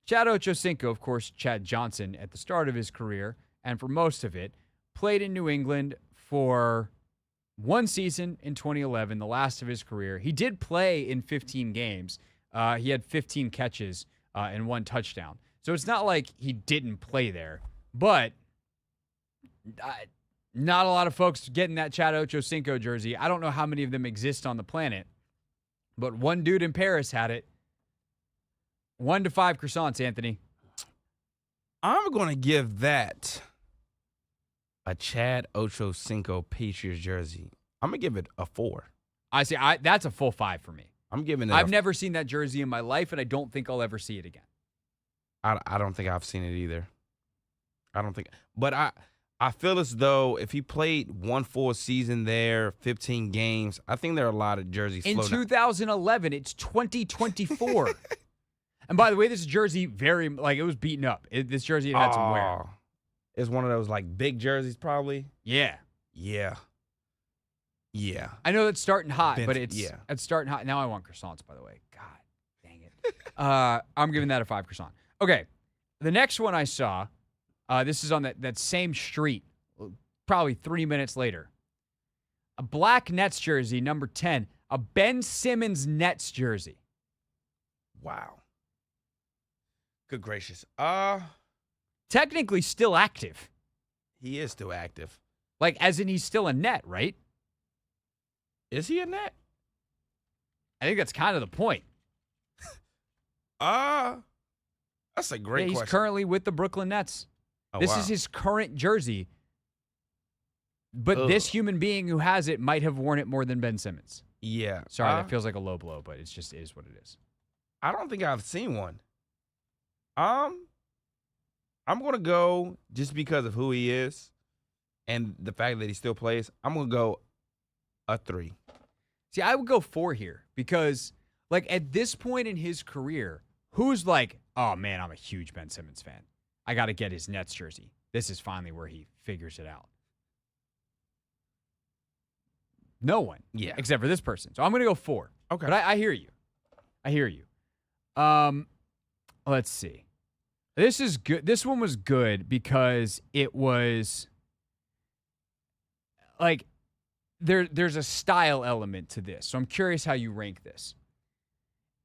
Chad Ochocinco, of course, Chad Johnson at the start of his career, and for most of it, played in New England for 1 season in 2011, the last of his career. He did play in 15 games. He had 15 catches and 1 touchdown. So it's not like he didn't play there. But not a lot of folks getting that Chad Ochocinco jersey. I don't know how many of them exist on the planet. But one dude in Paris had it. 1 to 5 croissants, Anthony. I'm going to give that a Chad Ochocinco Patriots jersey. I'm going to give it a 4. I see. That's a full 5 for me. I'm giving it I've never seen that jersey in my life, and I don't think I'll ever see it again. I don't think I've seen it either. I don't think. But I feel as though if he played 1 full season there, 15 games, I think there are a lot of jerseys in floating. 2011, it's 2024. And by the way, this jersey it was beaten up. This jersey had some wear. It's one of those like big jerseys, probably. Yeah. Yeah. I know it's starting hot, but it's yeah. It's starting hot. Now I want croissants, by the way. God dang it. I'm giving that a 5 croissant. Okay. The next one I saw, this is on that same street, probably 3 minutes later. A black Nets jersey, number 10. A Ben Simmons Nets jersey. Wow. Good gracious. Technically still active. He is still active. Like, as in he's still a Net, right? Is he a Net? I think that's kind of the point. That's a great he's question. Currently with the Brooklyn Nets. This is his current jersey. But this human being who has it might have worn it more than Ben Simmons. Yeah. Sorry, that feels like a low blow, but it is what it is. I don't think I've seen one. I'm going to go, just because of who he is and the fact that he still plays, I'm going to go a 3. See, I would go 4 here because, like, at this point in his career, who's like, oh, man, I'm a huge Ben Simmons fan. I got to get his Nets jersey. This is finally where he figures it out. No one. Yeah. Except for this person. So I'm going to go 4. Okay. But I hear you. Let's see. This is good. This one was good because it was like there's a style element to this. So I'm curious how you rank this.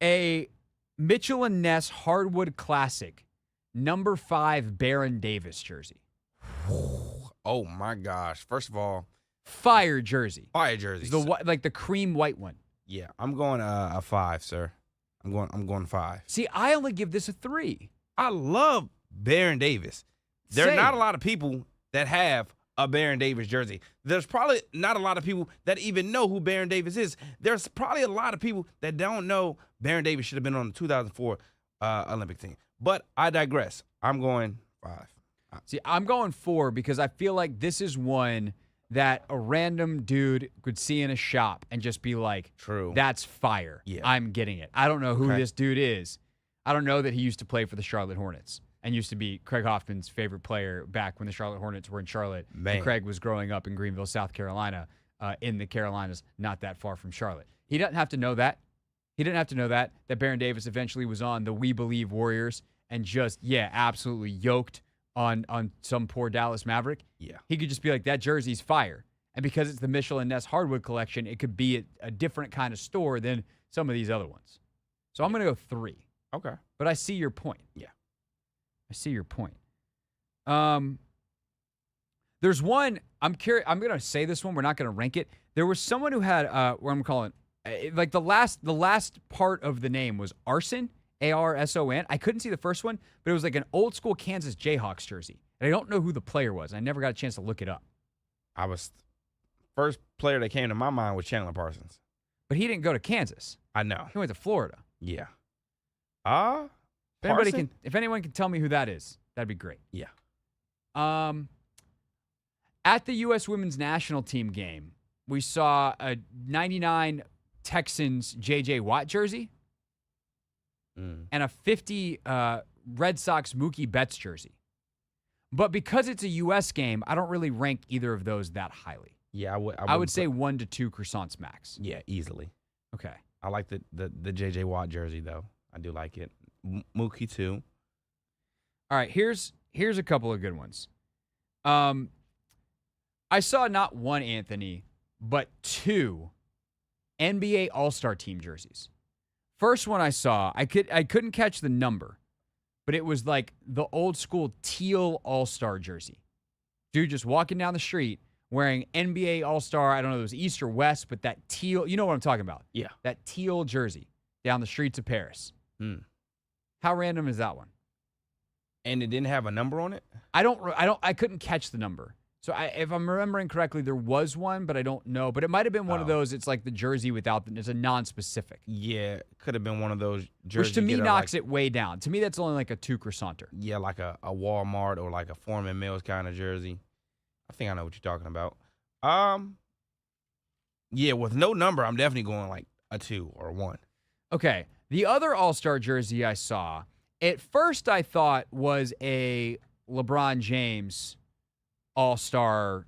A Mitchell and Ness Hardwood Classic, number 5 Baron Davis jersey. Oh my gosh. First of all, fire jersey. Fire jersey. The cream white one. Yeah, I'm going a 5, sir. I'm going 5. See, I only give this a 3. I love Baron Davis. There are not a lot of people that have a Baron Davis jersey. There's probably not a lot of people that even know who Baron Davis is. There's probably a lot of people that don't know Baron Davis should have been on the 2004 Olympic team. But I digress. I'm going 5. See, I'm going 4 because I feel like this is one that a random dude could see in a shop and just be like, true, that's fire. Yeah. I'm getting it. I don't know who this dude is. I don't know that he used to play for the Charlotte Hornets and used to be Craig Hoffman's favorite player back when the Charlotte Hornets were in Charlotte. Man. And Craig was growing up in Greenville, South Carolina, in the Carolinas, not that far from Charlotte. He doesn't have to know that. He didn't have to know that Baron Davis eventually was on the We Believe Warriors and just, absolutely yoked on some poor Dallas Maverick. Yeah. He could just be like, that jersey's fire. And because it's the Michelin Ness Hardwood collection, it could be a different kind of store than some of these other ones. So I'm going to go 3. Okay. But I see your point. Yeah. I see your point. There's one, I'm curious, I'm going to say this one, we're not going to rank it. There was someone who had, what I'm calling, like the last part of the name was Arson, Arson. I couldn't see the first one, but it was like an old school Kansas Jayhawks jersey. And I don't know who the player was. I never got a chance to look it up. First player that came to my mind was Chandler Parsons. But he didn't go to Kansas. I know. He went to Florida. Yeah. If anyone can tell me who that is, that'd be great. Yeah. At the U.S. Women's National Team game, we saw a 99 Texans J.J. Watt jersey and a 50 Red Sox Mookie Betts jersey. But because it's a U.S. game, I don't really rank either of those that highly. Yeah, I would say 1 to 2 croissants max. Yeah, easily. Okay. I like the J.J. Watt jersey, though. I do like it. Mookie, too. All right, here's a couple of good ones. I saw not one, Anthony, but 2 NBA All-Star Team jerseys. First one I saw, I couldn't catch the number, but it was like the old school teal All-Star jersey. Dude just walking down the street wearing NBA All-Star, I don't know if it was East or West, but that teal, you know what I'm talking about. Yeah. That teal jersey down the streets of Paris. How random is that one? And it didn't have a number on it? I couldn't catch the number. So if I'm remembering correctly, there was one, but I don't know. But it might have been one of those. It's like the jersey without it's a non-specific. Yeah, could have been one of those jerseys. Which to me knocks it way down. To me, that's only like a 2 croissanter. Yeah, like a Walmart or like a Foreman Mills kind of jersey. I think I know what you're talking about. Yeah, with no number, I'm definitely going like a 2 or a 1. Okay. The other All-Star jersey I saw, at first I thought was a LeBron James All-Star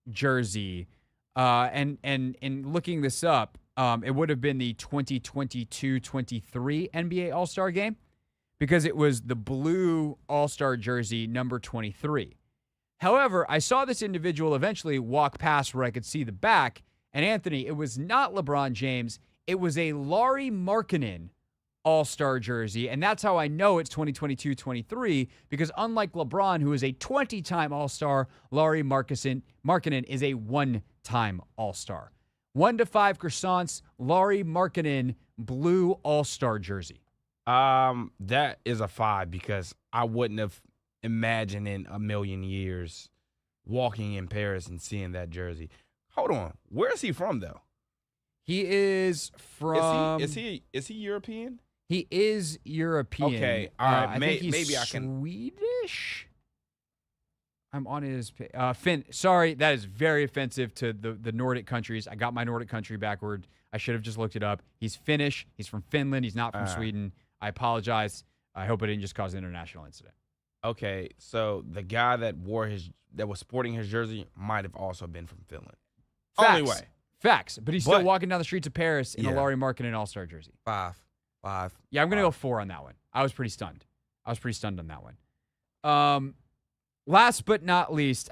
jersey. And in looking this up, it would have been the 2022-23 NBA All-Star game because it was the blue All-Star jersey number 23. However, I saw this individual eventually walk past where I could see the back, and Anthony, it was not LeBron James. It was a Lauri Markkanen All-Star jersey, and that's how I know it's 2022-23 because unlike LeBron, who is a 20-time All-Star, Lauri Markkanen is a 1-time All-Star. 1 to 5 croissants, Lauri Markkanen blue All-Star jersey. That is a 5 because I wouldn't have imagined in a million years walking in Paris and seeing that jersey. Hold on, where is he from though? He is from. Is he European? He is European. Okay, all right. I think he's maybe I can. Swedish. I'm on his. Finn. Sorry, that is very offensive to the Nordic countries. I got my Nordic country backward. I should have just looked it up. He's Finnish. He's from Finland. He's not from Sweden. I apologize. I hope it didn't just cause an international incident. Okay, so the guy that was sporting his jersey might have also been from Finland. Facts. Only way. Facts. But he's still walking down the streets of Paris in a Lauri Markkanen All-Star jersey. 5. Yeah, I'm going to go 4 on that one. I was pretty stunned. on that one. Last but not least,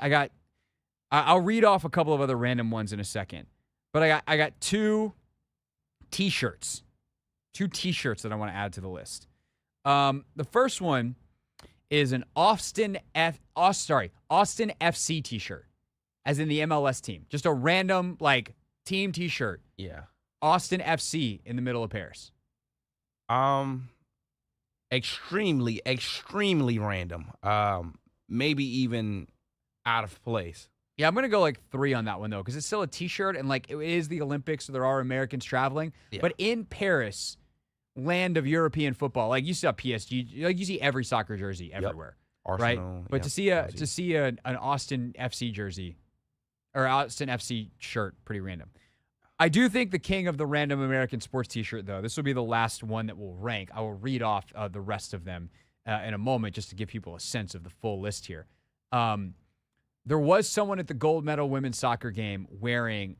I'll read off a couple of other random ones in a second. But I got 2 T-shirts. 2 T-shirts that I want to add to the list. The first one is an Austin FC T-shirt, as in the MLS team. Just a random team T-shirt. Yeah. Austin FC in the middle of Paris. Extremely, extremely random. Maybe even out of place. Yeah, I'm going to go 3 on that one, though, because it's still a T-shirt, and it is the Olympics, so there are Americans traveling. Yeah. But in Paris, land of European football, you see PSG, you see every soccer jersey everywhere. Yep. Arsenal, right? But to see an Austin FC jersey, or Austin FC shirt, pretty random. I do think the king of the random American sports T-shirt, though, this will be the last one that will rank. I will read off the rest of them in a moment just to give people a sense of the full list here. There was someone at the gold medal women's soccer game wearing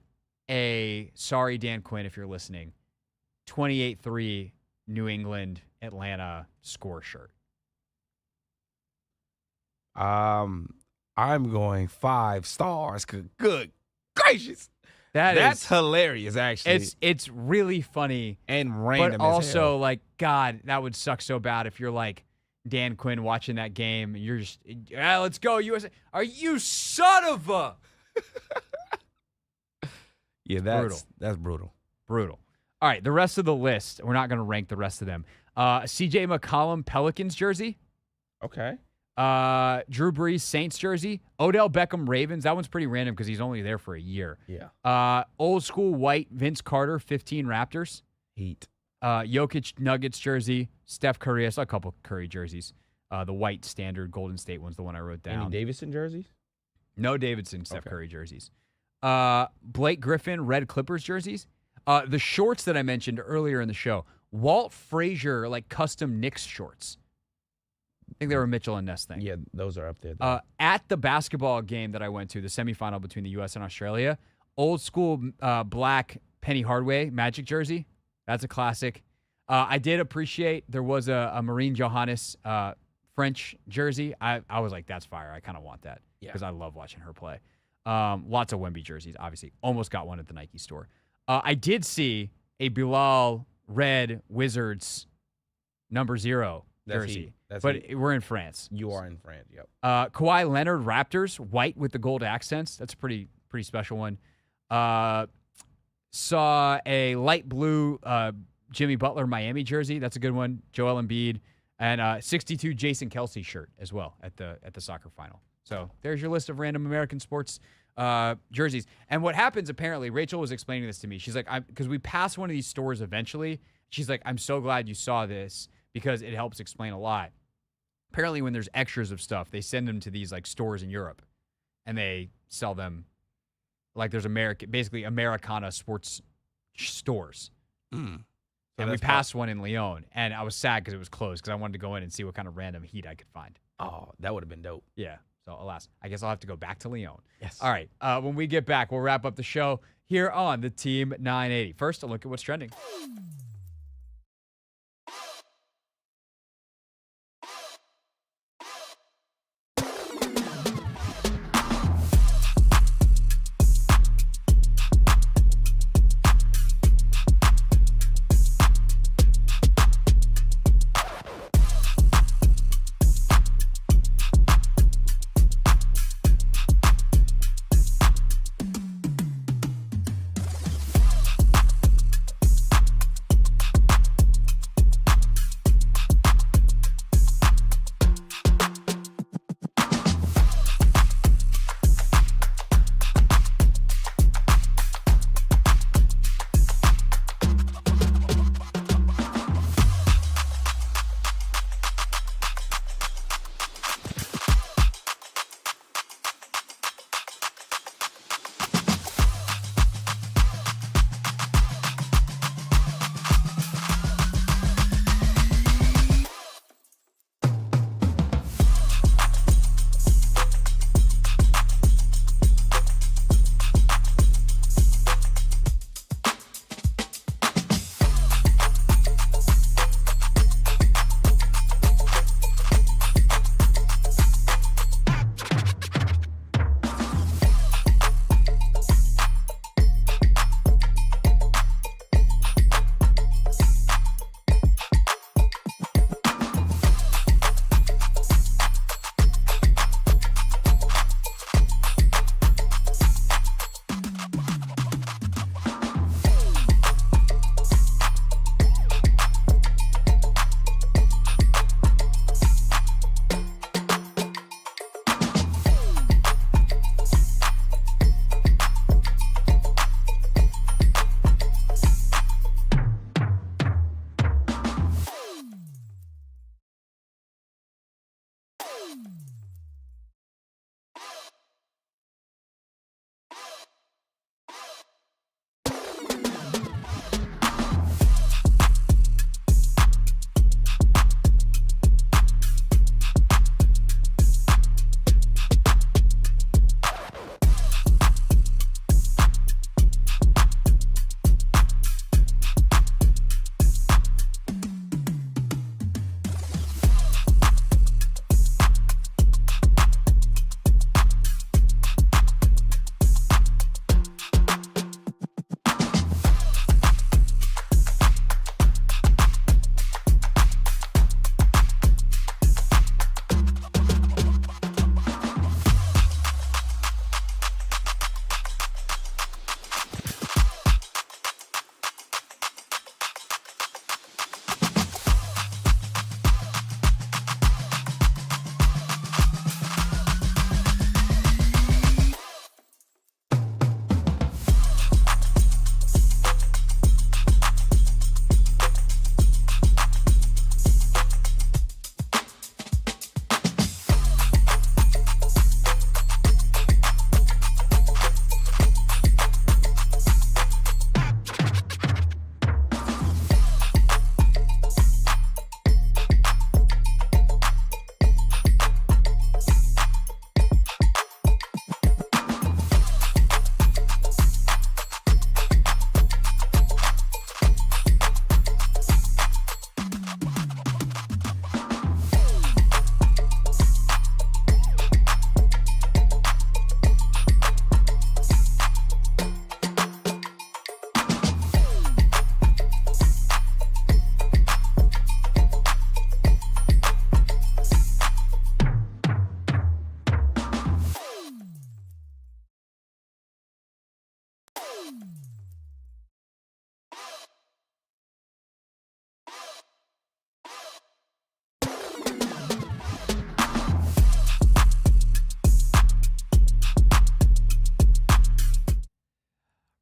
sorry, Dan Quinn, if you're listening, 28-3 New England Atlanta score shirt. I'm going 5 stars. Good gracious. That's hilarious, actually. It's really funny and random but also as hell. like, God, that would suck so bad if you're like Dan Quinn watching that game and you're just, let's go USA. Are you son of a? Yeah, that's brutal. Brutal. All right, the rest of the list, we're not going to rank the rest of them. CJ McCollum, Pelicans jersey. Okay. Drew Brees, Saints jersey. Odell Beckham, Ravens. That one's pretty random because he's only there for a year. Yeah. Old school white Vince Carter, 15 Raptors. Heat. Jokic, Nuggets jersey. Steph Curry. I saw a couple Curry jerseys. The white standard Golden State one's the one I wrote down. Any Davidson jerseys? No Davidson, Steph Curry jerseys. Blake Griffin, red Clippers jerseys. The shorts that I mentioned earlier in the show. Walt Frazier, like custom Knicks shorts. I think they were Mitchell and Ness thing. Yeah, those are up there. At the basketball game that I went to, the semifinal between the U.S. and Australia, old school black Penny Hardaway Magic jersey. That's a classic. I did appreciate there was a Marine Johannes French jersey. I was like, that's fire. I kind of want that because I love watching her play. Lots of Wemby jerseys, obviously. Almost got one at the Nike store. I did see a Bilal red Wizards #0 jersey. We're in France. You are in France, yep. Kawhi Leonard Raptors, white with the gold accents. That's a pretty special one. Saw a light blue Jimmy Butler Miami jersey. That's a good one. Joel Embiid. And 62 Jason Kelsey shirt as well at the soccer final. So there's your list of random American sports jerseys. And what happens, apparently, Rachel was explaining this to me. She's like, because we pass one of these stores eventually. She's like, I'm so glad you saw this because it helps explain a lot. Apparently, when there's extras of stuff, they send them to these like stores in Europe, and they sell them. Like there's basically Americana sports stores. Mm. And we passed one in Lyon, and I was sad because it was closed because I wanted to go in and see what kind of random heat I could find. Oh, that would have been dope. Yeah. So alas, I guess I'll have to go back to Lyon. Yes. All right. When we get back, we'll wrap up the show here on the Team 980. First, a look at what's trending.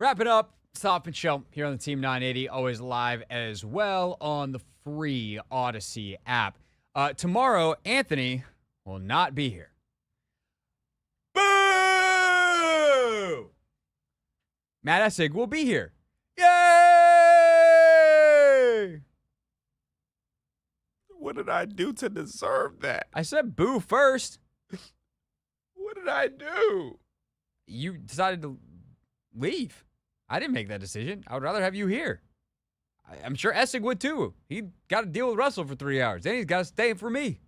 Wrap it up. It's the Hoffman Show here on the Team 980, always live as well on the free Odyssey app. Tomorrow, Anthony will not be here. Boo! Matt Essig will be here. Yay! What did I do to deserve that? I said boo first. What did I do? You decided to leave. I didn't make that decision. I would rather have you here. I'm sure Essig would too. He got to deal with Russell for 3 hours. Then he's got to stay for me.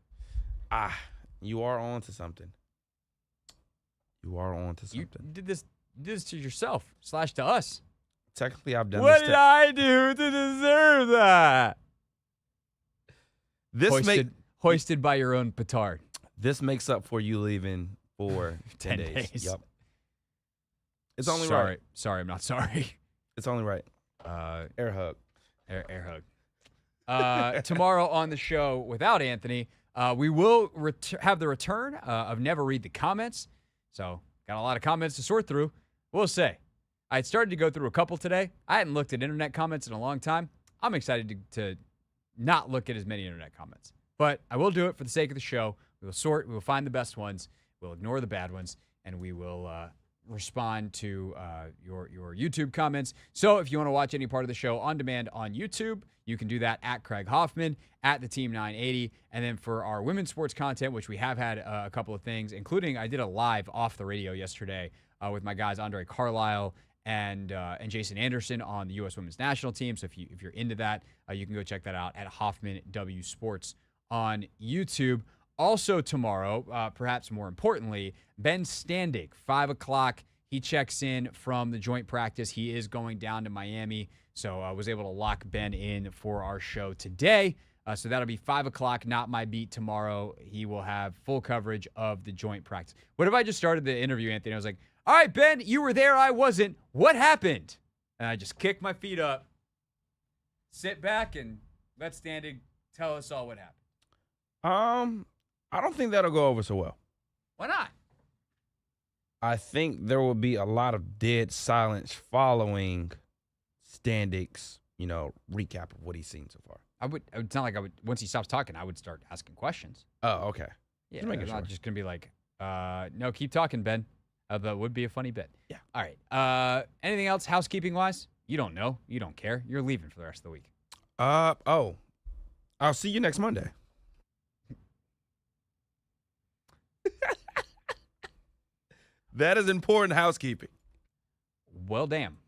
You are on to something. You are on to something. You did this to yourself / to us. Technically, I've done What this. did I do to deserve that? Hoisted by your own petard. This makes up for you leaving for 10 days. Yep. It's only right. Sorry, I'm not sorry. It's only right. Air hug. Air hug. Tomorrow on the show without Anthony, we will have the return of Never Read the Comments. So got a lot of comments to sort through. We'll say. I had started to go through a couple today. I hadn't looked at internet comments in a long time. I'm excited to not look at as many internet comments. But I will do it for the sake of the show. We will sort. We will find the best ones. We'll ignore the bad ones. And we will respond to your YouTube comments. So if you want to watch any part of the show on demand on YouTube, you can do that at Craig Hoffman, at the Team 980. And then for our women's sports content, which we have had a couple of things, including I did a live off the radio yesterday with my guys Andre Carlisle and Jason Anderson on the U.S. Women's National Team. So if you're into that, you can go check that out at Hoffman W Sports on YouTube. Also tomorrow, perhaps more importantly, Ben Standig, 5 o'clock. He checks in from the joint practice. He is going down to Miami, so I was able to lock Ben in for our show today. So that'll be 5 o'clock, not my beat tomorrow. He will have full coverage of the joint practice. What if I just started the interview, Anthony? I was like, all right, Ben, you were there. I wasn't. What happened? And I just kick my feet up, sit back, and let Standig tell us all what happened. I don't think that'll go over so well. Why not? I think there will be a lot of dead silence following Standig's, recap of what he's seen so far. It's not like I would, once he stops talking, I would start asking questions. Oh, okay. Yeah, I'm not just going to be like, no, keep talking, Ben. That would be a funny bit. Yeah. All right. Anything else housekeeping-wise? You don't know. You don't care. You're leaving for the rest of the week. I'll see you next Monday. That is important housekeeping. Well, damn.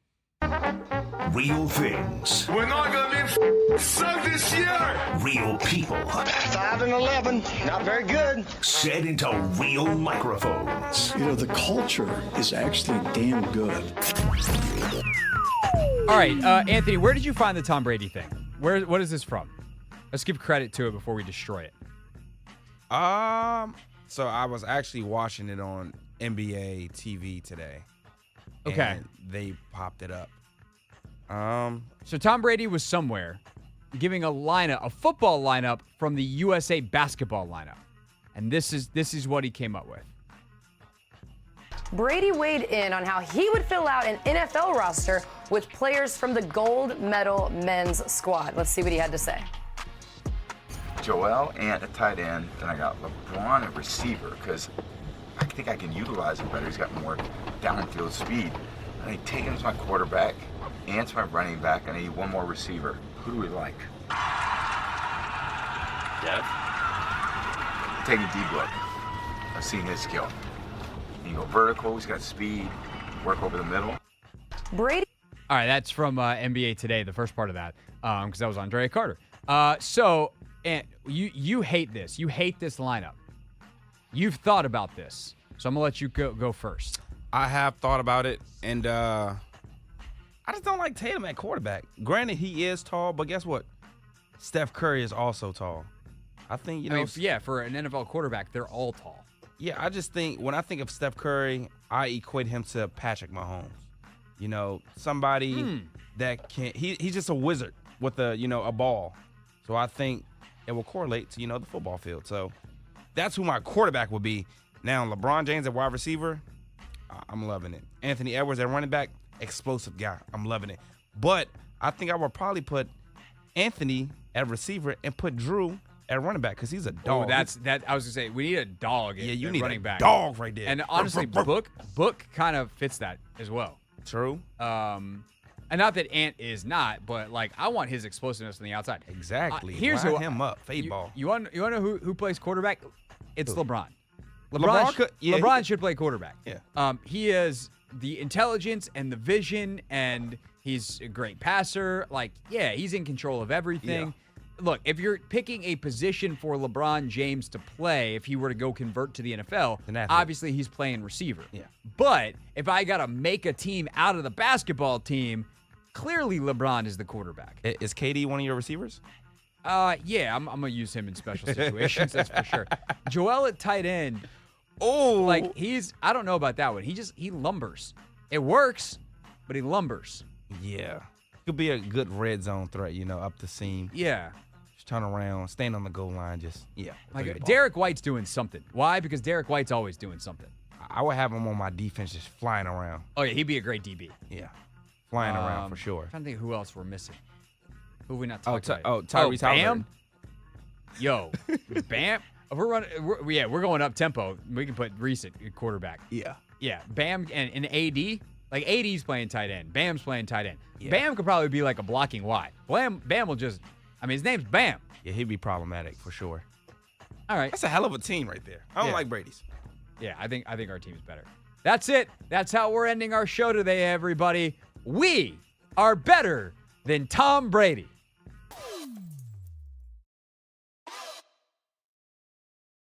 Real things. We're not going to be sucked this year. Real people. 5 and 11. Not very good. Said into real microphones. The culture is actually damn good. All right, Anthony, where did you find the Tom Brady thing? What is this from? Let's give credit to it before we destroy it. So I was actually watching it on NBA TV today. Okay. And they popped it up. So Tom Brady was somewhere giving a football lineup from the USA basketball lineup. And this is what he came up with. Brady weighed in on how he would fill out an NFL roster with players from the gold medal men's squad. Let's see what he had to say. Joel Ant at tight end, then I got LeBron at receiver because I think I can utilize him better. He's got more downfield speed. I need Tatum's as my quarterback, Ant's my running back, and I need one more receiver. Who do we like? Jeff? Taking D-Book. I've seen his skill. He can go vertical, he's got speed, work over the middle. Brady. All right, that's from NBA Today, the first part of that, because that was Andrea Carter. So, and you hate this. You hate this lineup. You've thought about this, so I'm gonna let you go first. I have thought about it, and I just don't like Tatum at quarterback. Granted, he is tall, but guess what? Steph Curry is also tall. I think, for an NFL quarterback, they're all tall. Yeah, I just think when I think of Steph Curry, I equate him to Patrick Mahomes. Somebody that can. He's just a wizard with a ball. So I think it will correlate to the football field. So that's who my quarterback would be. Now LeBron James at wide receiver, I'm loving it. Anthony Edwards at running back, explosive guy. I'm loving it. But I think I would probably put Anthony at receiver and put Drew at running back because he's a dog. I was gonna say we need a dog. Yeah, you at need running a back. dog right there. And honestly, Book kind of fits that as well. True. And not that Ant is not, but like I want his explosiveness on the outside. Exactly. Here's Line him up. Fade ball. You want to know who plays quarterback? It's LeBron. LeBron should play quarterback. Yeah. He has the intelligence and the vision, and he's a great passer. Like, yeah, he's in control of everything. Yeah. Look, if you're picking a position for LeBron James to play, if he were to go convert to the NFL, obviously he's playing receiver. Yeah. But if I got to make a team out of the basketball team, clearly LeBron is the quarterback. Is KD one of your receivers? Yeah, I'm going to use him in special situations, that's for sure. Joel at tight end. Oh. Like, I don't know about that one. He lumbers. It works, but he lumbers. Yeah. Could be a good red zone threat, up the seam. Yeah. Just turn around, stand on the goal line, Like, Derek White's doing something. Why? Because Derek White's always doing something. I would have him on my defense just flying around. Oh, yeah, he'd be a great DB. Yeah. Flying around for sure. I'm trying to think who else we're missing. Who we not talking about? Tyrese Bam? Yo, Bam. We're going up tempo. We can put Reese at quarterback. Yeah. Yeah, Bam and AD. Like, AD's playing tight end. Bam's playing tight end. Yeah. Bam could probably be like a blocking wide. Bam will just, his name's Bam. Yeah, he'd be problematic for sure. All right. That's a hell of a team right there. I don't like Brady's. Yeah, I think our team's better. That's it. That's how we're ending our show today, everybody. We are better than Tom Brady.